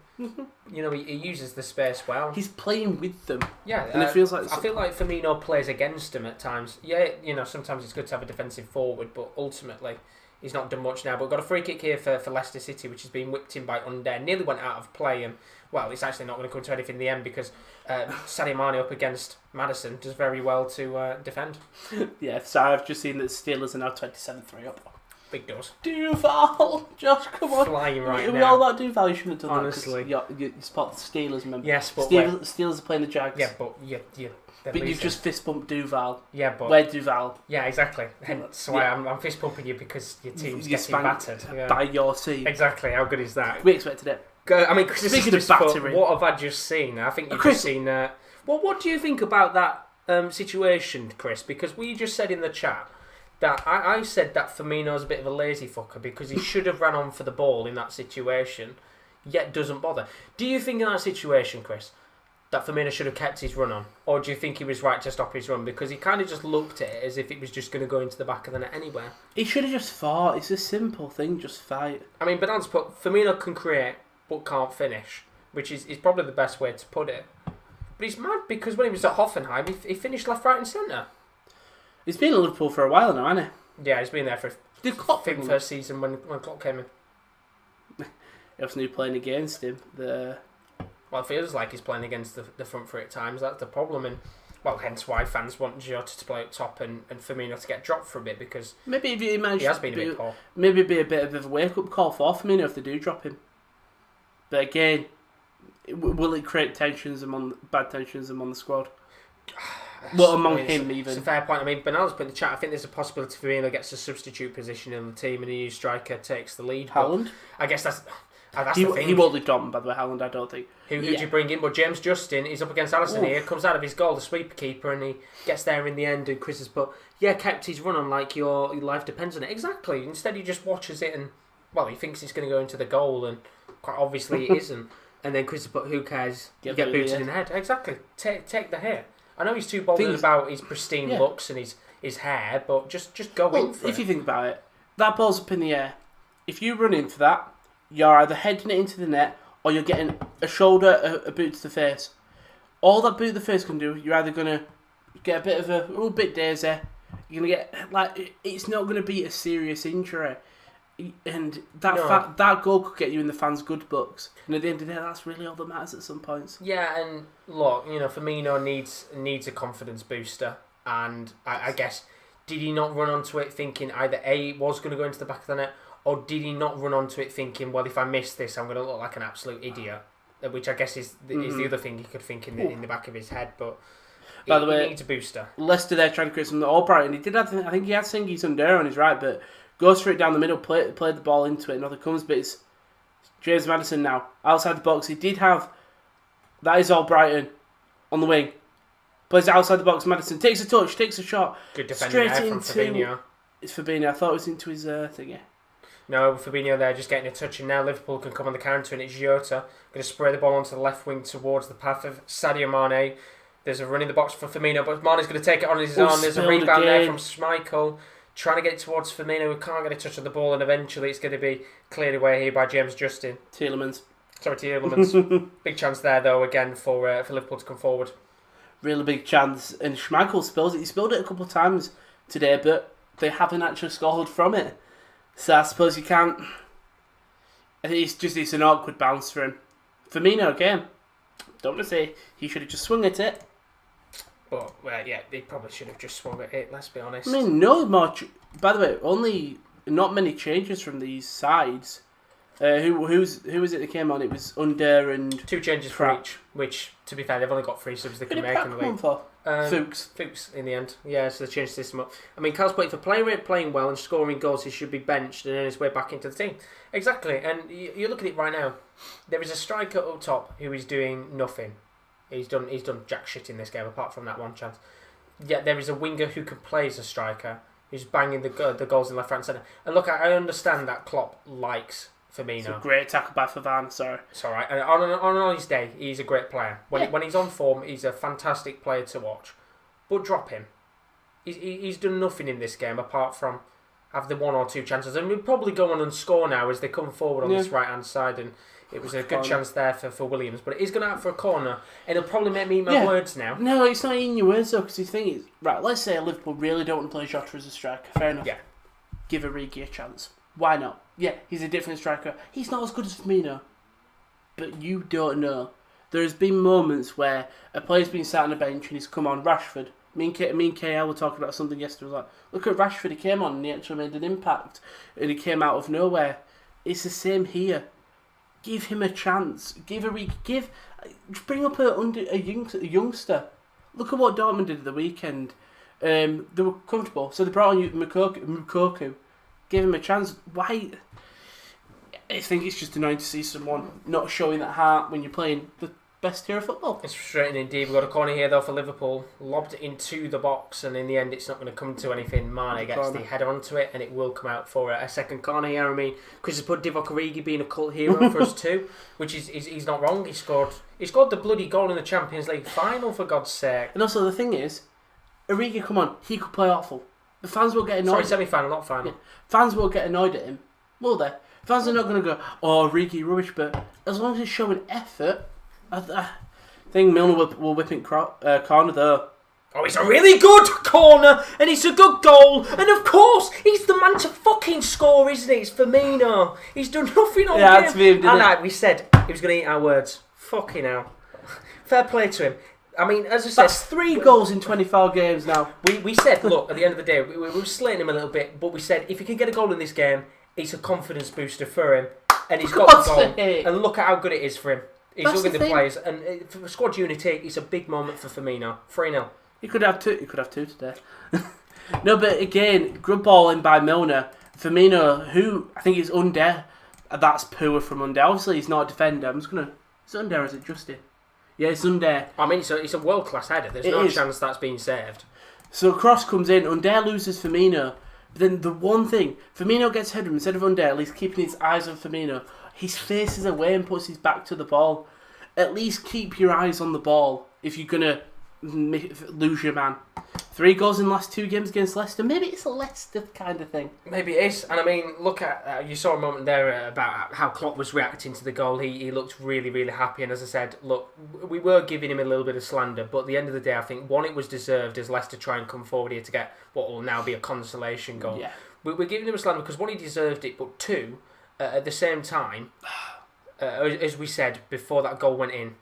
Speaker 1: He uses the space well.
Speaker 2: He's playing with them.
Speaker 1: Yeah,
Speaker 2: and it feels like
Speaker 1: I feel like Firmino plays against him at times. Yeah, sometimes it's good to have a defensive forward, but ultimately he's not done much now. But we've got a free kick here for Leicester City, which has been whipped in by Under. Nearly went out of play, and it's actually not going to come to anything in the end because Sadio Mane up against Maddison does very well to defend.
Speaker 2: Yeah, so I've just seen that Steelers are now 27-3 up.
Speaker 1: Big doors.
Speaker 2: Duval! Josh, come on.
Speaker 1: Flying right now.
Speaker 2: We're all about Duval. You shouldn't have done
Speaker 1: honestly.
Speaker 2: that. Honestly. You spot the Steelers, remember?
Speaker 1: Yes, but...
Speaker 2: Steelers are playing the Jags.
Speaker 1: Yeah, but...
Speaker 2: But you've just fist bumped Duval.
Speaker 1: Yeah, but...
Speaker 2: Where's Duval?
Speaker 1: Yeah, exactly. Hence why I'm fist pumping you, because your team's getting battered.
Speaker 2: By your team.
Speaker 1: Exactly. How good is that?
Speaker 2: We expected it.
Speaker 1: I mean, Chris,
Speaker 2: speaking of battering,
Speaker 1: what have I just seen? I think you've just seen... what do you think about that situation, Chris? Because we just said in the chat that I said that Firmino's a bit of a lazy fucker because he should have ran on for the ball in that situation, yet doesn't bother. Do you think in that situation, Chris, that Firmino should have kept his run on? Or do you think he was right to stop his run? Because he kind of just looked at it as if it was just going to go into the back of the net anywhere.
Speaker 2: He should have just fought. It's a simple thing, just fight.
Speaker 1: I mean, Bernard's put, Firmino can create but can't finish, which is probably the best way to put it. But he's mad because when he was at Hoffenheim, he finished left, right and centre.
Speaker 2: He's been at Liverpool for a while now, hasn't he?
Speaker 1: Yeah, he's been there for
Speaker 2: Klopp
Speaker 1: the first season when Klopp came in.
Speaker 2: Obviously, you're playing against him.
Speaker 1: Well, it feels like he's playing against the front three at times. That's the problem, and well, hence why fans want Jota to play up top and Firmino to get dropped for a bit because
Speaker 2: maybe if you manage,
Speaker 1: he has been a bit poor.
Speaker 2: Maybe be a bit of a wake up call for Firmino if they do drop him. But again, will it create bad tensions among the squad? Well, among him even. It's
Speaker 1: a fair point. I mean, Bernardo's put in the chat. I think there's a possibility Firmino gets a substitute position in the team and a new striker takes the lead.
Speaker 2: Haaland?
Speaker 1: I guess that's the thing.
Speaker 2: He won't leave Dortmund, by the way, Haaland, I don't think.
Speaker 1: Who do you bring in? But James Justin is up against Alisson here. Comes out of his goal, the sweeper keeper, and he gets there in the end. And Chris has put, kept his run on like your life depends on it. Exactly. Instead, he just watches it and, well, he thinks it's going to go into the goal, and quite obviously it isn't. And then Chris has put, who cares? You get booted in the head. Exactly. Take the hit. I know he's too bothered about his pristine looks and his hair, but just go in for it.
Speaker 2: If you think about it, that ball's up in the air. If you run in for that, you're either heading it into the net or you're getting a shoulder, a boot to the face. All that boot to the face can do, you're either going to get a bit of a bit daisy, you're going to get, it's not going to be a serious injury. And that goal could get you in the fans' good books. And at the end of the day, that's really all that matters at some points.
Speaker 1: Yeah, and look, Firmino needs a confidence booster. And I guess, did he not run onto it thinking either A, it was going to go into the back of the net, or did he not run onto it thinking, well, if I miss this, I'm going to look like an absolute idiot? Which I guess is the other thing he could think in the back of his head. But
Speaker 2: by the way,
Speaker 1: he needs a booster.
Speaker 2: Leicester there trying to create something. Albright, and he did have, I think he had Singy Sundero on his right, but goes straight down the middle, played the ball into it, nothing comes, but it's James Maddison now, outside the box. He did have, that is Albrighton on the wing. Plays it outside the box, Maddison takes a touch, takes a shot.
Speaker 1: Good defending there from Fabinho.
Speaker 2: It's Fabinho, I thought it was into his thingy.
Speaker 1: No, Fabinho there just getting a touch, and now Liverpool can come on the counter, and it's Jota going to spray the ball onto the left wing towards the path of Sadio Mane. There's a run in the box for Firmino, but Mane's going to take it on his own. There's a rebound there from Schmeichel, trying to get it towards Firmino, who can't get a touch on the ball, and eventually it's going to be cleared away here by James Justin.
Speaker 2: Tielemans.
Speaker 1: Big chance there, though, again, for Liverpool to come forward. Really
Speaker 2: big chance, and Schmeichel spills it. He spilled it a couple of times today, but they haven't actually scored from it. So I suppose you can't. I think it's an awkward bounce for him. Firmino again. Don't want to say he should have just swung at it.
Speaker 1: But they probably should have just swung at it. Let's be honest.
Speaker 2: I mean, no much. By the way, only not many changes from these sides. Who was it that came on? It was Under and
Speaker 1: 2 changes for each. Which, to be fair, they've only got 3 subs they can make in the league. Fuchs in the end. Yeah, so they changed the system up. I mean, Carl's playing for playing well and scoring goals. He should be benched and earn his way back into the team. Exactly. And you look at it right now. There is a striker up top who is doing nothing. He's done jack shit in this game apart from that one chance. Yet there is a winger who can play as a striker who's banging the goals in left, right, and centre. And look, I understand that Klopp likes Firmino.
Speaker 2: It's a great tackle by Favan, sorry.
Speaker 1: It's alright. And on his day, he's a great player. When he's on form, he's a fantastic player to watch. But drop him. He's done nothing in this game apart from have the 1 or 2 chances. And we'll probably go on and score now as they come forward on this right-hand side. And it was a good chance there for Williams. But it is going to out for a corner. And it'll probably make me eat my words now.
Speaker 2: No, it's not eating your words though, because the thing is, right, let's say Liverpool really don't want to play Jota as a striker. Fair enough.
Speaker 1: Yeah.
Speaker 2: Give Origi a chance. Why not? Yeah, he's a different striker. He's not as good as Firmino. But you don't know. There's been moments where a player's been sat on a bench and he's come on. Rashford. Me and KL were talking about something yesterday. I was like, look at Rashford. He came on and he actually made an impact. And he came out of nowhere. It's the same here. Give him a chance. Bring up a youngster. Look at what Dortmund did at the weekend. They were comfortable. So they brought on Mukoku. Give him a chance. Why? I think it's just annoying to see someone not showing that heart when you're playing the best tier of football.
Speaker 1: It's frustrating indeed. We've got a corner here though for Liverpool. Lobbed into the box, and in the end it's not going to come to anything. Mane gets the header onto it, and it will come out for a second corner here. I mean, Chris has put Divock Origi being a cult hero for us too, which is he's not wrong. He scored the bloody goal in the Champions League final, for God's sake.
Speaker 2: And also the thing is, Origi, come on, he could play awful. The fans will get annoyed.
Speaker 1: Sorry, semi-final, not final.
Speaker 2: Yeah. Fans will get annoyed at him, will they? Fans are not going to go, oh, Origi rubbish, but as long as he's showing effort, I think Milner will whip in corner though.
Speaker 1: Oh, it's a really good corner, and it's a good goal, and of course, he's the man to fucking score, isn't he? It's Firmino. He's done nothing all game.
Speaker 2: That's him,
Speaker 1: and we said he was going to eat our words. Fucking hell. Fair play to him. I mean, as I said...
Speaker 2: That's 3 goals in 24 games now.
Speaker 1: We said, look, at the end of the day, we were slating him a little bit, but we said, if he can get a goal in this game, it's a confidence booster for him, and he's got the goal, and look at how good it is for him. He's hugging the players, and for squad unity, it's a big moment for Firmino. 3-0.
Speaker 2: He could have 2. He could have 2 today. No, but again, good ball in by Milner. Firmino, who I think is Under. That's poor from Under. Obviously, he's not a defender. I'm just gonna. Is it Under or is it Justin? Yeah, it's Under.
Speaker 1: I mean, it's a world class header. There's no chance that's being saved.
Speaker 2: So cross comes in. Under loses Firmino. But then the one thing, Firmino gets headed instead of Under. At least keeping his eyes on Firmino. His face is away and puts his back to the ball. At least keep your eyes on the ball if you're gonna lose your man. 3 goals in the last 2 games against Leicester. Maybe it's a Leicester kind of thing.
Speaker 1: Maybe it is. And I mean, look at you saw a moment there about how Klopp was reacting to the goal. He looked really, really happy. And as I said, look, we were giving him a little bit of slander, but at the end of the day, I think one, it was deserved as Leicester try and come forward here to get what will now be a consolation goal.
Speaker 2: Yeah.
Speaker 1: We're giving him a slander because one, he deserved it, but 2, at the same time, as we said before that goal went in,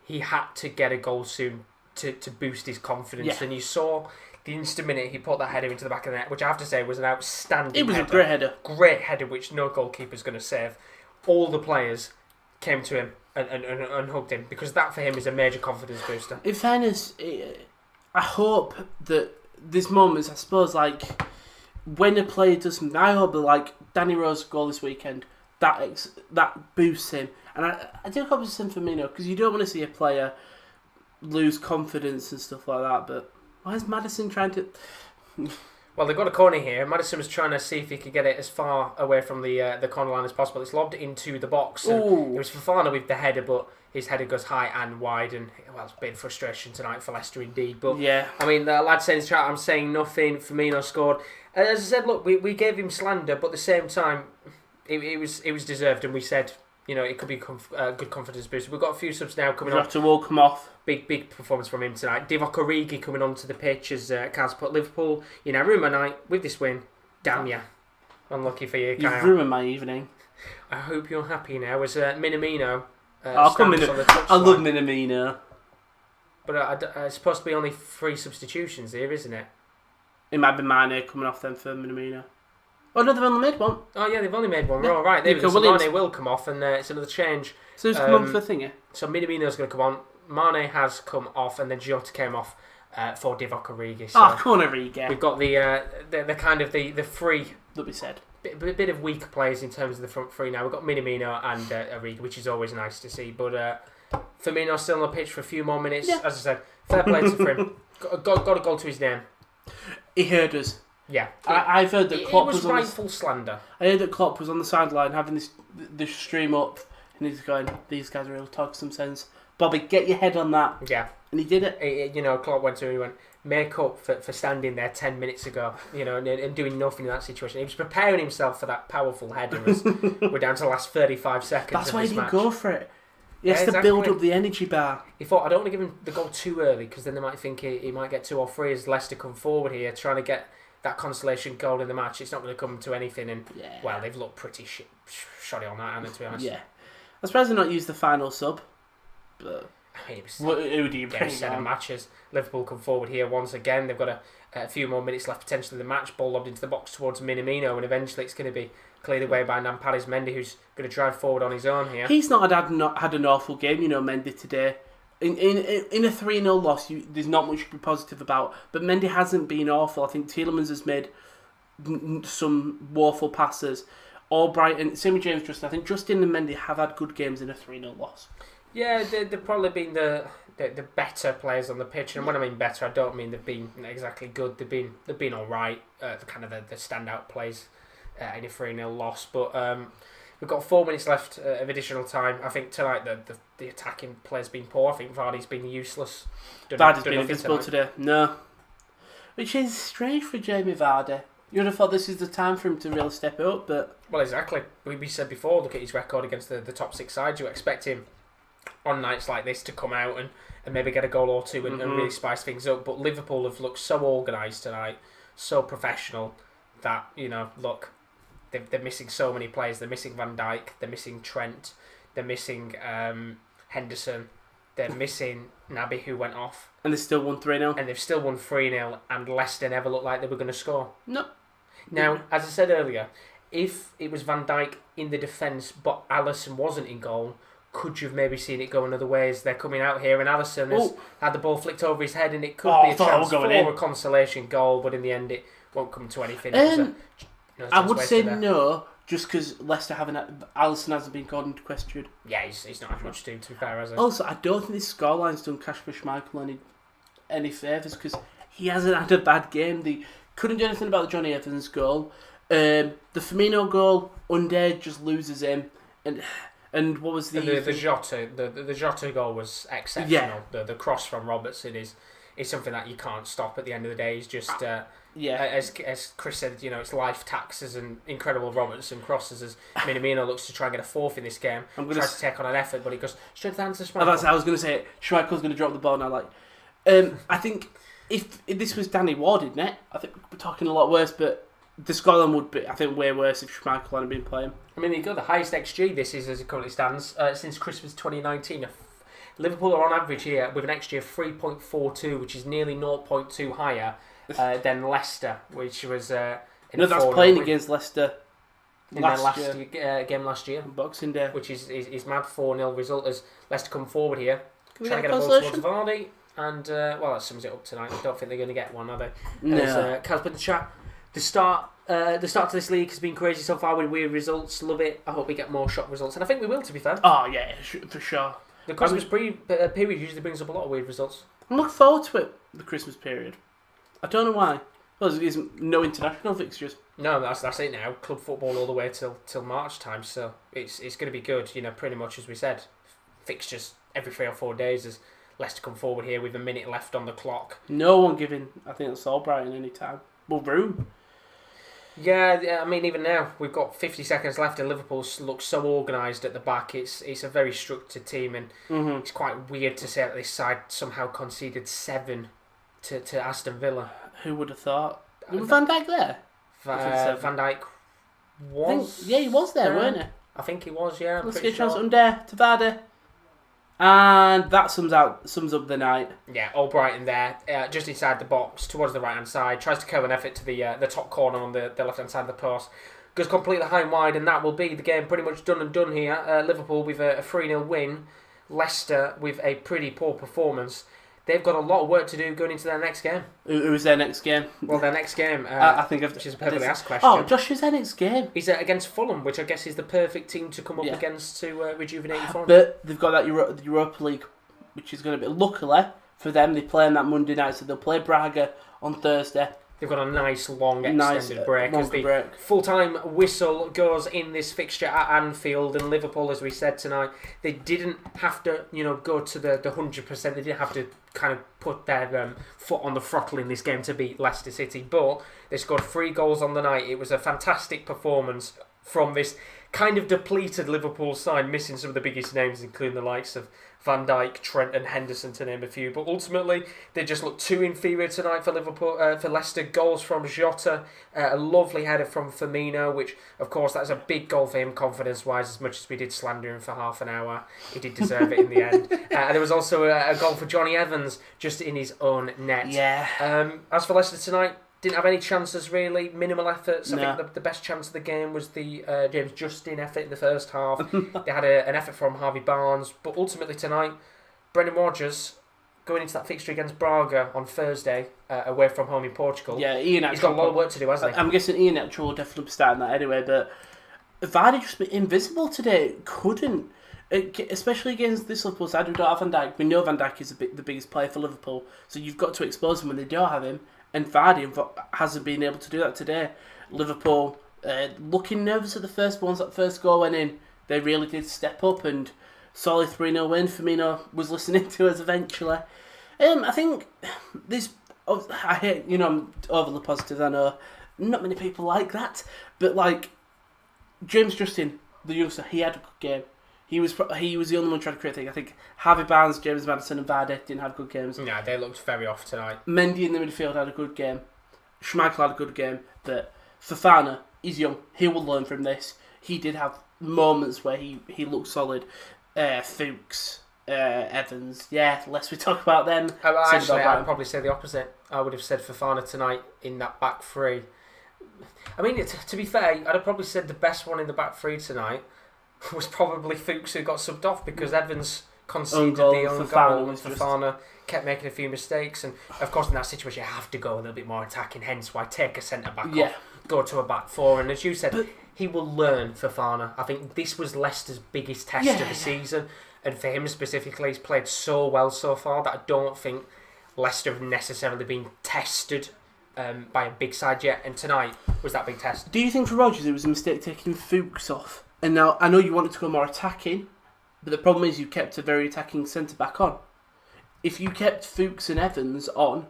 Speaker 1: he had to get a goal soon to boost his confidence. Yeah. And you saw the instant minute he put that header into the back of the net, which I have to say was an outstanding header.
Speaker 2: It was a great header.
Speaker 1: Great header, which no goalkeeper's going to save. All the players came to him and hugged him, because that for him is a major confidence booster.
Speaker 2: In fairness, I hope that there's moments, I suppose, like when a player does something, I hope that, like Danny Rose's goal this weekend, that boosts him. And I do hope it's the same for Firmino, because you don't want to see a player lose confidence and stuff like that. But why is Maddison trying to...
Speaker 1: Well, they've got a corner here. Maddison was trying to see if he could get it as far away from the corner line as possible. It's lobbed into the box. And it was Fofana with the header, but his header goes high and wide. And well, it's been frustration tonight for Leicester indeed. But yeah, I mean, the lad saying in the chat, I'm saying nothing. Firmino scored. As I said, look, we gave him slander, but at the same time, it was deserved. And we said, you know, it could be a good confidence boost. We've got a few subs now coming on.
Speaker 2: Watchalong come off.
Speaker 1: Big performance from him tonight. Divock Origi coming onto the pitch as Kaz put Liverpool, you know, ruined my night with this win. Damn ya. Unlucky for you, Kyle.
Speaker 2: You've ruined my evening.
Speaker 1: I hope you're happy now as Minamino
Speaker 2: stands on the touchline. I love Minamino.
Speaker 1: But it's supposed to be only 3 substitutions here, isn't it?
Speaker 2: It might be Mane coming off then for Minamino. Oh no, they've only made one.
Speaker 1: Oh yeah, they've only made one. Yeah. All right, there we go. So Mane will come off, and it's another change.
Speaker 2: So who's come on for the thingy?
Speaker 1: So Minamino's going to come on. Mane has come off, and then Jota came off for Divock Origi. So
Speaker 2: come on, Origi.
Speaker 1: We've got the kind of the free
Speaker 2: that we said.
Speaker 1: Bit of weak players in terms of the front three now. We've got Minamino and Origi, which is always nice to see. But Firmino's still on the pitch for a few more minutes. Yeah. As I said, fair play to him. Got a goal to his name.
Speaker 2: He heard us.
Speaker 1: Yeah,
Speaker 2: I've heard that Klopp
Speaker 1: was rightful slander.
Speaker 2: I heard that Klopp was on the sideline having this stream up, and he's going, "These guys are real talk some sense." Bobby, get your head on that.
Speaker 1: Yeah,
Speaker 2: and he did it.
Speaker 1: You know, Klopp went to him and went, "Make up for standing there 10 minutes ago." You know, and doing nothing in that situation. He was preparing himself for that powerful header. As we're down to the last 35 seconds.
Speaker 2: That's why he didn't
Speaker 1: match.
Speaker 2: Go for it. He has to build up the energy bar.
Speaker 1: He thought, I don't want to give him the goal too early, because then they might think he might get 2 or 3 as Leicester come forward here, trying to get that consolation goal in the match. It's not going to come to anything, and well, they've looked pretty shoddy on that, haven't they, to be honest?
Speaker 2: Yeah, I'm surprised they've not used the final sub. But
Speaker 1: I mean, it was
Speaker 2: who do you bring
Speaker 1: 7 matches. Liverpool come forward here once again. They've got a few more minutes left potentially in the match. Ball lobbed into the box towards Minamino, and eventually it's going to be cleared away by Nampalys Mendy, who's going to drive forward on his own here.
Speaker 2: He's not had an awful game, you know, Mendy today. In a 3-0 loss, there's not much to be positive about. But Mendy hasn't been awful. I think Tielemans has made some woeful passes. Albright and same with James Justin. I think Justin and Mendy have had good games in a 3-0 loss.
Speaker 1: Yeah, they've probably been the better players on the pitch, and when I mean better, I don't mean they've been exactly good. They've been all right. The kind of the standout plays in a 3-0 loss, but we've got 4 minutes left of additional time. I think tonight the attacking play's been poor. I think Vardy's been useless.
Speaker 2: Vardy's been invisible today. No, which is strange for Jamie Vardy. You would have thought this is the time for him to really step it up, but
Speaker 1: well, exactly. We said before. Look at his record against the top 6 sides. You expect him on nights like this to come out and maybe get a goal or two and really spice things up. But Liverpool have looked so organised tonight, so professional that, look, they're missing so many players. They're missing Van Dijk, they're missing Trent, they're missing Henderson, they're missing Naby, who went off.
Speaker 2: And they still won 3-0.
Speaker 1: And they've still won 3-0, and Leicester never looked like they were going to score.
Speaker 2: No.
Speaker 1: Now, as I said earlier, if it was Van Dijk in the defence but Alisson wasn't in goal, could you have maybe seen it go another way as they're coming out here, and Alisson has had the ball flicked over his head, and it could be a chance for a consolation goal, but in the end it won't come to anything.
Speaker 2: I would say no, just because Leicester Alisson hasn't been called into question.
Speaker 1: Yeah, he's not had much to do, to be fair, has he?
Speaker 2: Also, I don't think this scoreline's done Kasper Schmeichel any favours, because he hasn't had a bad game. They couldn't do anything about the Johnny Evans goal. The Firmino goal, Undair just loses him, and what was the
Speaker 1: Jota goal was exceptional. Yeah. The cross from Robertson is something that you can't stop at the end of the day. He's just as Chris said, it's life taxes and incredible Robertson crosses as Minamino looks to try and get a fourth in this game. Tries to take on an effort, but he goes straight to the hands of Schmeichel.
Speaker 2: I was going to say Schmeichel's going to drop the ball now. I think if this was Danny Ward, isn't it? I think we're talking a lot worse, but the scoreline would be, I think, way worse if Schmeichel hadn't been playing.
Speaker 1: I mean, there you go. The highest XG this is, as it currently stands, since Christmas 2019. Liverpool are on average here with an XG of 3.42, which is nearly 0.2 higher than Leicester, which was that's
Speaker 2: playing against Leicester
Speaker 1: in their last game last year,
Speaker 2: Boxing Day,
Speaker 1: which is mad. 4-0 result as Leicester come forward here, trying to get a ball towards Vardy, and that sums it up tonight. I don't think they're going to get one, are they?
Speaker 2: No.
Speaker 1: As Kaz put in the chat, the start to this league has been crazy so far with weird results. Love it. I hope we get more shock results, and I think we will, to be fair.
Speaker 2: Oh yeah, for sure.
Speaker 1: The Christmas period usually brings up a lot of weird results.
Speaker 2: I'm looking forward to it, the Christmas period. I don't know why. Well, there's no international fixtures.
Speaker 1: No, that's it now. Club football all the way till March time, so it's going to be good. Pretty much as we said, fixtures every 3 or 4 days as Leicester come forward here with a minute left on the clock.
Speaker 2: No one giving, I think, it's Albrighton any time. Well, room.
Speaker 1: Yeah, I mean, even now, we've got 50 seconds left and Liverpool looks so organised at the back. It's a very structured team, and it's quite weird to say that this side somehow conceded 7 to Aston Villa.
Speaker 2: Who would have thought? Was Van Dijk there?
Speaker 1: Van Dijk was...
Speaker 2: he was there, weren't he?
Speaker 1: I think he was, yeah.
Speaker 2: Let's get a chance under to Vardy. And that sums up the night.
Speaker 1: Yeah, Albrighton there, just inside the box, towards the right-hand side. Tries to curl an effort to the top corner on the left-hand side of the post. Goes completely high and wide, and that will be the game pretty much done and done here. Liverpool with a 3-0 win. Leicester with a pretty poor performance. They've got a lot of work to do going into their next game.
Speaker 2: Who's their next game?
Speaker 1: Well, their next game,
Speaker 2: I think
Speaker 1: which is a perfectly asked question.
Speaker 2: Oh, Josh, who's their next game?
Speaker 1: He's against Fulham, which I guess is the perfect team to come up against to rejuvenate your form.
Speaker 2: But they've got that the Europa League, which is going to be, luckily for them, they play on that Monday night, so they'll play Braga on Thursday.
Speaker 1: They've got a nice, long, extended break. As the full-time whistle goes in this fixture at Anfield, and Liverpool, as we said tonight, they didn't have to, go to the 100%. They didn't have to kind of put their foot on the throttle in this game to beat Leicester City, but they scored 3 goals on the night. It was a fantastic performance from this kind of depleted Liverpool side, missing some of the biggest names, including the likes of Van Dijk, Trent and Henderson, to name a few. But ultimately, they just looked too inferior tonight for Liverpool. For Leicester, goals from Jota, a lovely header from Firmino, which, of course, that's a big goal for him confidence-wise, as much as we did slander him for half an hour. He did deserve it in the end. And there was also a goal for Johnny Evans, just in his own net.
Speaker 2: Yeah.
Speaker 1: As for Leicester tonight, didn't have any chances really, minimal efforts. I think the best chance of the game was the James Justin effort in the first half. They had an effort from Harvey Barnes, but ultimately tonight, Brendan Rodgers going into that fixture against Braga on Thursday, away from home in Portugal.
Speaker 2: Yeah, Ian
Speaker 1: he's got a lot of work to do, hasn't he?
Speaker 2: I'm guessing Ian actually will definitely be starting that anyway, but Vardy just been invisible today. Couldn't. Especially against this Liverpool side, we don't have Van Dijk. We know Van Dijk is the biggest player for Liverpool, so you've got to expose him when they don't have him. And Vardy hasn't been able to do that today. Liverpool looking nervous at the first once that first goal went in. They really did step up and solid 3-0 win. Firmino was listening to us eventually. I think this. I hate, I'm overly positive. I know not many people like that, but like James Justin, the youngster, he had a good game. He was the only one trying to create things. I think Harvey Barnes, James Maddison and Vardy didn't have good games.
Speaker 1: Yeah, they looked very off tonight.
Speaker 2: Mendy in the midfield had a good game. Schmeichel had a good game. But Fofana, he's young. He will learn from this. He did have moments where he looked solid. Fuchs, Evans. Yeah, less we talk about them.
Speaker 1: Actually, I'd probably say the opposite. I would have said Fofana tonight in that back three. I mean, to be fair, I'd have probably said the best one in the back three tonight was probably Fuchs, who got subbed off because Evans conceded the own goal and Fofana kept making a few mistakes. And of course, in that situation, you have to go a little bit more attacking. Hence, why take a centre back off, go to a back four. And as you said, he will learn. Fofana. I think this was Leicester's biggest test of the season, and for him specifically, he's played so well so far that I don't think Leicester have necessarily been tested by a big side yet. And tonight was that big test.
Speaker 2: Do you think for Rodgers it was a mistake taking Fuchs off? And now, I know you wanted to go more attacking, but the problem is you kept a very attacking centre-back on. If you kept Fuchs and Evans on,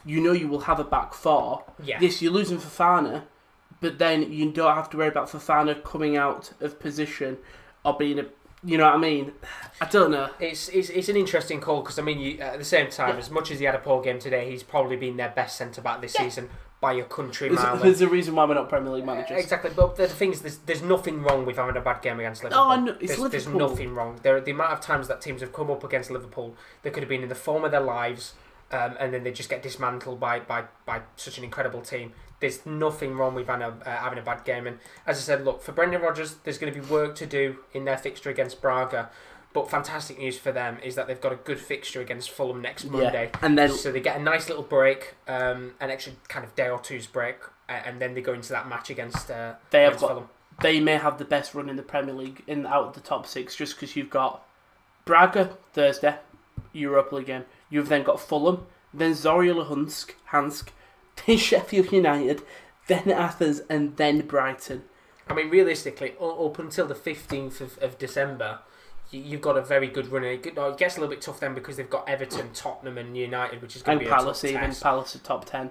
Speaker 2: you know you will have a back four.
Speaker 1: Yeah.
Speaker 2: Yes, you're losing Fofana, but then you don't have to worry about Fofana coming out of position or being a... You know what I mean? I don't know.
Speaker 1: It's an interesting call because, I mean, at the same time, as much as he had a poor game today, he's probably been their best centre-back this season. By a country mile.
Speaker 2: There's a reason why we're not Premier League managers.
Speaker 1: Exactly, but the thing is, there's nothing wrong with having a bad game against Liverpool.
Speaker 2: Oh, no, it's
Speaker 1: there's
Speaker 2: Liverpool.
Speaker 1: nothing wrong. The amount of times that teams have come up against Liverpool, they could have been in the form of their lives, and then they just get dismantled by such an incredible team. There's nothing wrong with having a bad game. And as I said, look, for Brendan Rodgers, there's going to be work to do in their fixture against Braga. But fantastic news for them is that they've got a good fixture against Fulham next Monday.
Speaker 2: And then,
Speaker 1: so they get a nice little break, an extra kind of day or two's break, and then they go into that match against Fulham.
Speaker 2: They may have the best run in the Premier League out of the top six just because you've got Braga Thursday, Europa League game. You've then got Fulham, then Zorya Luhansk, then Sheffield United, then Athens, and then Brighton.
Speaker 1: I mean, realistically, up until the 15th of December, you've got a very good run. It gets a little bit tough then because they've got Everton, Tottenham and United, which is going to be
Speaker 2: Palace,
Speaker 1: a tough
Speaker 2: even
Speaker 1: test.
Speaker 2: Palace are top 10.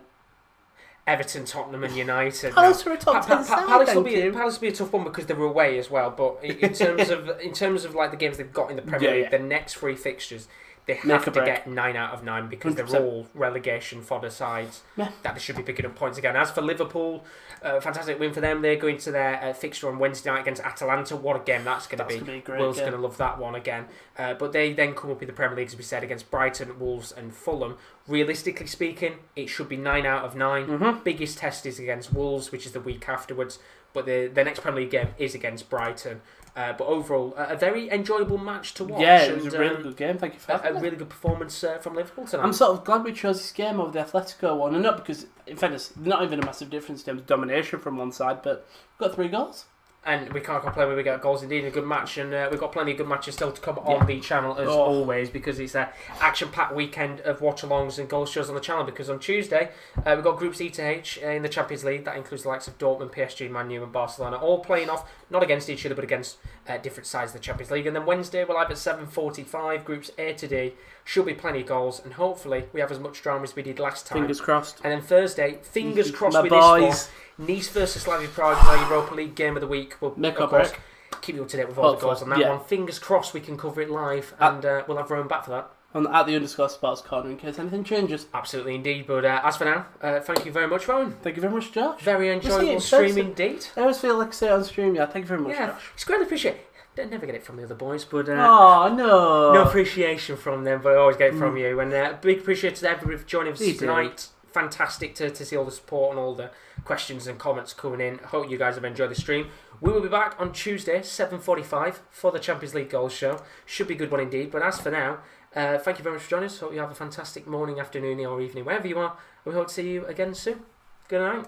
Speaker 1: Everton, Tottenham and United.
Speaker 2: Palace are a top 10 side,
Speaker 1: Palace will be a tough one because they're away as well. But in terms of like the games they've got in the Premier League, the next three fixtures, they have to get 9 out of 9 because 100%. They're all relegation fodder sides that they should be picking up points again. As for Liverpool, fantastic win for them. They're going to their fixture on Wednesday night against Atalanta. What a game that's going to be. Will's going to love that one again. But they then come up in the Premier League, as we said, against Brighton, Wolves and Fulham. Realistically speaking, it should be 9 out of 9.
Speaker 2: Mm-hmm.
Speaker 1: Biggest test is against Wolves, which is the week afterwards. But the next Premier League game is against Brighton. But overall, a very enjoyable match to watch.
Speaker 2: Yeah, it was a really good game. Thank you for
Speaker 1: a really good performance from Liverpool tonight.
Speaker 2: I'm sort of glad we chose this game over the Atletico one, and not because, in fairness, not even a massive difference in terms of domination from one side, but we've got 3 goals.
Speaker 1: And we can't complain when we get goals. Indeed, a good match, and we've got plenty of good matches still to come on the channel as always, because it's an action-packed weekend of watch-alongs and goal shows on the channel. Because on Tuesday we've got Groups E to H in the Champions League. That includes the likes of Dortmund, PSG, Man U, and Barcelona, all playing off not against each other but against different sides of the Champions League. And then Wednesday we'll have at 7:45 Groups A to D. Should be plenty of goals, and hopefully we have as much drama as we did last time.
Speaker 2: Fingers crossed.
Speaker 1: And then Thursday, fingers crossed
Speaker 2: My
Speaker 1: with
Speaker 2: boys.
Speaker 1: this one. Nice versus Slavia Prague, our Europa League game of the week. We'll, of course, keep you up to date with all the goals on that one. Fingers crossed we can cover it live, and we'll have Rowan back for that.
Speaker 2: At the _sports corner in case anything changes.
Speaker 1: Absolutely indeed, but as for now, thank you very much, Rowan.
Speaker 2: Thank you very much, Josh.
Speaker 1: Very enjoyable stream indeed.
Speaker 2: I always feel like I say it on stream, Thank you very much, Josh.
Speaker 1: It's greatly appreciated. Don't never get it from the other boys, but
Speaker 2: no
Speaker 1: appreciation from them, but I always get it from you. And big appreciation to everybody for joining us tonight. Fantastic to see all the support and all the questions and comments coming in. Hope you guys have enjoyed the stream. We will be back on Tuesday, 7:45 for the Champions League Goals Show. Should be a good one indeed. But as for now, thank you very much for joining us. Hope you have a fantastic morning, afternoon, or evening, wherever you are. We hope to see you again soon. Good night.